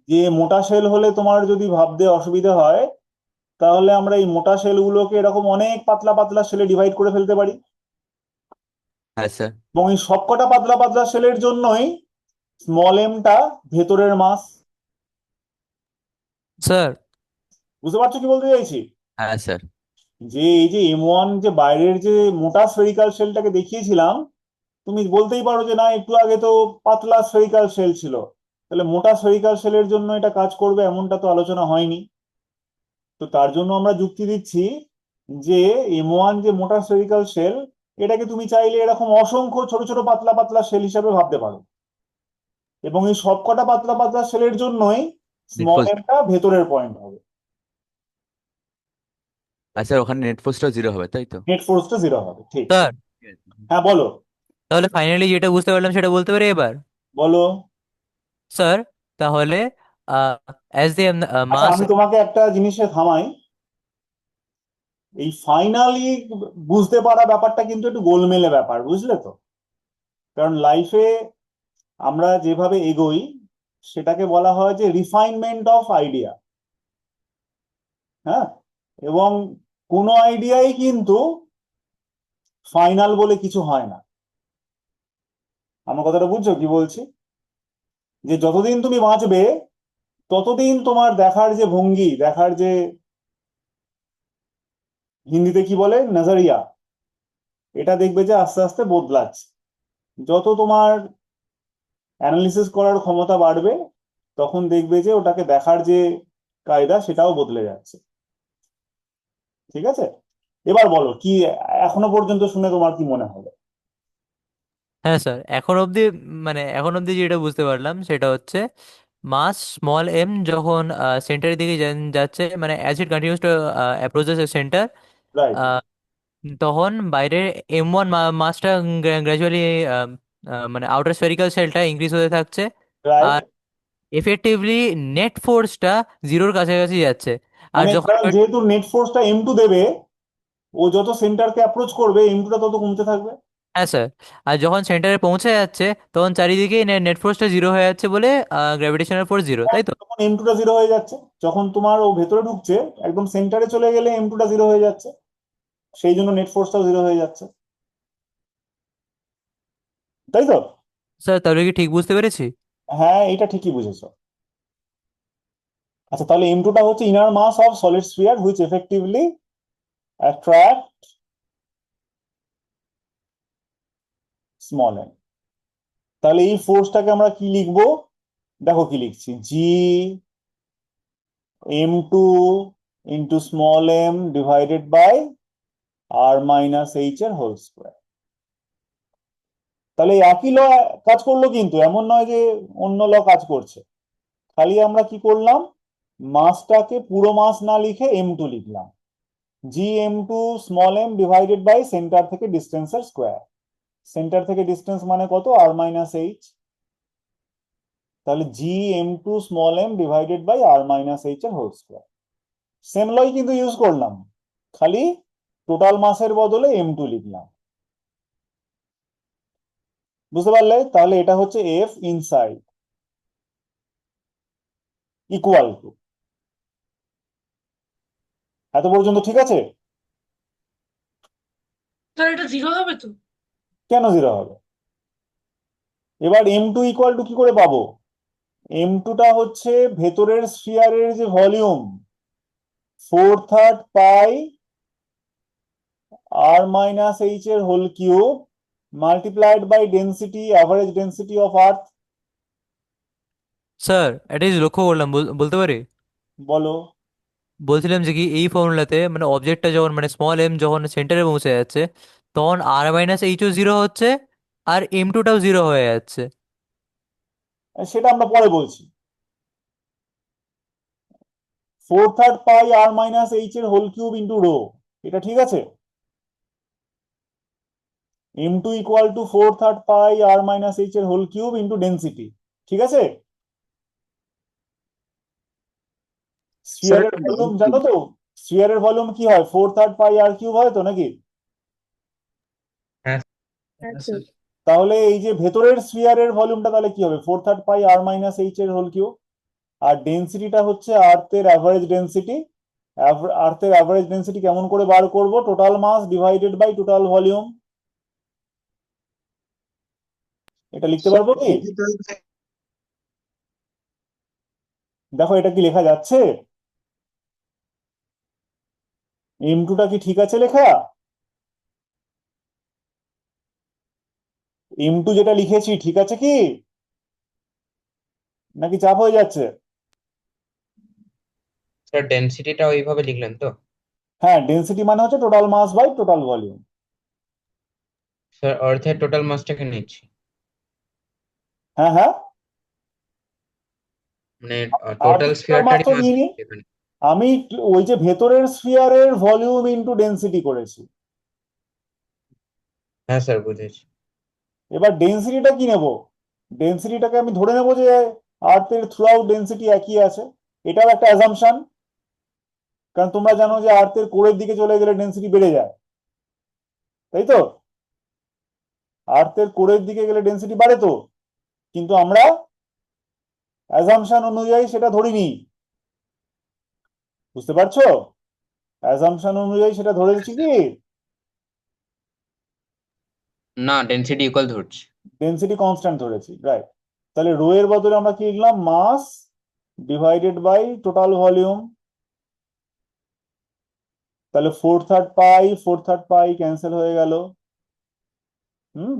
যে মোটা শেল হলে তোমার যদি ভাবতে অসুবিধা হয়, তাহলে আমরা এই মোটা শেলগুলোকে এরকম অনেক পাতলা পাতলা শেলে ডিভাইড করে ফেলতে পারি। হ্যাঁ স্যার। এবং এই সবকটা পাতলা পাতলা শেলের জন্যই স্মল এমটা ভেতরের মাস। স্যার। বুঝতে পারছো কি বলতে চাইছি? হ্যাঁ স্যার। যে এই যে M1 যে বাইরের যে মোটা স্ফেরিক্যাল শেলটাকে দেখিয়েছিলাম, তুমি বলতেই পারো যে না, একটু আগে তো পাতলা স্ফেরিক্যাল শেল ছিল, তাহলে মোটা স্ফেরিক্যাল শেলের জন্য এটা কাজ করবে এমনটা তো আলোচনা হয়নি। তো তার জন্য আমরা যুক্তি দিচ্ছি যে M1 যে মোটা স্ফেরিক্যাল শেল, এটাকে তুমি চাইলে এরকম অসংখ্য ছোট ছোট পাতলা পাতলা শেল হিসাবে ভাবতে পারো। এবং এই সবকটা পাতলা পাতলা শেলের জন্যই নেট স্মল ফোর্স। এমটা ভেতরের পয়েন্ট হবে। আর স্যার ওখানে নেট ফোর্সটাও জিরো হবে, তাই তো? নেট ফোর্সটা জিরো হবে, ঠিক। স্যার হ্যাঁ বলো। তাহলে ফাইনালি যেটা বুঝতে পারলাম সেটা বলতে পারি এবার। বলো। স্যার তাহলে অ্যাজ দি আচ্ছা, মাস। আমি তোমাকে একটা জিনিসে থামাই। এই ফাইনালি বুঝতে পারা ব্যাপারটা কিন্তু একটু গোলমেলে ব্যাপার, বুঝলে তো? কারণ লাইফে আমরা যেভাবে এগোই সেটাকে বলা হয় যে রিফাইনমেন্ট অফ আইডিয়া। হ্যাঁ, এবং কোনো আইডিয়াই কিন্তু ফাইনাল বলে কিছু হয় না। আমার কথাটা বুঝছো কি বলছি? যে যতদিন তুমি বাঁচবে ততদিন তোমার দেখার যে ভঙ্গি, দেখার যে, হিন্দিতে কি বলে, নজরিয়া, এটা দেখবে যে আস্তে আস্তে বদলাচ্ছে। যত তোমার অ্যানালিসিস করার ক্ষমতা বাড়বে, তখন দেখবে যে ওটাকে দেখার যে কায়দা সেটাও বদলে যাচ্ছে। ঠিক আছে, এবার বলো কি এখনো পর্যন্ত শুনে তোমার কি মনে হলো? হ্যাঁ স্যার, এখন অবধি মানে এখন অবধি যেটা বুঝতে পারলাম সেটা হচ্ছে মাস স্মল এম যখন সেন্টারের দিকে যাচ্ছে, মানে as it continues to approach the centre, right. তখন বাইরের M1 মাসটা গ্র্যাজুয়ালি মানে আউটার স্ফেরিক্যাল সেলটা ইনক্রিজ হতে থাকছে। রাইট। আর এফেক্টিভলি নেট ফোর্সটা জিরোর কাছাকাছি যাচ্ছে। আর মানে যখন কারণ যেহেতু নেট ফোর্সটা M2 দেবে, ও যত সেন্টারকে অ্যাপ্রোচ করবে M2টা তত কমতে থাকবে। হ্যাঁ স্যার, আর যখন সেন্টারে পৌঁছে যাচ্ছে তখন চারিদিকে নেট ফোর্সটা জিরো হয়ে যাচ্ছে বলে গ্র্যাভিটেশনাল ফোর্স জিরো, তাই তো? তখন M2টা জিরো হয়ে যাচ্ছে। যখন তোমার ও ভেতরে ঢুকছে, একদম সেন্টারে চলে গেলে M2টা জিরো হয়ে যাচ্ছে, সেই জন্য নেট ফোর্সটাও জিরো হয়ে যাচ্ছে। তাই তো? স্যার তাহলে কি ঠিক বুঝতে পেরেছি? হ্যাঁ, এটা ঠিকই বুঝেছো। আচ্ছা, তাহলে M2টা হচ্ছে inner mass of solid sphere which effectively attract small m. তাহলে এই ফোর্সটাকে আমরা কি লিখবো? দেখো কি লিখছি, G M2 into small m divided by R-H এর হোল স্কোয়ার। তাহলে এই একই ল কাজ করলো, কিন্তু এমন নয় যে অন্য ল কাজ করছে। খালি আমরা কি করলাম, মাসটাকে পুরো মাস না লিখে M2 লিখলাম। G M two small m divided by centre থেকে ডিস্টেন্সের স্কোয়ার। সেন্টার থেকে ডিস্টেন্স মানে কত? R minus H. তাহলে G M two small m divided by R minus H এর হোল স্কোয়ার। সেম লই কিন্তু ইউজ করলাম, খালি টোটাল মাসের বদলে এম টু লিখলাম। বুঝতে পারলে? তাহলে এটা হচ্ছে এফ ইনসাইড ইকুয়াল টু, এত পর্যন্ত ঠিক আছে? স্যার এটা জিরো হবে তো? কেন জিরো হবে? এবার এম টু ইকুয়াল টু কি করে পাবো? এম টুটা হচ্ছে ভেতরের স্ফিয়ারের যে volume, 4/3 pi R minus H এর whole cube multiplied by density, average density of earth. Sir একটা জিনিস লক্ষ্য করলাম, বলতে পারি? বলো। বলছিলাম যে কি এই ফর্মুলাতে মানে অবজেক্টটা যখন মানে স্মল এম যখন সেন্টারে পৌঁছে যাচ্ছে, তখন আর মাইনাস এইচও জিরো হচ্ছে আর এম টুটাও জিরো হয়ে যাচ্ছে। সেটা আমরা পরে বলছি। 4/3 পাই আর মাইনাস এইচ এর হোল কিউব ইন্টু রো, এটা ঠিক আছে? M two equal to 4/3 pi R minus H এর হোল কিউব ইন্টু ডেন্সিটি, ঠিক আছে? স্যার স্ফিয়ারের একটা ভলিউম ডাউট জানো তো? স্ফিয়ারের ভলিউম কি হয়? 4/3 পাই আর কিউব হয় তো নাকি? হ্যাঁ আচ্ছা। তাহলে এই যে ভেতরের স্ফিয়ারের ভলিউমটা তাহলে কি হবে? 4/3 পাই আর মাইনাস এইচ এর হোল কিউব। আর ডেন্সিটিটা হচ্ছে আর্থের অ্যাভারেজ ডেন্সিটি। আর্থের অ্যাভারেজ ডেন্সিটি কেমন করে বার করব? Total mass divided by total volume. এটা লিখতে স্যার পারবো কি? দেখো এটা কি লেখা যাচ্ছে? এম টুটা কি ঠিক আছে লেখা? এম টু যেটা লিখেছি ঠিক আছে কি, নাকি চাপ হয়ে যাচ্ছে? স্যার ডেন্সিটিটা ওইভাবে লিখলেন তো? হ্যাঁ, ডেন্সিটি মানে হচ্ছে total mass by total volume. Sir আর্থের টোটাল মাসটাকে নিচ্ছি, হ্যাঁ হ্যাঁ, মানে আর টোটাল টোটাল মাস স্ফিয়ারটারই তো মাস নিইনি, এখানে। আমি ওই যে ভেতরের স্ফিয়ারের ভলিউম ইনটু ডেন্সিটি করেছি। হ্যাঁ স্যার বুঝেছি। এবার ডেন্সিটিটা কি নেব? ডেন্সিটিটাকে আমি ধরে নেবো যে আর্থের থ্রু আউট ডেন্সিটি একই আছে। এটাও একটা অ্যাজাম্পশন, কারণ তোমরা জানো যে আর্থের কোরের দিকে চলে গেলে ডেন্সিটি বেড়ে যায়, তাই তো? আর্থের কোরের দিকে গেলে ডেন্সিটি বাড়ে তো, কিন্তু আমরা অ্যাজাম্পশন অনুযায়ী সেটা ধরিনি। বুঝতে পারছো? অ্যাজাম্পশন অনুযায়ী সেটা ধরেছি কি? না, ডেন্সিটি ইকুয়াল ধরছি। ডেন্সিটি কনস্ট্যান্ট ধরেছি, রাইট। তাহলে রো এর বদলে আমরা কি লিখলাম? মাস ডিভাইডেড বাই টোটাল ভলিউম। তাহলে 4/3 পাই ক্যান্সেল হয়ে গেল। হুম,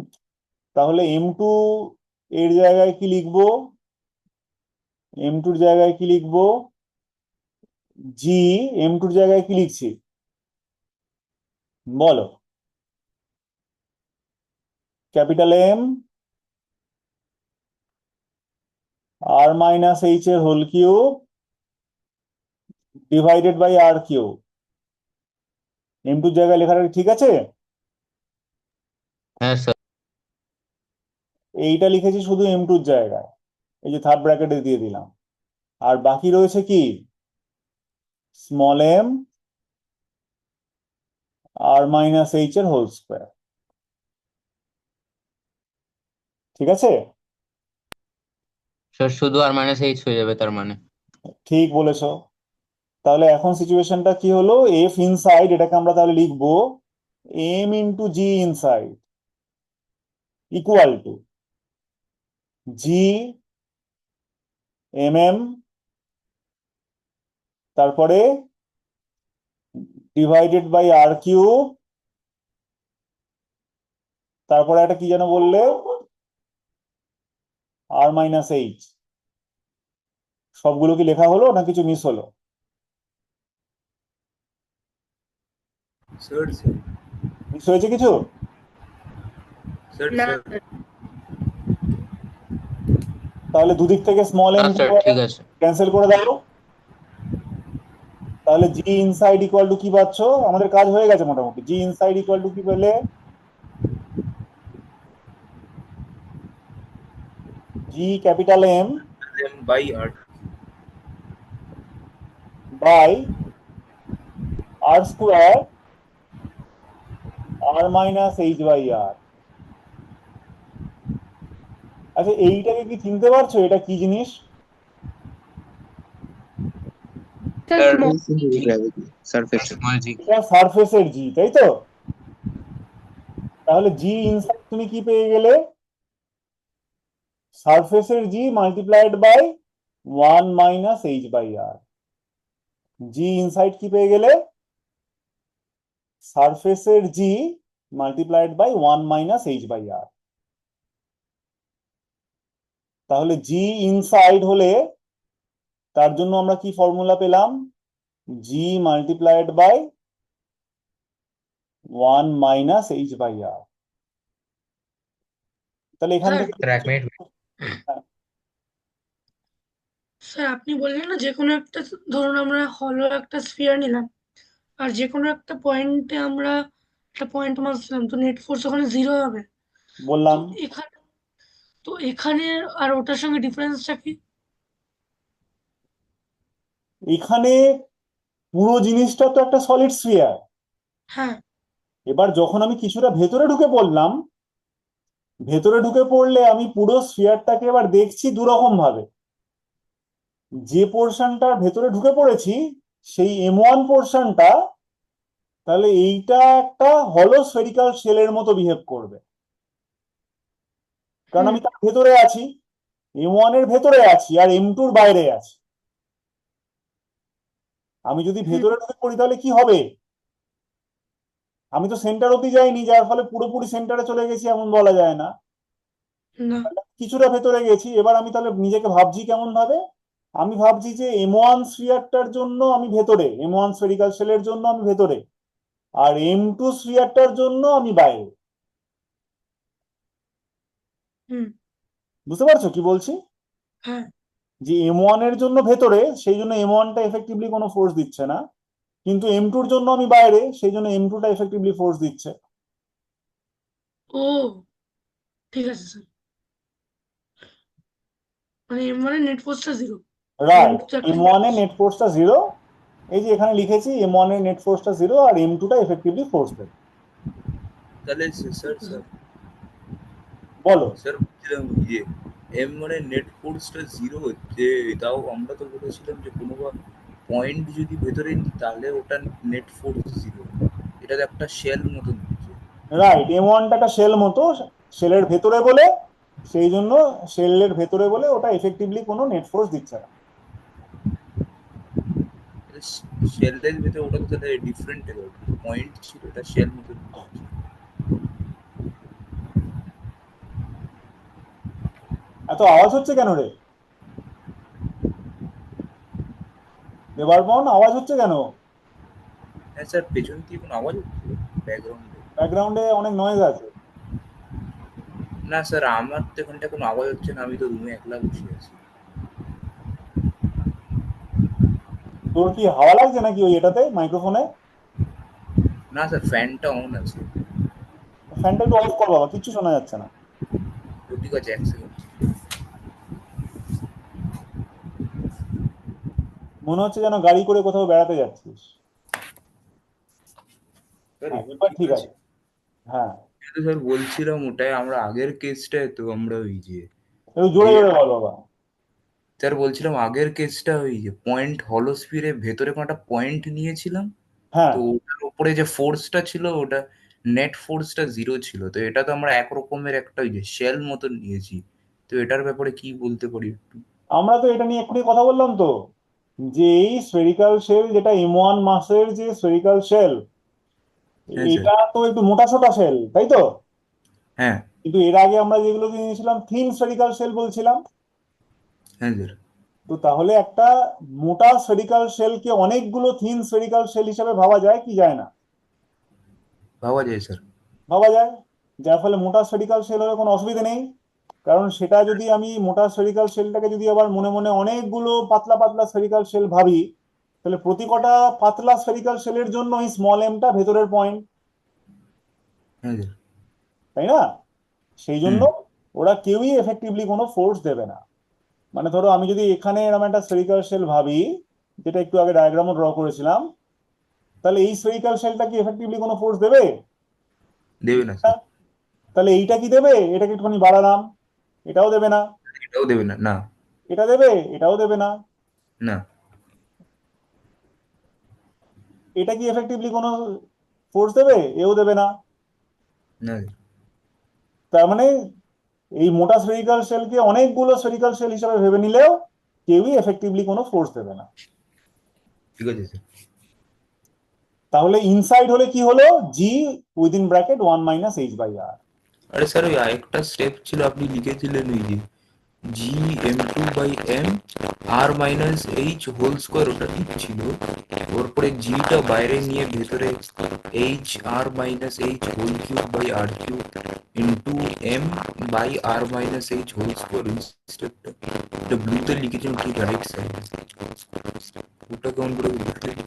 তাহলে এম টু এর জায়গায় কি লিখবো? এম টুর জায়গায় কি লিখবো? জি এম টুর জায়গায় কি লিখছি বলো? Capital M R minus H এর whole cube divided by R cube. M টুর জায়গায় লেখাটা ঠিক আছে? হ্যাঁ স্যার। এইটা লিখেছি শুধু এম টুর জায়গায়, এই যে থার্ড ব্র্যাকেটে দিয়ে দিলাম। আর বাকি রয়েছে কি? Small M R minus H এর হোল স্কোয়ার। ঠিক আছে? স্যার শুধু আর মাইনাস এইচ হয়ে যাবে তার মানে? ঠিক বলেছো। তাহলে এখন সিচুয়েশনটা কি হলো? এফ ইনসাইড, এটাকে আমরা তাহলে লিখবো M into G inside equal to G M M, তারপরে ডিভাইডেড বাই আর কিউব, তারপরে একটা কি যেন বললে? R minus H. সবগুলো কি লেখা হলো না কিছু মিস হলো? স্যার মিস হয়েছে কিছু? স্যার না স্যার তাহলে দুদিক থেকে স্মল না এম স্যার ঠিক আছে। ক্যান্সেল করে দাও। তাহলে তাহলে জি ইনসাইড ইকুয়াল টু কি পাচ্ছ? আমাদের কাজ হয়ে গেছে মোটামুটি। জি ইনসাইড ইকুয়াল টু কি পেলে? G capital M by R by R square R minus H by R. আচ্ছা, এইটাকে কি চিনতে পারছো? এটা কি জিনিস? Sir gravity surface small G. এটা সারফেসের জি, তাই তো? তাহলে জি ইনসাইড তুমি কি পেয়ে গেলে? সারফেসের G multiplied by 1 minus H by R. G inside কি পেয়ে গেলে? সারফেসের G multiplied by 1 minus H by R. তাহলে জি ইনসাইড হলে তার জন্য আমরা কি ফর্মুলা পেলাম? G multiplied by 1 minus H by R. তাহলে এখান স্যার থেকে স্যার এক মিনিট। স্যার আপনি বললেন না যে কোনো একটা, ধরুন আমরা হলো একটা স্ফিয়ার নিলাম আর যে কোনো একটা পয়েন্টে আমরা একটা পয়েন্ট মাস দিলাম, তো নেট ফোর্স ওখানে 0 হবে। তো বললাম এখানে তো এখানে আর ওটার সঙ্গে ডিফারেন্সটা কি? এখানে পুরো জিনিসটা তো একটা সলিড স্ফিয়ার। হ্যাঁ। এবার যখন আমি কিছুটা ভেতরে ঢুকে পড়লাম, ভেতরে ঢুকে পড়লে আমি পুরো স্ফিয়ারটাকে এবার দেখছি দুরকম ভাবে। যে পোর্শনটার ভেতরে ঢুকে পড়েছি সেই M1 পোর্শনটা, তাহলে এইটা একটা হলো স্ফেরিক্যাল শেলের মতো বিহেভ করবে, কারণ আমি তার ভেতরে আছি, M1 এর ভেতরে আছি আর M2 এর বাইরে আছি। আমি যদি ভেতরে ঢুকে পড়ি তাহলে কি হবে? আমি তো সেন্টার অব্দি যাইনি, যার ফলে পুরোপুরি সেন্টারে চলে গেছি এমন বলা যায় না, না। কিছুটা ভেতরে গেছি। এবার আমি তাহলে নিজেকে ভাবছি কেমন ভাবে? আমি ভাবছি যে M1 স্ফিয়ারটার জন্য আমি ভেতরে, M1 স্ফেরিক্যাল শেলের জন্য আমি ভেতরে, আর M2 স্ফিয়ারটার জন্য আমি বাইরে। হুম। বুঝতে পারছো কি বলছি? হ্যাঁ। যে M1 এর জন্য ভেতরে, সেই জন্য M1টা এফেক্টিভলি কোনো ফোর্স দিচ্ছে না, কিন্তু M2 এর জন্য আমি বাইরে, সেই জন্য M2টা এফেক্টিভলি ফোর্স দিচ্ছে। ও ঠিক আছে স্যার, মানে M1 এর নেট ফোর্সটা 0, রাইট, M2 একটা M1 এর নেট ফোর্সটা 0। এই যে এখানে লিখেছি M1 এর নেট ফোর্সটা 0 আর M2টা এফেক্টিভলি ফোর্স দেবে। তাহলে স্যার বলো। স্যার বলছিলাম যে এম মানে নেট ফোর্সটা 0 হচ্ছে, তাও আমরা তো বলেছিলাম যে কোনো পয়েন্ট যদি ভেতরে নিই তাহলে ওটা নেট ফোর্স 0। এটা তো একটা শেল মতন হচ্ছে। রাইট, M1টা একটা শেল মতো, শেলের ভেতরে বলে, সেই জন্য শেলের ভেতরে বলে ওটা এফেক্টিভলি কোনো নেট ফোর্স দিচ্ছে না। শেলের ভেতরে ওটা তো তাহলে ডিফারেন্ট পয়েন্ট ছিল, এটা শেল মতন হচ্ছে। এত আওয়াজ হচ্ছে কেন রে? দেবার্পণ, আওয়াজ হচ্ছে কেন? হ্যাঁ স্যার, পেছন থেকে কোনো আওয়াজ হচ্ছে ব্যাকগ্রাউন্ডে? ব্যাকগ্রাউন্ডে অনেক নয়েজ আছে। না স্যার, আমার তো এখানটা কোনো আওয়াজ হচ্ছে না, আমি তো রুমে একলা বসে আছি। তোর কি হাওয়া লাগছে নাকি ওই এটাতে, মাইক্রোফোনে? না স্যার, ফ্যানটা অন আছে। ফ্যানটা একটু অফ কর বাবা, কিচ্ছু শোনা যাচ্ছে না। তো ঠিক আছে, এক সেকেন্ড। মনে হচ্ছে যেন গাড়ি করে কোথাও বেড়াতে যাচ্ছিস। স্যার হ্যাঁ, একটু এবার ঠিক ঠিক আছে। আছে। হ্যাঁ, তো স্যার বলছিলাম ওটাই আমরা আগের কেসটায় তো আমরা ওই যে একটু জোরে জোরে বল বাবা। স্যার বলছিলাম আগের কেসটা ওই যে পয়েন্ট হলোস্ফিয়ারের ভেতরে কোনো একটা পয়েন্ট নিয়েছিলাম, হ্যাঁ, তো ওটার উপরে যে ফোর্সটা ছিল ওটা নেট ফোর্সটা 0 ছিল। তো এটা তো আমরা এক রকমের একটা ওই যে শেল মতন নিয়েছি, তো এটার ব্যাপারে কি বলতে পারি একটু? আমরা তো এটা নিয়ে এক্ষুনি কথা বললাম তো, যে এই স্ফেরিক্যাল শেল, যেটা M1 মাসের যে স্ফেরিক্যাল শেল, হ্যাঁ স্যার। এটা তো একটু মোটা সোটা শেল, তাই তো? হ্যাঁ। কিন্তু এর আগে আমরা যেগুলো নিয়েছিলাম থিন স্ফেরিক্যাল শেল বলছিলাম। হ্যাঁ স্যার। তো তাহলে একটা মোটা স্ফেরিক্যাল শেলকে অনেকগুলো থিন স্ফেরিক্যাল শেল হিসেবে ভাবা যায় কি যায় না? ভাবা যায় স্যার। ভাবা যায়, যার ফলে মোটা স্ফেরিক্যাল শেল হলে কোনো অসুবিধা নেই। কারণ সেটা যদি আমি মোটা স্ফেরিক্যাল শেলটাকে যদি আবার মনে মনে অনেকগুলো পাতলা পাতলা স্ফেরিক্যাল শেল ভাবি, তাহলে প্রতি কটা পাতলা স্ফেরিক্যাল শেলের জন্য এই স্মল এমটা ভেতরের পয়েন্ট, হ্যাঁ স্যার। তাই না? সেই জন্য হুম। ওরা কেউই এফেক্টিভলি কোনো ফোর্স দেবে না। মানে ধরো আমি যদি এখানে এরকম একটা স্ফেরিক্যাল শেল ভাবি, যেটা একটু আগে ডায়াগ্রামও ড্র করেছিলাম, তাহলে এই স্ফেরিক্যাল শেলটা কি এফেক্টিভলি কোনো ফোর্স দেবে? দেবে না স্যার। তাহলে এইটা কি দেবে? এটাকে একটুখানি বাড়ালাম, এটাও দেবে না। এটাও দেবে না, না। এটা দেবে? এটাও দেবে না। না। এটা কি এফেক্টিভলি কোনো ফোর্স দেবে? এও দেবে না। না। তার মানে এই মোটা স্ফেরিক্যাল শেলকে অনেকগুলো স্ফেরিক্যাল শেল হিসেবে ভেবে নিলেও কেউই এফেক্টিভলি কোনো ফোর্স দেবে না। ঠিক আছে স্যার। তাহলে ইনসাইড হলে কি হলো? জি উইদিন ব্র্যাকেট 1 - h/r। আরে স্যার, ওই আরেকটা স্টেপ ছিল, আপনি লিখেছিলেন ওই যে G m2/m r-h whole square, ওটা ঠিক ছিল। ওরপরে জিটা বাইরে নিয়ে ভেতরে h r-h হোল কিউব/r³ ইন্টু m/r-h হোল স্কোয়ার, ওই স্টেপটা এটা ব্লুতে লিখেছিলাম ঠিক রাইট সাইড। ওটা কেমন করে লিখলেন?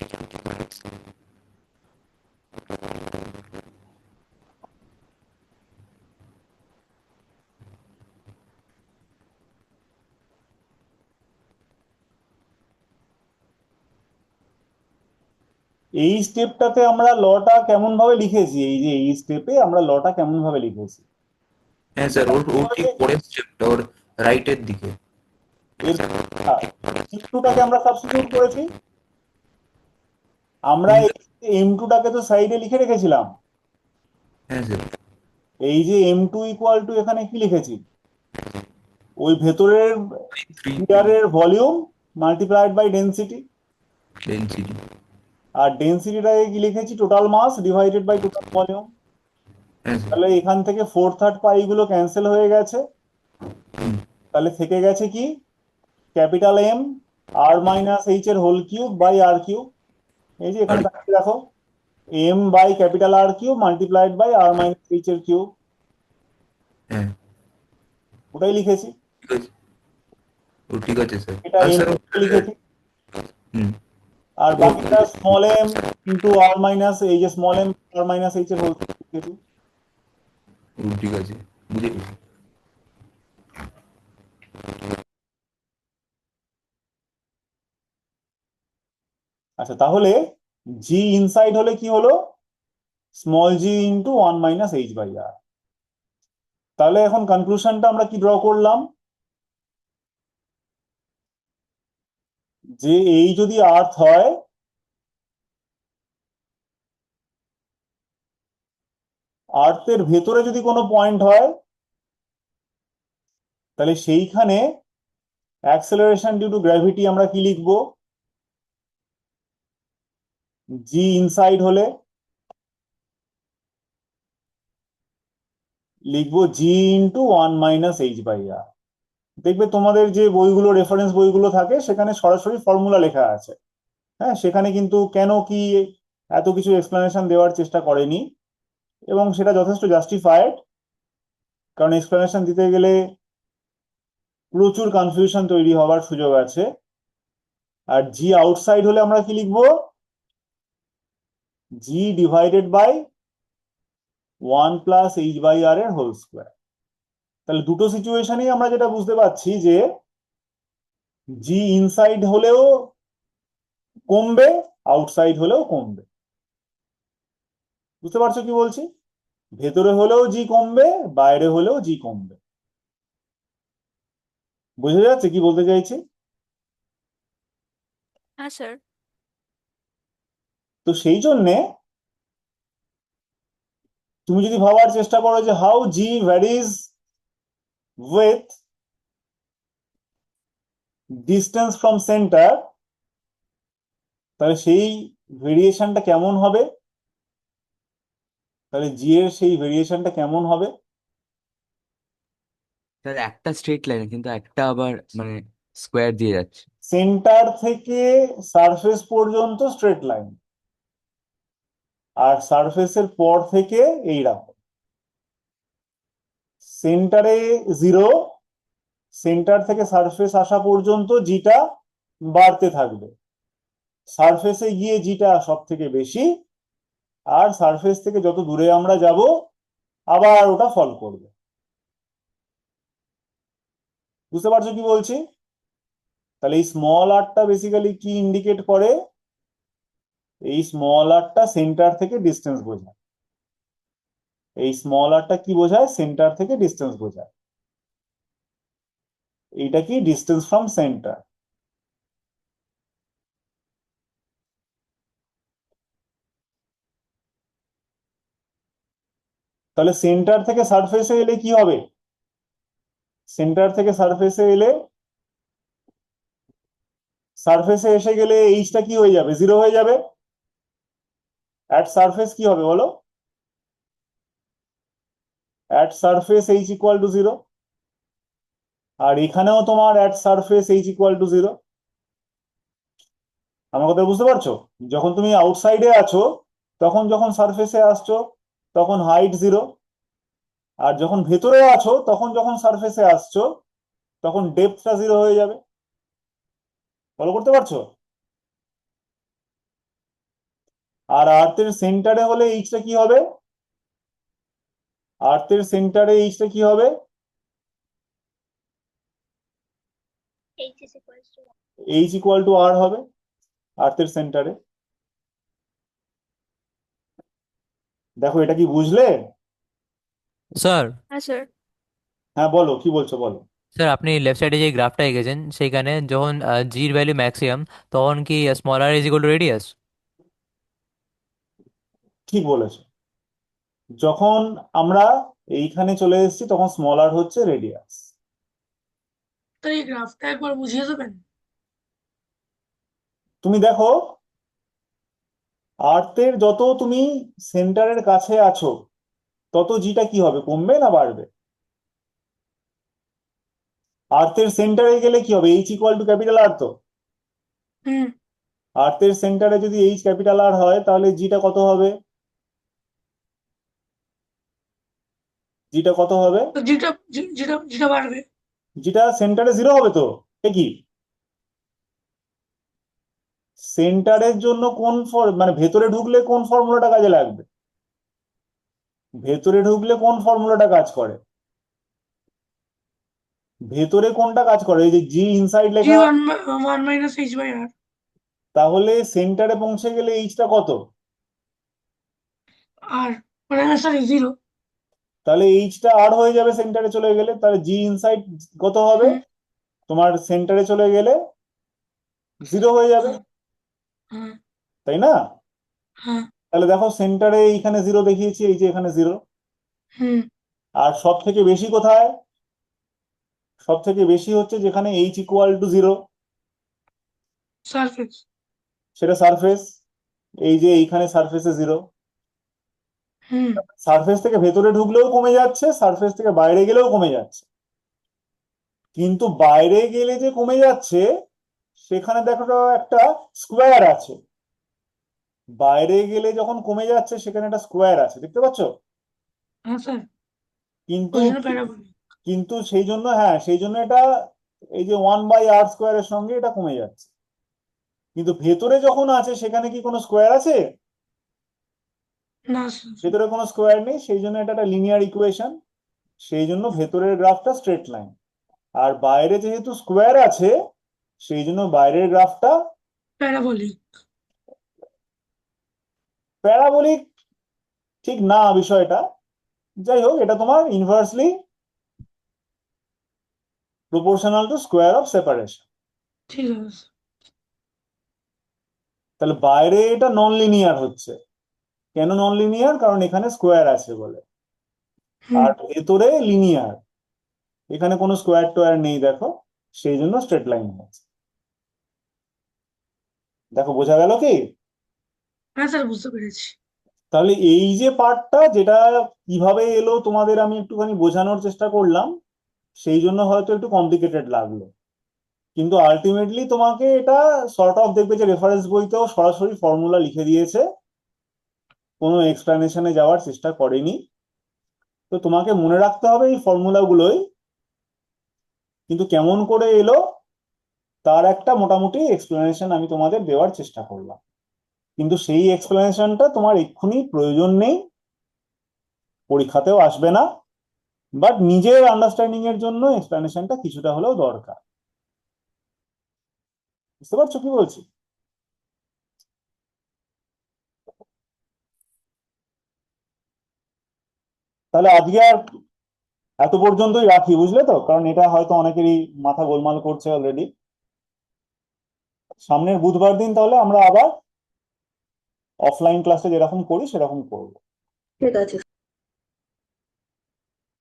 এই স্টেপটাতে আমরা লটা কেমন ভাবে লিখেছি, এই যে এই স্টেপে আমরা লটা কেমন ভাবে লিখেছি? হ্যাঁ স্যার, ওর ঠিক পরের স্টেপটা, ওর রাইটের দিকে। এর m2টাকে আমরা সাবস্টিটিউট করেছি। আমরা এই m2টাকে তো সাইডে লিখে রেখেছিলাম। হ্যাঁ স্যার। এই যে m2 = এখানে কি লিখেছি? ওই ভেতরের স্ফিয়ারের volume multiplied by density. Density. আর ডেনসিটিটাকে কি লিখেছি? Total mass divided by total volume. হ্যাঁ স্যার। তাহলে এখান থেকে 4/3 পাই গুলো ক্যান্সেল হয়ে গেছে। তাহলে থেকে গেছে কি? ক্যাপিটাল M r-h এর হোল কিউব বাই r³। এই যে এখানে তাকিয়ে দেখো, m/R³ মাল্টিপ্লাইড বাই r-h এর কিউব। হ্যাঁ ওটাই লিখেছি। ঠিক আছে। ও ঠিক আছে স্যার। এটা আর m স্যার লিখেছি। হুম, আর বাকিটা স্মল m ইন্টু এই যে স্মল m r-h এর হোল কিউব লিখেছি। ও ঠিক আছে, বুঝে গেছি। আচ্ছা, তাহলে জি ইনসাইড হলে কি হলো? স্মল জি ইন্টু 1 - h/r। তাহলে এখন কনক্লুশনটা আমরা কি ড্র করলাম? যে এই যদি আর্থ হয়, আর্থের ভেতরে যদি কোনো পয়েন্ট হয়, তাহলে সেইখানে অ্যাক্সেলারেশন ডিউ টু গ্র্যাভিটি আমরা কি লিখবো? জি ইনসাইড হলে লিখবো জি ইন্টু 1 - h/r। দেখবে তোমাদের যে বইগুলো, রেফারেন্স বইগুলো থাকে, সেখানে সরাসরি ফর্মুলা লেখা আছে। হ্যাঁ, সেখানে কিন্তু কেন কি এত কিছু এক্সপ্লেনেশন দেওয়ার চেষ্টা করেনি, এবং সেটা যথেষ্ট জাস্টিফাইড। কারণ এক্সপ্লেনেশন দিতে গেলে প্রচুর কনফিউশন তৈরি হওয়ার সুযোগ আছে। আর জি আউটসাইড হলে আমরা কি লিখবো? জি ডিভাইডেড বাই 1 + h/r এর হোল স্কোয়ার। তাহলে দুটো সিচুয়েশনেই আমরা যেটা বুঝতে পারছি যে জি ইনসাইড হলেও কমবে, আউটসাইড হলেও কমবে। বুঝতে পারছো কি বলছি? ভেতরে হলেও জি কমবে, বাইরে হলেও জি কমবে। বুঝে যাচ্ছে কি বলতে চাইছি? হ্যাঁ স্যার। তো সেই জন্যে তুমি যদি ভাবার চেষ্টা করো যে how G varies with distance from centre, তাহলে সেই ভেরিয়েশনটা কেমন হবে? তাহলে জি এর সেই ভেরিয়েশনটা কেমন হবে? স্যার একটা স্ট্রেট লাইন, কিন্তু একটা আবার মানে স্কোয়ার দিয়ে যাচ্ছে। সেন্টার থেকে সারফেস পর্যন্ত স্ট্রেট লাইন, আর সারফেসের পর থেকে এইরকম। সেন্টারে 0, সেন্টার থেকে সারফেস আসা পর্যন্ত জিটা বাড়তে থাকবে। সারফেসে গিয়ে জিটা সব থেকে বেশি, আর সারফেস থেকে যত দূরে আমরা যাব আবার ওটা ফল করবে। বুঝতে পারছো কি বলছি? তাহলে এই স্মল আরটা বেসিক্যালি কি ইন্ডিকেট করে? এই স্মল আরটা সেন্টার থেকে ডিস্টেন্স বোঝায়। এই স্মল আরটা কি বোঝায়? সেন্টার থেকে ডিস্টেন্স বোঝায়। এইটা কি? Distance from centre. তাহলে সেন্টার থেকে সারফেসে এলে কি হবে? সেন্টার থেকে সারফেসে এলে, সারফেসে এসে গেলে এইচটা কি হয়ে যাবে? 0 হয়ে যাবে। অ্যাট সারফেস কি হবে বলো? At surface H equal two 0। আর এখানেও তোমার at surface H equal two 0। আমার কথা বুঝতে পারছো? যখন তুমি আউটসাইডে আছো তখন, যখন সারফেসে আসছো তখন হাইট 0, আর যখন ভেতরে আছো তখন, যখন সারফেসে আসছো তখন ডেপথটা 0 হয়ে যাবে। ফলো করতে পারছো? আর আর্থের সেন্টারে হলে এইচটা কি হবে? আর্থের সেন্টারে এইচটা কি হবে? এইচ ইকুয়াল টু আর হবে আর্থের সেন্টারে। দেখো, এটা কি বুঝলে? স্যার হ্যাঁ স্যার। হ্যাঁ বলো, কি বলছো বলো। স্যার আপনি লেফট সাইডে যে গ্রাফটা এঁকেছেন সেইখানে যখন জির ভ্যালু ম্যাক্সিমাম তখন কি small R is equal to radius? ঠিক বলেছো। যখন আমরা এইখানে চলে এসেছি তখন স্মল আর হচ্ছে রেডিয়াস। তো এই গ্রাফটা একবার বুঝিয়ে দেবেন? তুমি দেখো, আর্থের যত তুমি সেন্টারের কাছে আছো তত জিটা কি হবে? কমবে না বাড়বে? আর্থের সেন্টারে গেলে কি হবে? H equal to capital R তো। হুম। আর্থের সেন্টারে যদি এইচ ক্যাপিটাল আর হয় তাহলে জিটা কত হবে? জিটা কত হবে? তো যেটা বাড়বে। জিটা সেন্টারে 0 হবে তো। এ কি? সেন্টারের জন্য কোন মানে ভেতরে ঢুকলে কোন ফর্মুলাটা কাজে লাগবে? ভেতরে ঢুকলে কোন ফর্মুলাটা কাজ করে? ভেতরে কোনটা কাজ করে? এই যে জি ইনসাইড জি লেখা। 1 মাইনাস এইচ বাই আর। তাহলে সেন্টারে পৌঁছে গেলে এইচটা কত? আর মানে সরি 0। তাহলে এইচটা আর হয়ে যাবে সেন্টারে চলে গেলে। তাহলে জি ইনসাইড কত হবে? হুম। তোমার সেন্টারে চলে গেলে 0 হয়ে যাবে, হ্যাঁ হ্যাঁ তাই না? হ্যাঁ। তাহলে দেখো, সেন্টারে এইখানে 0 দেখিয়েছি, এই যে এখানে 0। হুম। আর সব থেকে বেশি কোথায়? সব থেকে বেশি হচ্ছে যেখানে এইচ ইকুয়াল টু 0, সারফেস। সেটা সারফেস। এই যে এইখানে সারফেসে 0। হুম। সারফেস থেকে ভেতরে ঢুকলেও কমে যাচ্ছে, সারফেস থেকে বাইরে গেলেও কমে যাচ্ছে। কিন্তু বাইরে গেলে যে কমে যাচ্ছে সেখানে দেখো একটা স্কোয়ার আছে। বাইরে গেলে যখন কমে যাচ্ছে সেখানে একটা স্কোয়ার আছে, দেখতে পাচ্ছ? হ্যাঁ স্যার। কিন্তু ওই জন্য প্যারাবোলিক। কিন্তু সেই জন্য, হ্যাঁ, সেই জন্য এটা, এই যে 1/r² সঙ্গে এটা কমে যাচ্ছে। কিন্তু ভেতরে যখন আছে সেখানে কি কোনো স্কোয়ার আছে? না স্যার। ভেতরে কোনো স্কোয়ার নেই, সেই জন্য এটা একটা লিনিয়ার ইকুয়েশন। সেই জন্য ভেতরের গ্রাফটা স্ট্রেট লাইন। আর বাইরে যেহেতু স্কোয়ার আছে সেই জন্য বাইরের গ্রাফটা প্যারাবোলিক। প্যারাবোলিক। ঠিক না বিষয়টা। যাই হোক, এটা তোমার inversely proportional to square of separation. ঠিক আছে স্যার। তাহলে বাইরে এটা নন লিনিয়ার হচ্ছে। কেন নন লিনিয়ার? কারণ এখানে স্কোয়ার আছে বলে। হুম। আর ভেতরে লিনিয়ার, এখানে কোনো স্কোয়ার টোয়ার নেই, দেখো, সেই জন্য স্ট্রেট লাইন হচ্ছে। দেখো, বোঝা গেল কি? হ্যাঁ স্যার বুঝতে পেরেছি। তাহলে এই যে পার্টটা, যেটা কিভাবে এলো তোমাদের আমি একটুখানি বোঝানোর চেষ্টা করলাম, সেই জন্য হয়তো একটু কমপ্লিকেটেড লাগলো। কিন্তু আলটিমেটলি তোমাকে এটা সর্ট অফ, দেখবে যে রেফারেন্স বইতেও সরাসরি ফর্মুলা লিখে দিয়েছে, কোনো এক্সপ্লানেশনে যাওয়ার চেষ্টা করেনি। তো তোমাকে মনে রাখতে হবে এই ফর্মুলাগুলোই, কিন্তু কেমন করে এলো তার একটা মোটামুটি এক্সপ্লেনেশন আমি তোমাদের দেওয়ার চেষ্টা করলাম, কিন্তু সেই এক্সপ্লেনেশনটা তোমার এক্ষুনি প্রয়োজন নেই, পরীক্ষাতেও আসবে না, বাট নিজের আন্ডারস্ট্যান্ডিং এর জন্য এক্সপ্লেনেশনটা কিছুটা হলেও দরকার। বুঝতে পারছো কি বলছি? তাহলে আজকে আর এত পর্যন্তই রাখি, বুঝলে তো, কারণ এটা হয়তো অনেকেরই মাথা গোলমাল করছে অলরেডি। সামনের বুধবার দিন তাহলে আমরা আবার অফলাইন ক্লাসে যেরকম করি সেরকম করবো। ঠিক আছে।